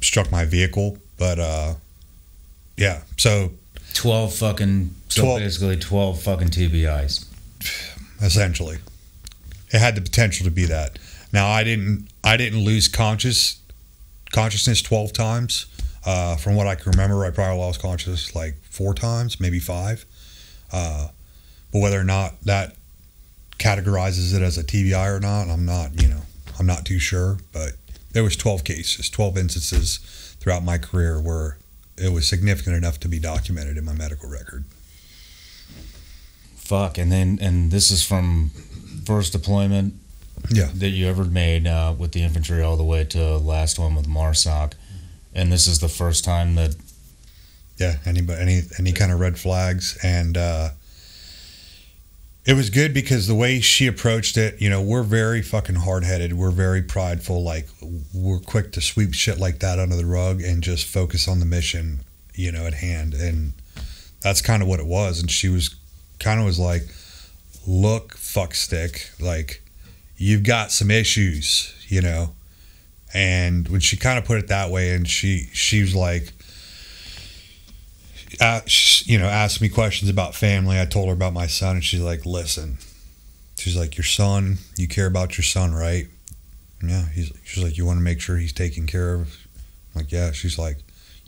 struck my vehicle. But yeah, so 12 fucking basically 12 fucking TBIs. Essentially, it had the potential to be that. Now I didn't lose consciousness 12 times. From what I can remember, I probably lost consciousness like 4 times, maybe 5. But whether or not that categorizes it as a TBI or not, I'm not too sure. But there was 12 cases, 12 instances throughout my career where it was significant enough to be documented in my medical record. Fuck, and this is from first deployment that you ever made with the infantry all the way to last one with MARSOC. And this is the first time that... Yeah, any kind of red flags. And it was good because the way she approached it, you know, we're very fucking hard-headed. We're very prideful. Like, we're quick to sweep shit like that under the rug and just focus on the mission, you know, at hand. And that's kind of what it was. And she was like, look, fuckstick, like, you've got some issues, you know. And when she kind of put it that way, and she was like, you know, asked me questions about family. I told her about my son, and she's like, listen, she's like, your son, you care about your son, right? Yeah. She's like, you want to make sure he's taken care of? I'm like, yeah. She's like,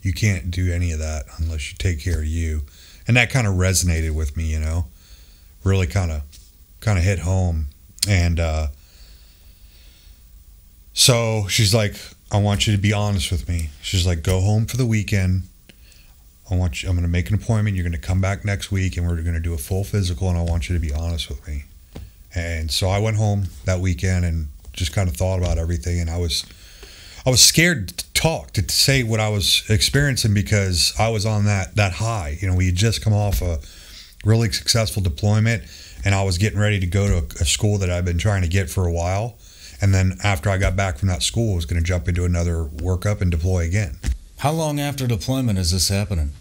you can't do any of that unless you take care of you. And that kind of resonated with me, you know, really kind of hit home. And so she's like, I want you to be honest with me. She's like, go home for the weekend. I'm going to make an appointment. You're going to come back next week, and we're going to do a full physical, and I want you to be honest with me. And so I went home that weekend and just kind of thought about everything, and I was scared to talk, to say what I was experiencing, because I was on that high. You know, we had just come off a really successful deployment, and I was getting ready to go to a school that I've been trying to get for a while. And then after I got back from that school, I was going to jump into another workup and deploy again. How long after deployment is this happening?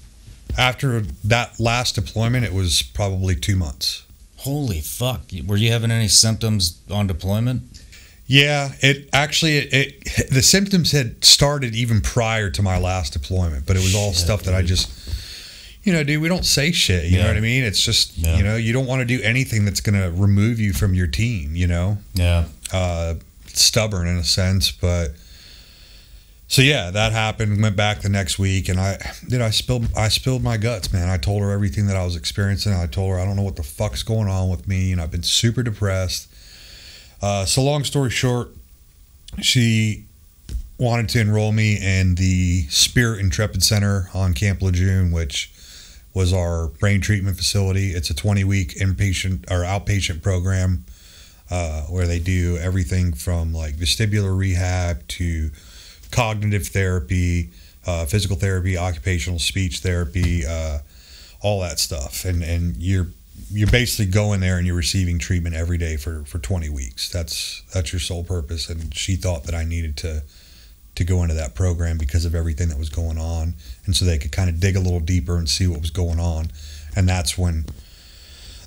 After that last deployment, it was probably 2 months. Holy fuck. Were you having any symptoms on deployment? Yeah, the symptoms had started even prior to my last deployment, but it was all stuff that I just, you know, dude, we don't say shit, you know what I mean? It's just, you know, you don't want to do anything that's going to remove you from your team, you know? Yeah. Stubborn in a sense, but so yeah, that happened. Went back the next week, and I spilled my guts, man. I told her everything that I was experiencing. I told her I don't know what the fuck's going on with me, and I've been super depressed. So long story short, she wanted to enroll me in the Spirit Intrepid Center on Camp Lejeune, which was our brain treatment facility. It's a 20-week inpatient or outpatient program where they do everything from like vestibular rehab to cognitive therapy, physical therapy, occupational speech therapy, all that stuff. And you're basically going there and you're receiving treatment every day for 20 weeks. That's your sole purpose. And she thought that I needed to go into that program because of everything that was going on, and so they could kind of dig a little deeper and see what was going on. And that's when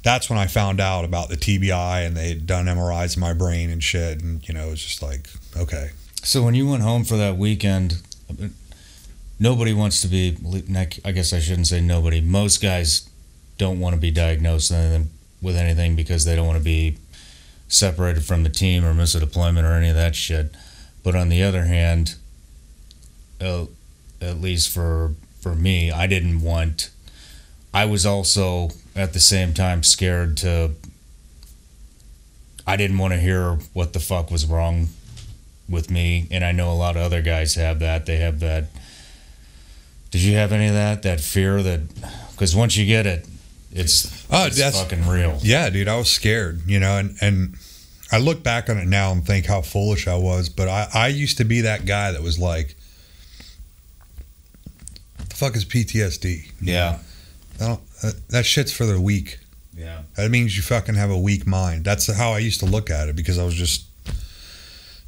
I found out about the TBI, and they had done MRIs in my brain and shit, and you know, it was just like, okay. So when you went home for that weekend, nobody wants to be, I guess I shouldn't say nobody, most guys don't want to be diagnosed with anything because they don't want to be separated from the team or miss a deployment or any of that shit. But on the other hand, at least for me, I was also at the same time scared I didn't want to hear what the fuck was wrong with me. And I know a lot of other guys have that. They have that. Did you have any of that fear that, because once you get it, it's fucking real. Yeah, dude, I was scared, you know, and I look back on it now and think how foolish I was, but I used to be that guy that was like, what the fuck is PTSD? Yeah. That shit's for the weak. Yeah. That means you fucking have a weak mind. That's how I used to look at it, because I was just,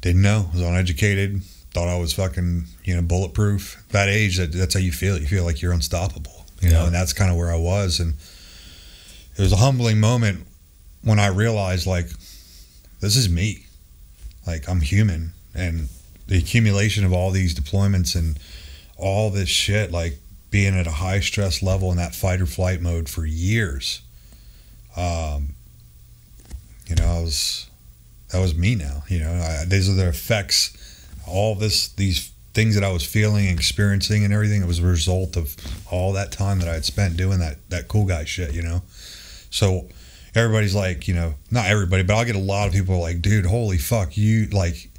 didn't know. I was uneducated, thought I was fucking, you know, bulletproof. At that age, that's how you feel. You feel like you're unstoppable, you know, and that's kind of where I was. And it was a humbling moment when I realized, like, this is me. Like, I'm human, and the accumulation of all these deployments and all this shit, like being at a high stress level in that fight or flight mode for years. You know, that was me now. You know, these are the effects, all these things that I was feeling and experiencing and everything. It was a result of all that time that I had spent doing that cool guy shit, you know? So everybody's like, you know, not everybody, but I'll get a lot of people like, dude, holy fuck, you, like,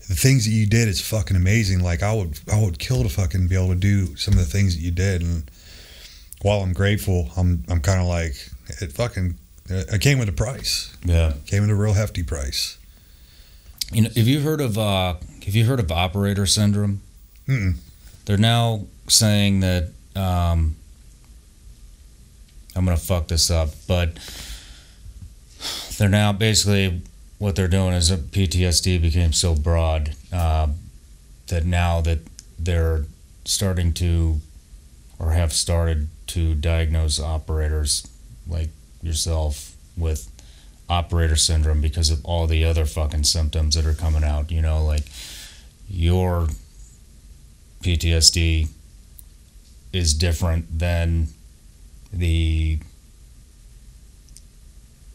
the things that you did is fucking amazing. Like, I would kill to fucking be able to do some of the things that you did. And while I'm grateful, I'm kind of like, it came with a price. Yeah. It came with a real hefty price. You know, have you heard of operator syndrome? Mm-mm. They're now saying that, I'm going to fuck this up, but they're now basically, what they're doing is that PTSD became so broad that now that they're starting to, or have started to, diagnose operators like yourself with operator syndrome because of all the other fucking symptoms that are coming out. You know, like, your PTSD is different than the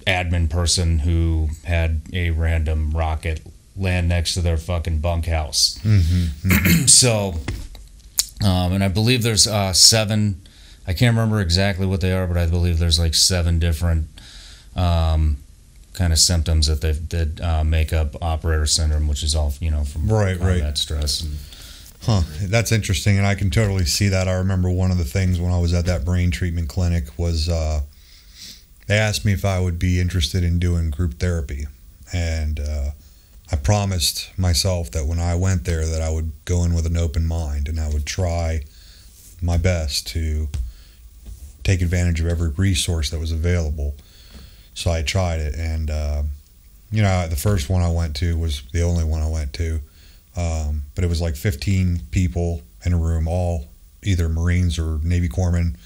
admin person who had a random rocket land next to their fucking bunkhouse. Mm-hmm, mm-hmm. So, and I believe there's 7, I can't remember exactly what they are, but I believe there's like 7 different kind of symptoms that make up operator syndrome, which is all, you know, from right combat stress and Huh, that's interesting, and I can totally see that. I remember one of the things when I was at that brain treatment clinic was they asked me if I would be interested in doing group therapy, and I promised myself that when I went there that I would go in with an open mind and I would try my best to take advantage of every resource that was available. So I tried it, and you know, the first one I went to was the only one I went to, but it was like 15 people in a room, all either Marines or Navy corpsmen,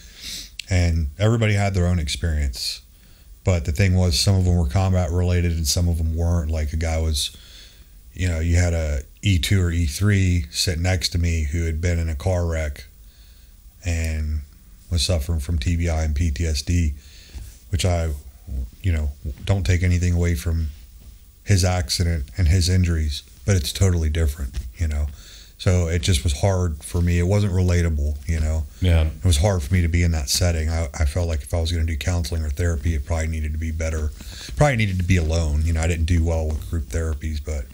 and everybody had their own experience. But the thing was, some of them were combat related and some of them weren't. Like a guy was, you know, you had a E2 or E3 sit next to me who had been in a car wreck and was suffering from TBI and PTSD, which I, you know, don't take anything away from his accident and his injuries, but it's totally different, you know. So it just was hard for me. It wasn't relatable, you know. Yeah. It was hard for me to be in that setting. I felt like if I was going to do counseling or therapy, it probably needed to be better. Probably needed to be alone. You know, I didn't do well with group therapies, but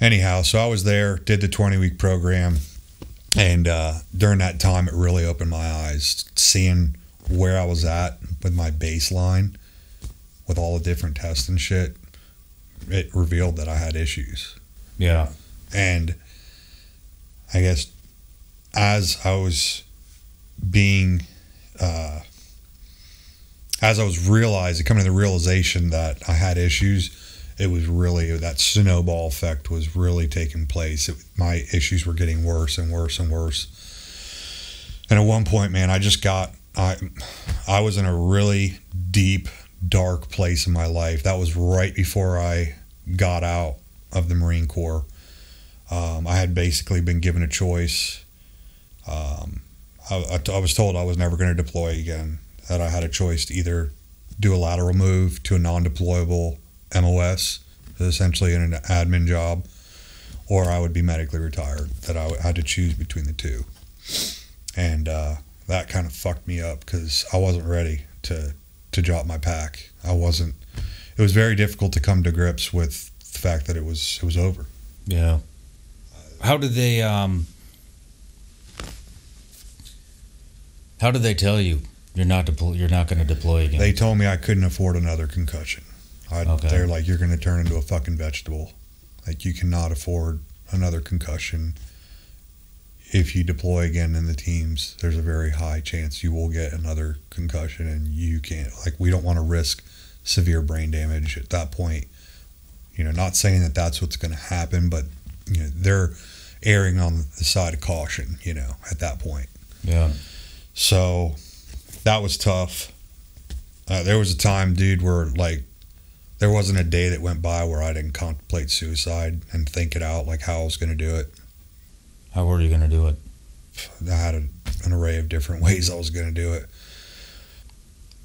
anyhow, so I was there, did the 20-week program, and during that time, it really opened my eyes, seeing where I was at with my baseline, with all the different tests and shit. It revealed that I had issues. Yeah. And I guess as I was being, as I was coming to the realization that I had issues, it was really, that snowball effect was really taking place. My issues were getting worse and worse and worse. And at one point, man, I was in a really deep, dark place in my life. That was right before I got out of the Marine Corps. I had basically been given a choice. I was told I was never going to deploy again, that I had a choice to either do a lateral move to a non-deployable MOS, essentially in an admin job, or I would be medically retired, that I had to choose between the two. And that kind of fucked me up because I wasn't ready to drop my pack. It was very difficult to come to grips with the fact that it was over. Yeah. How did they tell you you're not going to deploy again? They told me I couldn't afford another concussion. Okay. They're like, you're going to turn into a fucking vegetable. Like, you cannot afford another concussion. If you deploy again in the teams, there's a very high chance you will get another concussion, and you can't, like, we don't want to risk severe brain damage at that point. You know, not saying that that's what's going to happen, but, you know, they're erring on the side of caution, you know, at that point. Yeah. So that was tough. There was a time, dude, where, like, there wasn't a day that went by where I didn't contemplate suicide and think it out, like how I was going to do it. How were you going to do it? I had an array of different ways I was going to do it.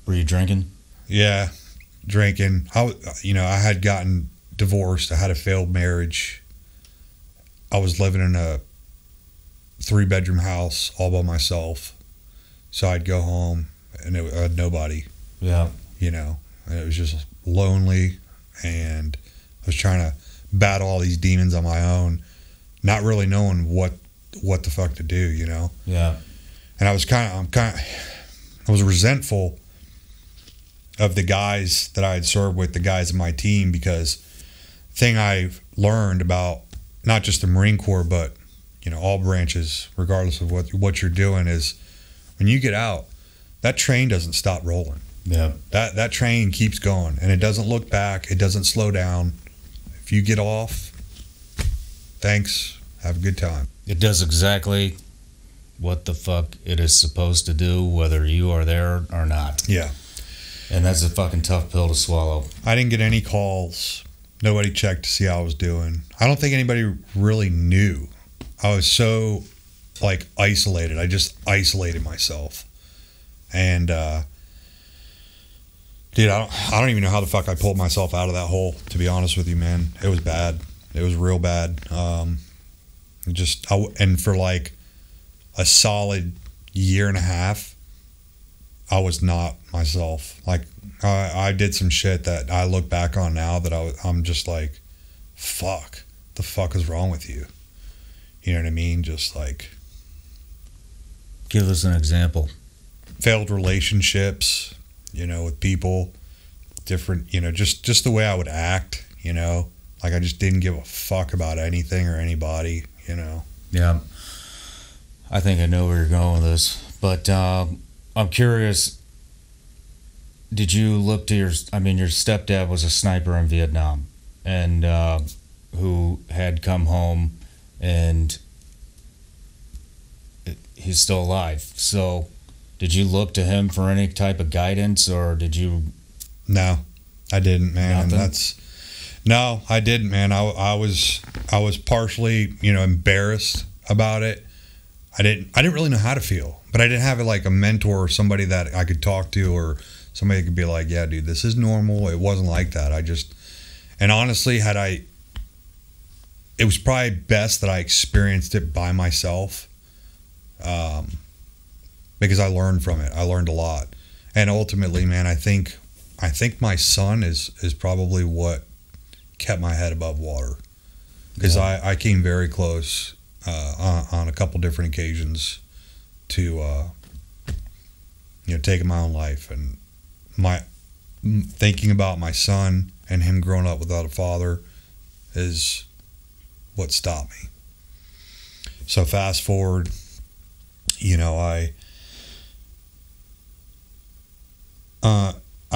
Were you drinking? Yeah, drinking. I had gotten divorced. I had a failed marriage. I was living in a 3-bedroom house all by myself. So I'd go home and I had nobody. Yeah. You know, and it was just lonely, and I was trying to battle all these demons on my own, not really knowing what the fuck to do, you know? Yeah. And I was resentful of the guys that I had served with, the guys in my team, because the thing I've learned about not just the Marine Corps, but, you know, all branches, regardless of what you're doing, is when you get out, that train doesn't stop rolling. Yeah. That train keeps going, and it doesn't look back. It doesn't slow down. If you get off, thanks. Have a good time. It does exactly what the fuck it is supposed to do, whether you are there or not. Yeah. And that's a fucking tough pill to swallow. I didn't get any calls. Nobody checked to see how I was doing. I don't think anybody really knew. I was so, like, isolated. I just isolated myself. And, dude, I don't even know how the fuck I pulled myself out of that hole, to be honest with you, man. It was bad. It was real bad. And for like a solid year and a half, I was not myself. Like, I did some shit that I look back on now that I'm just like, fuck, the fuck is wrong with you? You know what I mean? Just like, give us an example. Failed relationships, you know, with people, different, you know, just the way I would act, you know, like I just didn't give a fuck about anything or anybody, you know. Yeah. I think I know where you're going with this, but I'm curious, did you look to your stepdad was a sniper in Vietnam, and who had come home, and he's still alive. So did you look to him for any type of guidance, or did you? No, I didn't, man. Nothing? No, I didn't, man. I was partially, you know, embarrassed about it. I didn't really know how to feel, but I didn't have like a mentor or somebody that I could talk to, or somebody could be like, yeah, dude, this is normal. It wasn't like that. And honestly, it was probably best that I experienced it by myself, because I learned from it. I learned a lot. And ultimately, man, I think my son is probably what kept my head above water, because I came very close on a couple different occasions to you know, taking my own life. And thinking about my son and him growing up without a father is what stopped me. So fast forward, you know, I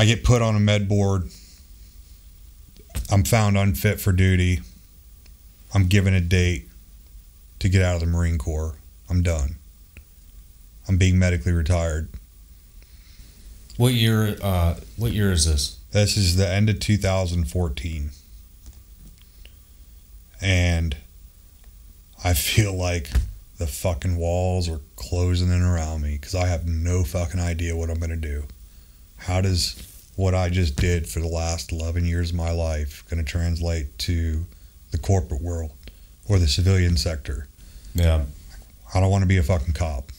get put on a med board. I'm found unfit for duty. I'm given a date to get out of the Marine Corps. I'm done. I'm being medically retired. What year is this? This is the end of 2014. And I feel like the fucking walls are closing in around me, because I have no fucking idea what I'm going to do. How does what I just did for the last 11 years of my life going to translate to the corporate world or the civilian sector? Yeah. I don't want to be a fucking cop.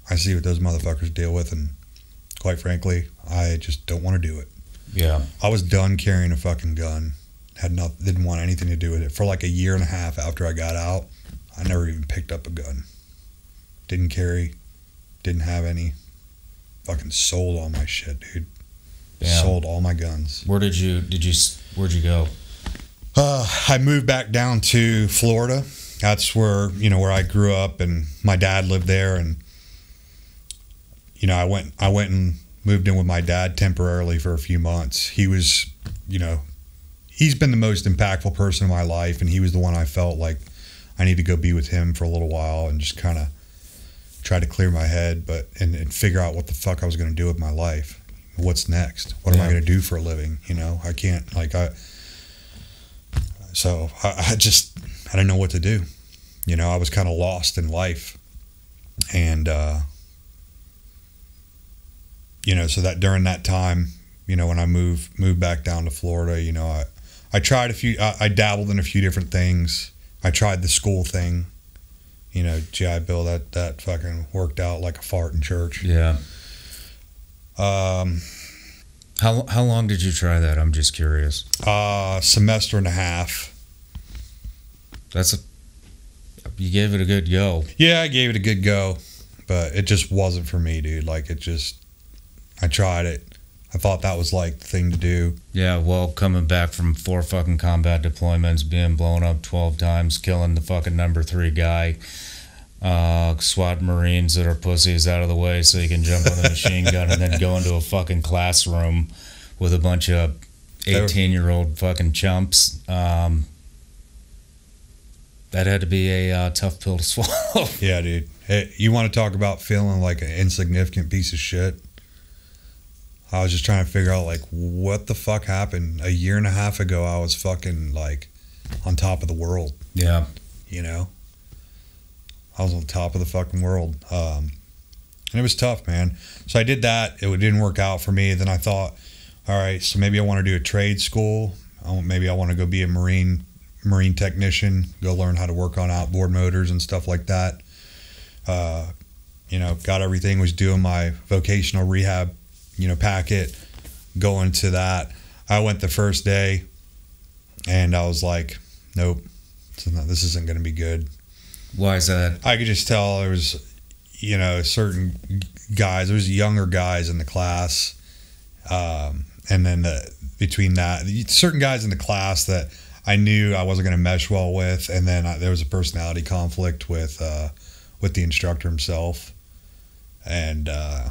I see what those motherfuckers deal with, and quite frankly, I just don't want to do it. Yeah. I was done carrying a fucking gun. Didn't want anything to do with it. For like a year and a half after I got out, I never even picked up a gun. Didn't carry, didn't have any. Fucking sold all my shit, dude. Yeah. Sold all my guns. Where'd you go? I moved back down to Florida. That's where I grew up, and my dad lived there. And you know, I went and moved in with my dad temporarily for a few months. He was, you know, he's been the most impactful person in my life, and he was the one I felt like I need to go be with him for a little while and just kind of try to clear my head, and figure out what the fuck I was going to do with my life. What's next? What am I going to do for a living? You know, I can't, so I didn't know what to do. You know, I was kind of lost in life. And, you know, so that during that time, you know, when I moved back down to Florida, you know, I tried I dabbled in a few different things. I tried the school thing. You know, GI Bill, that fucking worked out like a fart in church. Yeah. How long did you try that? I'm just curious. Semester and a half. You gave it a good go. Yeah, I gave it a good go, but it just wasn't for me, dude. Like, I tried it. I thought that was like the thing to do. Yeah, well, coming back from 4 fucking combat deployments, being blown up 12 times, killing the fucking number 3 guy, SWAT Marines that are pussies out of the way so you can jump on the machine gun, and then go into a fucking classroom with a bunch of 18-year-old fucking chumps. That had to be a tough pill to swallow. Yeah, dude. Hey, you want to talk about feeling like an insignificant piece of shit? I was just trying to figure out, like, what the fuck happened. A year and a half ago, I was fucking, like, on top of the world. Yeah. You know? I was on top of the fucking world. And it was tough, man. So I did that. It didn't work out for me. Then I thought, all right, so maybe I want to do a trade school. Maybe I want to go be a Marine technician, go learn how to work on outboard motors and stuff like that. You know, got everything, was doing my vocational rehab, you know, packet, going to that. I went the first day, and I was like, nope, this isn't going to be good. Why is that? I could just tell there was, certain guys, there was younger guys in the class. And then between that, certain guys in the class that I knew I wasn't going to mesh well with. And then there was a personality conflict with the instructor himself. And I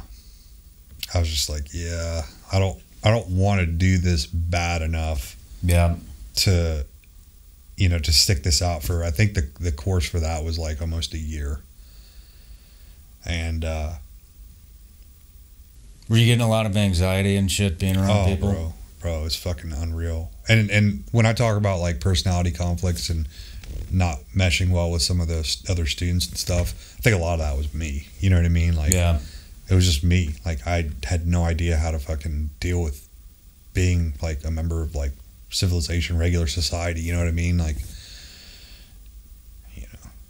was just like, yeah, I don't want to do this bad enough. Yeah. To, to stick this out for, I think the course for that was like almost a year. And, were you getting a lot of anxiety and shit being around people? Bro, it's fucking unreal. And when I talk about like personality conflicts and not meshing well with some of those other students and stuff, I think a lot of that was me. You know what I mean? Like, yeah. It was just me. Like, I had no idea how to fucking deal with being like a member of like civilization, regular society. You know what I mean? Like,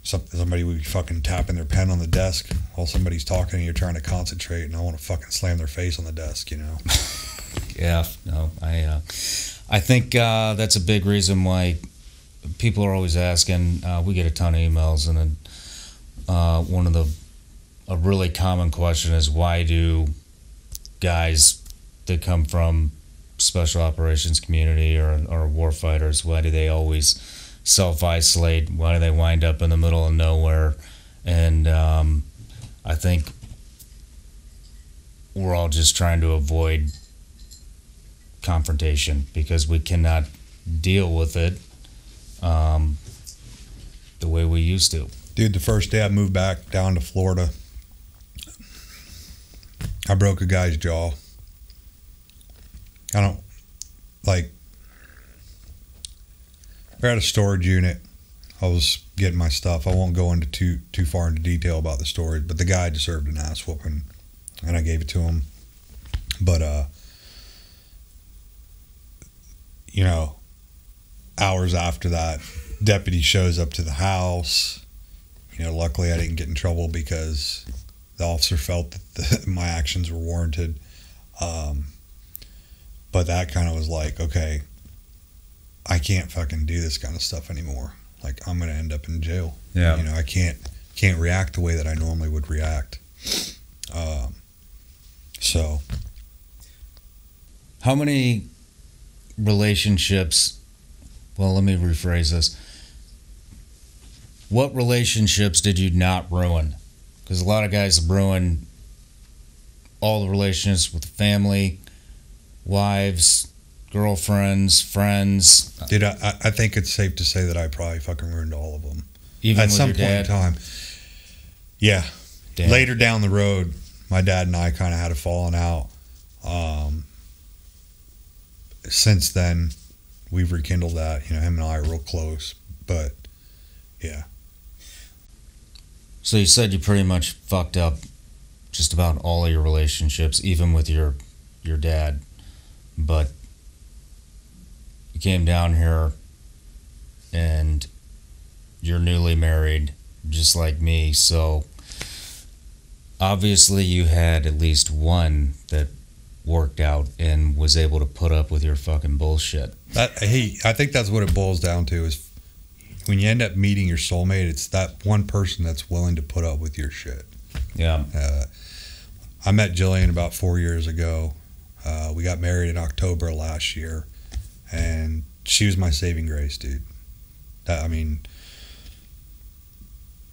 somebody would be fucking tapping their pen on the desk while somebody's talking and you're trying to concentrate, and I want to fucking slam their face on the desk, Yeah, no, I think that's a big reason why people are always asking. We get a ton of emails, and then a really common question is, why do guys that come from special operations community or warfighters, why do they always self-isolate? Why do they wind up in the middle of nowhere? And I think we're all just trying to avoid confrontation because we cannot deal with it the way we used to. Dude, the first day I moved back down to Florida, I broke a guy's jaw. We're at a storage unit. I was getting my stuff. I won't go into too far into detail about the story, but the guy deserved an ass whooping, and I gave it to him. But hours after that, deputy shows up to the house. Luckily I didn't get in trouble because the officer felt that my actions were warranted. But that kind of was like, okay, I can't fucking do this kind of stuff anymore. Like, I'm going to end up in jail. Yeah. I can't react the way that I normally would react. So. How many relationships, well, let me rephrase this. What relationships did you not ruin? Because a lot of guys ruin all the relationships with family, wives, girlfriends, friends. Dude, I think it's safe to say that I probably fucking ruined all of them. Even at with some your point dad? in time. Yeah. Damn. Later down the road, my dad and I kind of had a falling out. Since then, we've rekindled that. Him and I are real close. But, yeah. So you said you pretty much fucked up just about all of your relationships, even with your dad. But you came down here and you're newly married, just like me. So obviously you had at least one that worked out and was able to put up with your fucking bullshit. I think that's what it boils down to is when you end up meeting your soulmate, it's that one person that's willing to put up with your shit. Yeah. I met Jillian about 4 years ago. We got married in October last year, and she was my saving grace, dude.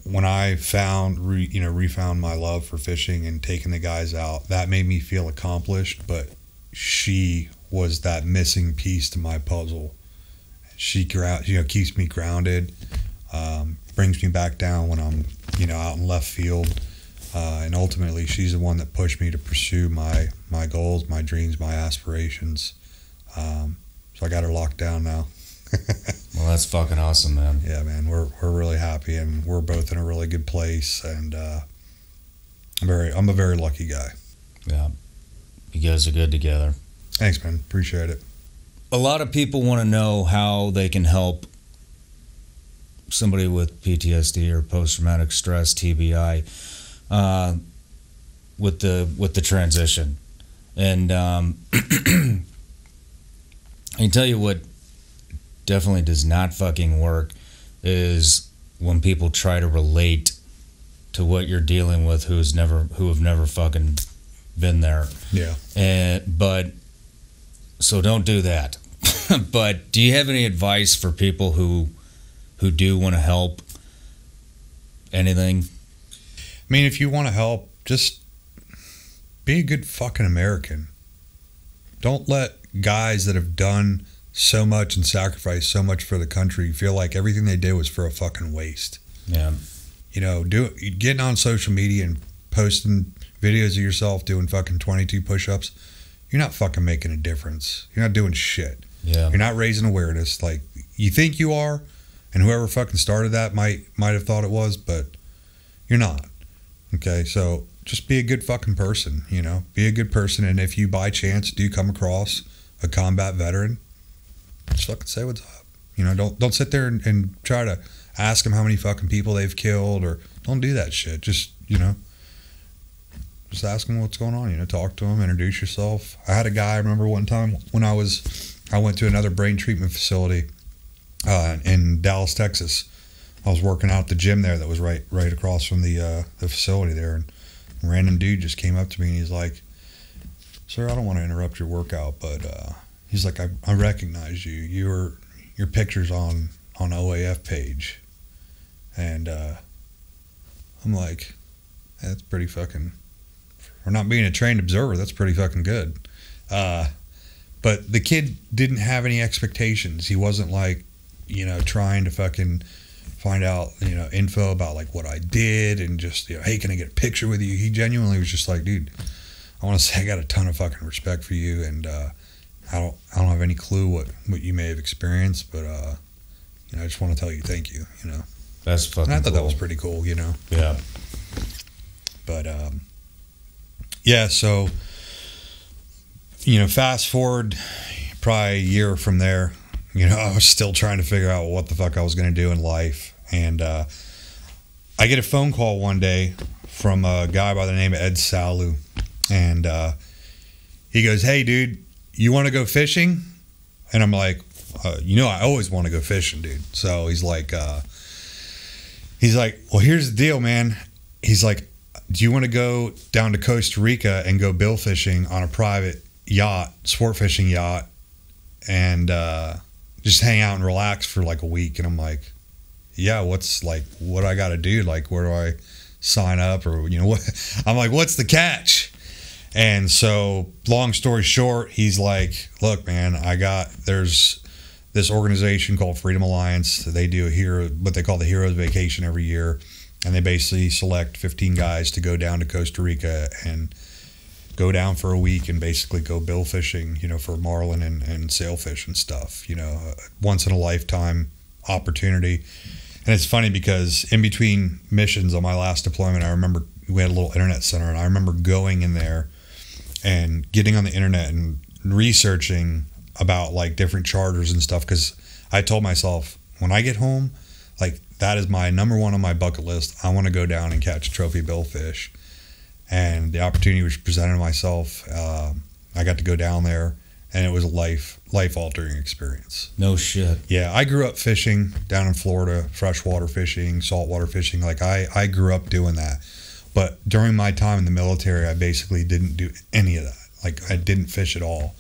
When I refound my love for fishing and taking the guys out, that made me feel accomplished, but she was that missing piece to my puzzle. She keeps me grounded, brings me back down when I'm, out in left field. And ultimately, she's the one that pushed me to pursue my goals, my dreams, my aspirations. So I got her locked down now. Well, that's fucking awesome, man. Yeah, man, we're really happy, and we're both in a really good place, and I'm a very lucky guy. Yeah, you guys are good together. Thanks, man. Appreciate it. A lot of people want to know how they can help somebody with PTSD or post-traumatic stress, TBI, with the transition. And I can tell you what definitely does not fucking work is when people try to relate to what you're dealing with who have never fucking been there. Yeah. So don't do that. But do you have any advice for people who do want to help? Anything? I mean, if you want to help, just be a good fucking American. Don't let guys that have done so much and sacrificed so much for the country feel like everything they did was for a fucking waste. Yeah. You know, getting on social media and posting videos of yourself doing fucking 22 push-ups, you're not fucking making a difference. You're not doing shit. Yeah. You're not raising awareness. Like, you think you are, and whoever fucking started that might have thought it was, but you're not. Okay, so just be a good fucking person, you know? Be a good person, and if you by chance do come across a combat veteran, just fucking say what's up. You know, don't sit there and try to ask them how many fucking people they've killed, or don't do that shit. Just, you know, just ask them what's going on, you know, talk to them, introduce yourself. I had a guy, I remember one time when I went to another brain treatment facility in Dallas, Texas. I was working out at the gym there that was right across from the facility there, and a random dude just came up to me and he's like, "Sir, I don't want to interrupt your workout, but he's like, I recognize you. Your picture's on OAF page." And I'm like, that's pretty fucking, for not being a trained observer, that's pretty fucking good. But the kid didn't have any expectations. He wasn't like, you know, trying to fucking find out, you know, info about like what I did and just, you know, hey, can I get a picture with you? He genuinely was just like, dude, I want to say I got a ton of fucking respect for you, and I don't have any clue what you may have experienced, but you know, I just want to tell you thank you, you know. That's fucking And I thought cool. that was pretty cool, you know. Yeah. But yeah, so, you know, fast forward probably a year from there, you know, I was still trying to figure out what the fuck I was going to do in life. And I get a phone call one day from a guy by the name of Ed Salu. And he goes, "Hey, dude, you want to go fishing?" And I'm like, you know, I always want to go fishing, dude. So he's like, well, here's the deal, man. He's like, do you want to go down to Costa Rica and go bill fishing on a private yacht, sport fishing yacht, and just hang out and relax for like a week? And I'm like, yeah, what I got to do? Like, where do I sign up? Or, you know, what? I'm like, what's the catch? And so, long story short, he's like, look, man, there's this organization called Freedom Alliance. They do what they call the Heroes Vacation every year. And they basically select 15 guys to go down to Costa Rica and go down for a week and basically go bill fishing, you know, for marlin and sailfish and stuff, you know, once in a lifetime opportunity. And it's funny because in between missions on my last deployment, I remember we had a little internet center, and I remember going in there and getting on the internet and researching about like different charters and stuff, because I told myself, when I get home, like, that is my number one on my bucket list. I want to go down and catch trophy billfish. And the opportunity was presented to myself. I got to go down there, and it was a life-altering experience. No shit. Yeah, I grew up fishing down in Florida, freshwater fishing, saltwater fishing. Like, I grew up doing that. But during my time in the military, I basically didn't do any of that. Like, I didn't fish at all.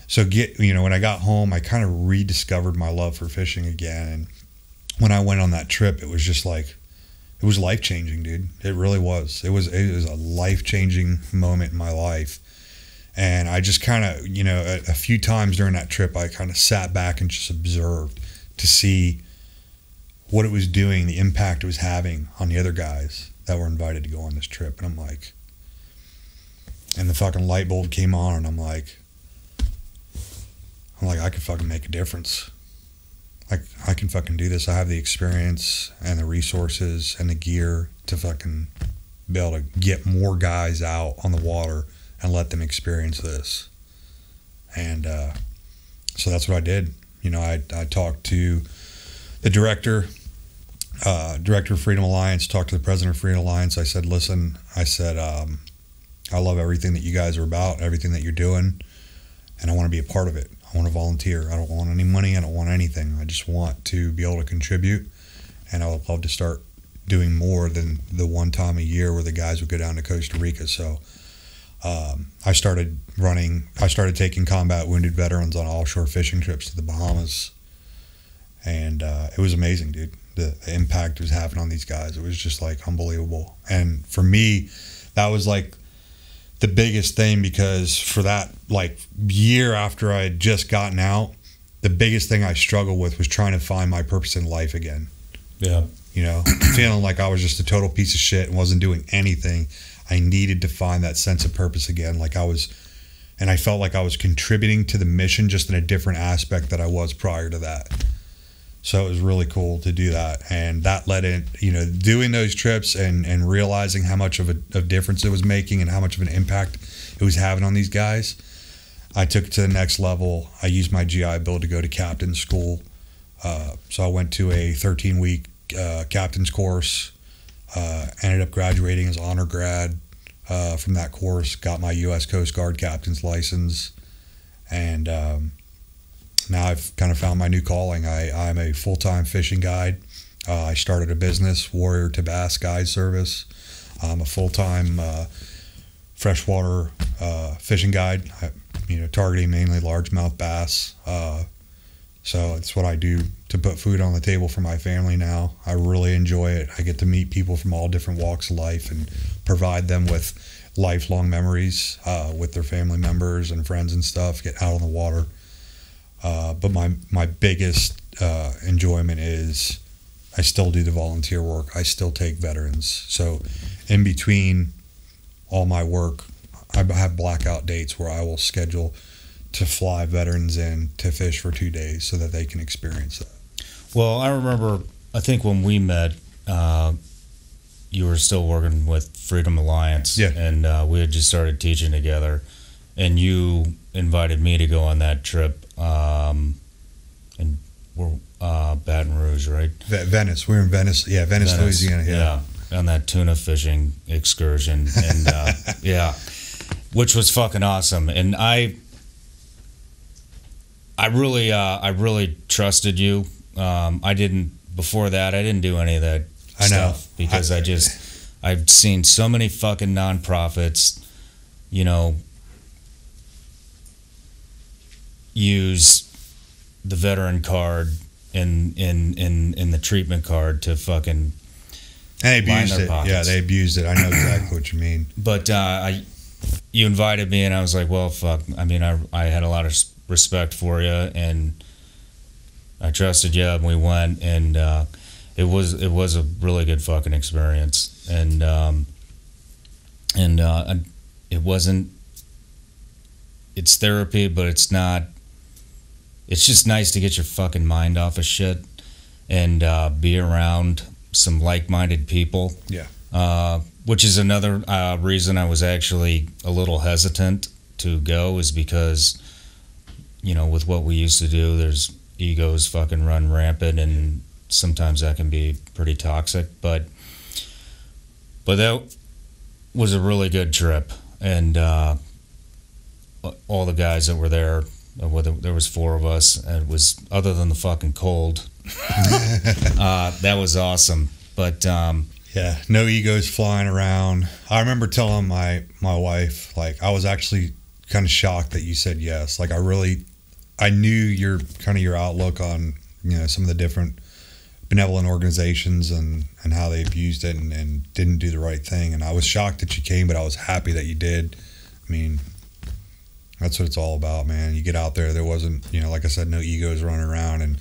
So, when I got home, I kind of rediscovered my love for fishing again. And when I went on that trip, it was just like, it was life-changing, dude. It really was. It was a life-changing moment in my life. And I just kind of, a few times during that trip, I kind of sat back and just observed to see what it was doing, the impact it was having on the other guys that were invited to go on this trip. And I'm like, and the fucking light bulb came on, and I'm like, I could fucking make a difference. I can fucking do this. I have the experience and the resources and the gear to fucking be able to get more guys out on the water and let them experience this. And so that's what I did. I talked to the director of Freedom Alliance, talked to the president of Freedom Alliance. I said, listen, I love everything that you guys are about, everything that you're doing, and I want to be a part of it. I want to volunteer. I don't want any money. I don't want anything. I just want to be able to contribute and I would love to start doing more than the one time a year where the guys would go down to Costa Rica. So I started taking combat wounded veterans on offshore fishing trips to the Bahamas, and it was amazing, dude. The impact it was having on these guys, it was just like unbelievable. And for me, that was like the biggest thing, because for that like year after I had just gotten out, the biggest thing I struggled with was trying to find my purpose in life again. Yeah. You know, feeling like I was just a total piece of shit and wasn't doing anything. I needed to find that sense of purpose again. And I felt like I was contributing to the mission just in a different aspect that I was prior to that. So it was really cool to do that. And that led in, you know, doing those trips and realizing how much of a difference it was making and how much of an impact it was having on these guys. I took it to the next level. I used my GI Bill to go to captain's school. So I went to a 13-week captain's course, ended up graduating as honor grad from that course, got my U.S. Coast Guard captain's license, and now I've kind of found my new calling. I'm a full-time fishing guide. I started a business, Warrior to Bass Guide Service. I'm a full-time freshwater fishing guide, targeting mainly largemouth bass. So it's what I do to put food on the table for my family now. I really enjoy it. I get to meet people from all different walks of life and provide them with lifelong memories with their family members and friends and stuff, get out on the water. But my biggest enjoyment is I still do the volunteer work. I still take veterans. So in between all my work, I have blackout dates where I will schedule to fly veterans in to fish for 2 days so that they can experience that. Well, I remember, I think when we met, you were still working with Freedom Alliance. Yeah. And we had just started teaching together. And you invited me to go on that trip. And we're Baton Rouge, right? Venice. We were in Venice. Yeah, Venice, Louisiana. Yeah. On that tuna fishing excursion. And yeah, which was fucking awesome. And I really trusted you. I didn't do any of that stuff because I've seen so many fucking nonprofits, use the veteran card in the treatment card to fucking and they abused it. Yeah, they abused it. I know exactly what you mean. But you invited me, and I was like, well, fuck. I mean, I had a lot of respect for you, and I trusted you, and we went, and it was a really good fucking experience, and it wasn't. It's therapy, but it's not. It's just nice to get your fucking mind off of shit and be around some like-minded people. Yeah. Which is another reason I was actually a little hesitant to go, is because, with what we used to do, there's egos fucking run rampant, and sometimes that can be pretty toxic. But that was a really good trip, and all the guys that were there, there was 4 of us, and it was, other than the fucking cold, that was awesome. But yeah, no egos flying around. I remember telling my wife, like, I was actually kind of shocked that you said yes. Like, I knew your outlook on, some of the different benevolent organizations and how they abused it and didn't do the right thing. And I was shocked that you came, but I was happy that you did. I mean, that's what it's all about, man. You get out there wasn't, like I said, no egos running around. And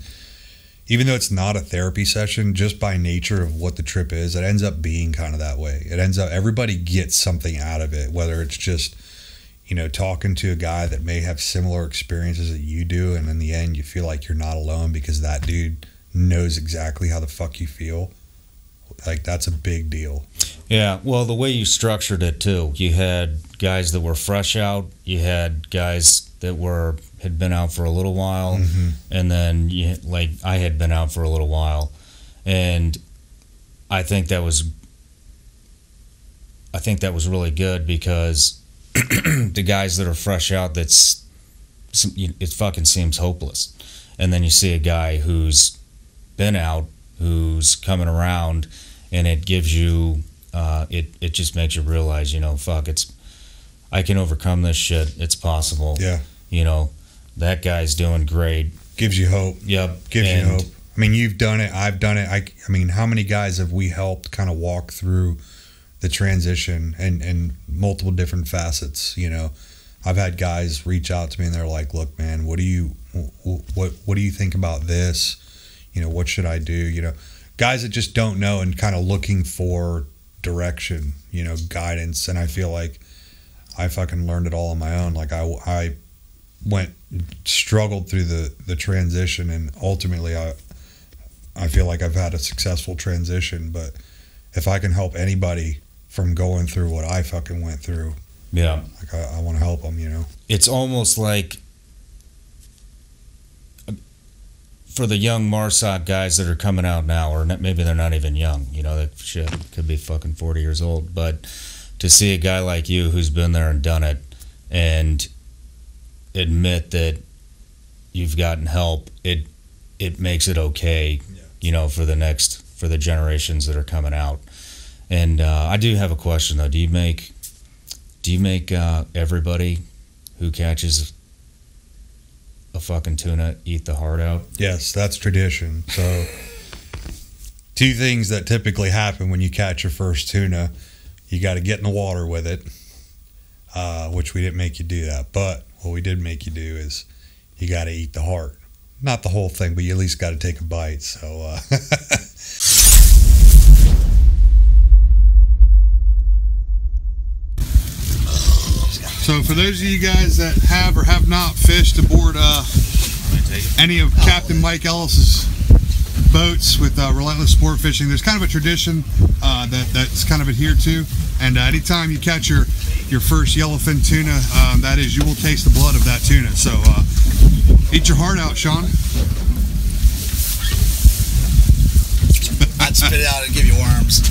even though it's not a therapy session, just by nature of what the trip is, it ends up being kind of that way. It ends up, everybody gets something out of it, whether it's just, talking to a guy that may have similar experiences that you do, and in the end you feel like you're not alone because that dude knows exactly how the fuck you feel. Like, that's a big deal. Yeah, well, the way you structured it too, you had guys that were fresh out, you had guys that had been out for a little while, mm-hmm. and then I had been out for a little while, and I think that was really good, because the guys that are fresh out, it fucking seems hopeless, and then you see a guy who's been out who's coming around, and it gives you it just makes you realize, you know, fuck, I can overcome this shit. It's possible. Yeah. You know, that guy's doing great. Gives you hope. Yep. Gives you hope. I mean, you've done it. I've done it. I mean, how many guys have we helped kind of walk through the transition and multiple different facets? You know, I've had guys reach out to me and they're like, "Look, man, what do you think about this? You know, what should I do?" You know, guys that just don't know and kind of looking for direction, you know, guidance. And I feel like I fucking learned it all on my own. Like I struggled through the transition, and ultimately I feel like I've had a successful transition. But if I can help anybody from going through what I fucking went through, yeah, like I want to help them, you know. It's almost like for the young MARSOC guys that are coming out now, or maybe they're not even young, you know, that shit could be fucking 40 years old, but to see a guy like you who's been there and done it and admit that you've gotten help, it makes it okay, you know, for the generations that are coming out. And I do have a question though. Do you make everybody who catches a fucking tuna eat the heart out? Yes, that's tradition. So two things that typically happen when you catch your first tuna: you got to get in the water with it, which we didn't make you do that, but what we did make you do is you got to eat the heart. Not the whole thing, but you at least got to take a bite. So so for those of you guys that have or have not fished aboard any of Captain Mike Ellis's boats with Relentless Sport Fishing, there's kind of a tradition that's kind of adhered to, and anytime you catch your first yellowfin tuna, that is, you will taste the blood of that tuna. So eat your heart out, Shawn. I'd spit it out and give you worms.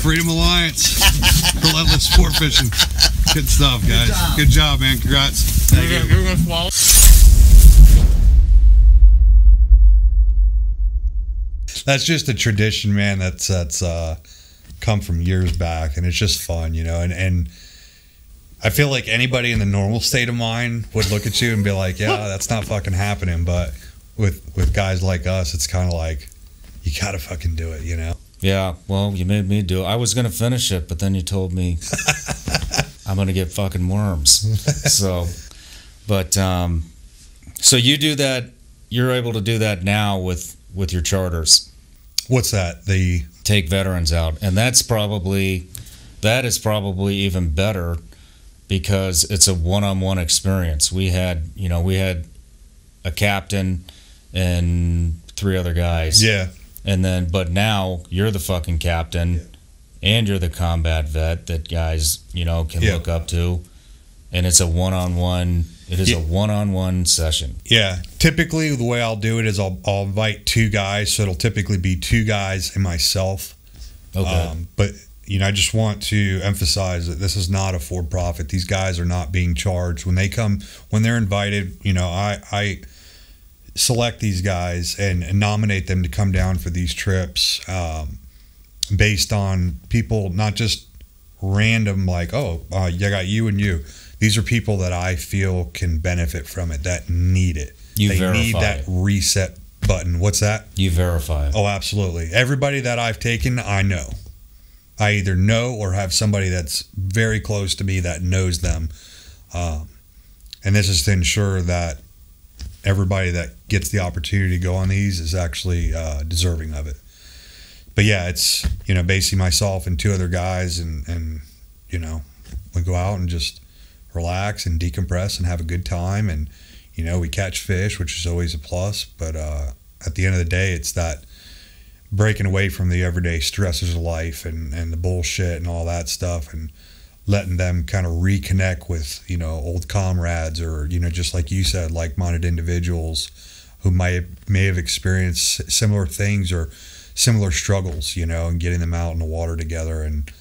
Freedom Alliance, Relentless Sport Fishing. Good stuff, guys. Good job, man. Congrats. Thank you. You're gonna swallow. That's just a tradition, man. That's come from years back, and it's just fun, you know. And I feel like anybody in the normal state of mind would look at you and be like, "Yeah, that's not fucking happening." But with guys like us, it's kind of like you gotta fucking do it, you know. Yeah, well, you made me do it. I was going to finish it, but then you told me I'm going to get fucking worms. So you do that, you're able to do that now with your charters. What's that? The take veterans out. And that is probably even better because it's a one-on-one experience. We had a captain and 3 other guys. Yeah. And then, but now you're the fucking captain, and you're the combat vet that guys, you know, can look up to, and it's a one-on-one. It is a one-on-one session. Yeah. Typically, the way I'll do it is I'll invite 2 guys, so it'll typically be 2 guys and myself. Okay. But you know, I just want to emphasize that this is not a for-profit. These guys are not being charged when they're invited. You know, I select these guys and nominate them to come down for these trips based on people, not just random like, I got you and you. These are people that I feel can benefit from it, that need it. They need that reset button. What's that? You verify it. Oh, absolutely. Everybody that I've taken, I know. I either know or have somebody that's very close to me that knows them. And this is to ensure that everybody that gets the opportunity to go on these is actually deserving of it. But yeah, it's, you know, basically myself and 2 other guys, and you know, we go out and just relax and decompress and have a good time, and you know, we catch fish, which is always a plus. But at the end of the day, it's that breaking away from the everyday stresses of life and the bullshit and all that stuff, and letting them kind of reconnect with, you know, old comrades, or, you know, just like you said, like-minded individuals who may have experienced similar things or similar struggles, you know, and getting them out in the water together. And,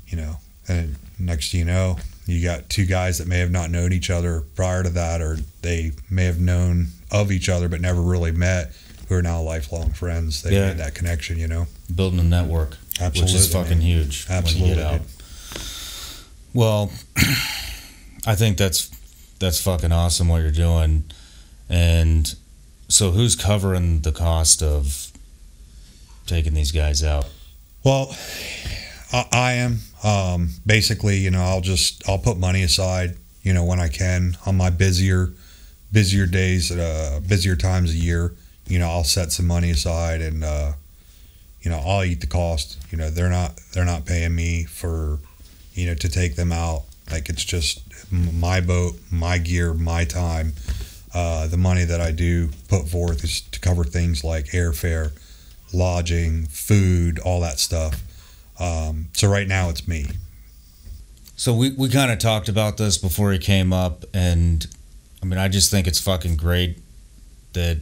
you know, and next thing you know, You got two guys that may have not known each other prior to that, or they may have known of each other but never really met, who are now lifelong friends. They made that connection, you know. Building a network, Absolutely, which is fucking huge. Absolutely. When you get out. Well, I think that's fucking awesome what you're doing. And so who's covering the cost of taking these guys out? Well, I am. Basically, you know, I'll put money aside, you know, when I can on my busier days, busier times a year. You know, I'll set some money aside, and you know, I'll eat the cost. You know, they're not paying me for, you know, to take them out. Like, it's just my boat, my gear, my time. The money that I do put forth is to cover things like airfare, lodging, food, all that stuff. So right now it's me. So we kind of talked about this before he came up, and I mean, I just think it's fucking great that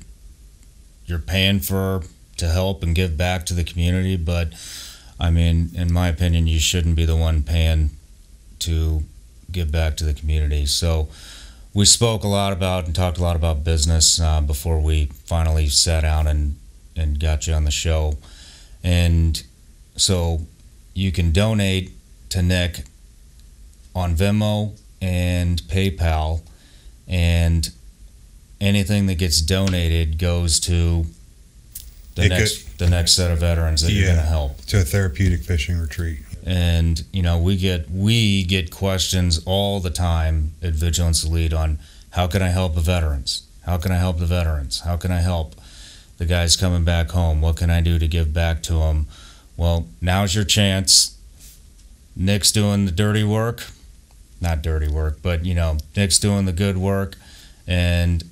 you're paying to help and give back to the community, but I mean, in my opinion, you shouldn't be the one paying to give back to the community. So we spoke a lot about and talked a lot about business before we finally sat down and got you on the show. And so you can donate to Nick on Venmo and PayPal, and anything that gets donated goes to the next set of veterans that you're going to help. To a therapeutic fishing retreat. And you know, we get questions all the time at Vigilance Elite on how can I help the veterans? How can I help the veterans? How can I help the guys coming back home? What can I do to give back to them? Well, now's your chance. Nick's doing the dirty work. Not dirty work, but you know, Nick's doing the good work, and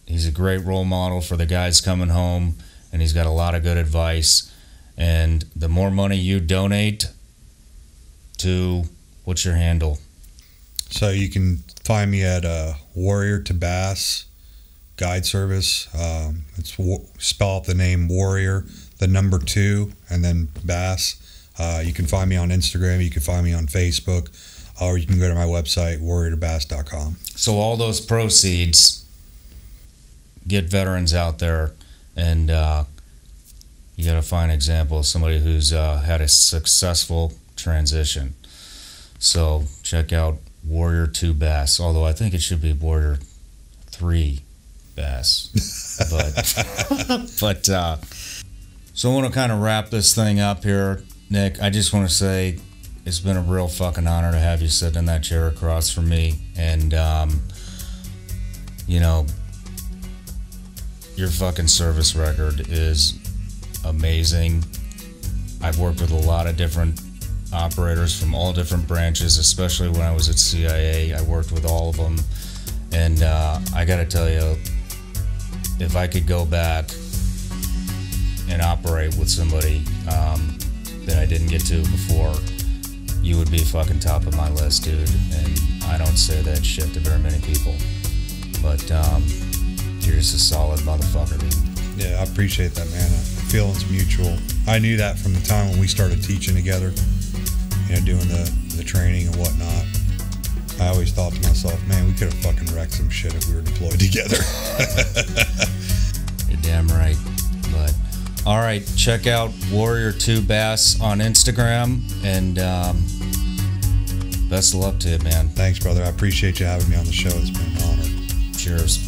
he's a great role model for the guys coming home, and he's got a lot of good advice. And the more money you donate to, what's your handle? So you can find me at Warrior to Bass Guide Service. It's spell out the name Warrior, the number 2, and then Bass. You can find me on Instagram. You can find me on Facebook, or you can go to my website, warriortobass.com. So all those proceeds get veterans out there, and you got to find an example of somebody who's had a successful transition. So check out Warrior 2 Bass, although I think it should be Warrior 3 Bass. But so I want to kind of wrap this thing up here, Nick. I just want to say it's been a real fucking honor to have you sit in that chair across from me, and you know, your fucking service record is amazing. I've worked with a lot of different operators from all different branches, especially when I was at CIA. I worked with all of them, and I gotta tell you, if I could go back and operate with somebody that I didn't get to before, you would be fucking top of my list, dude. And I don't say that shit to very many people, but you're just a solid motherfucker, dude. Yeah, I appreciate that, man. The feeling's mutual. I knew that from the time when we started teaching together, you know, doing the training and whatnot. I always thought to myself, man, we could have fucking wrecked some shit if we were deployed together. You're damn right. But all right, check out Warrior 2 Bass on Instagram, and best of luck to you, man. Thanks, brother. I appreciate you having me on the show. It's been an honor. Cheers.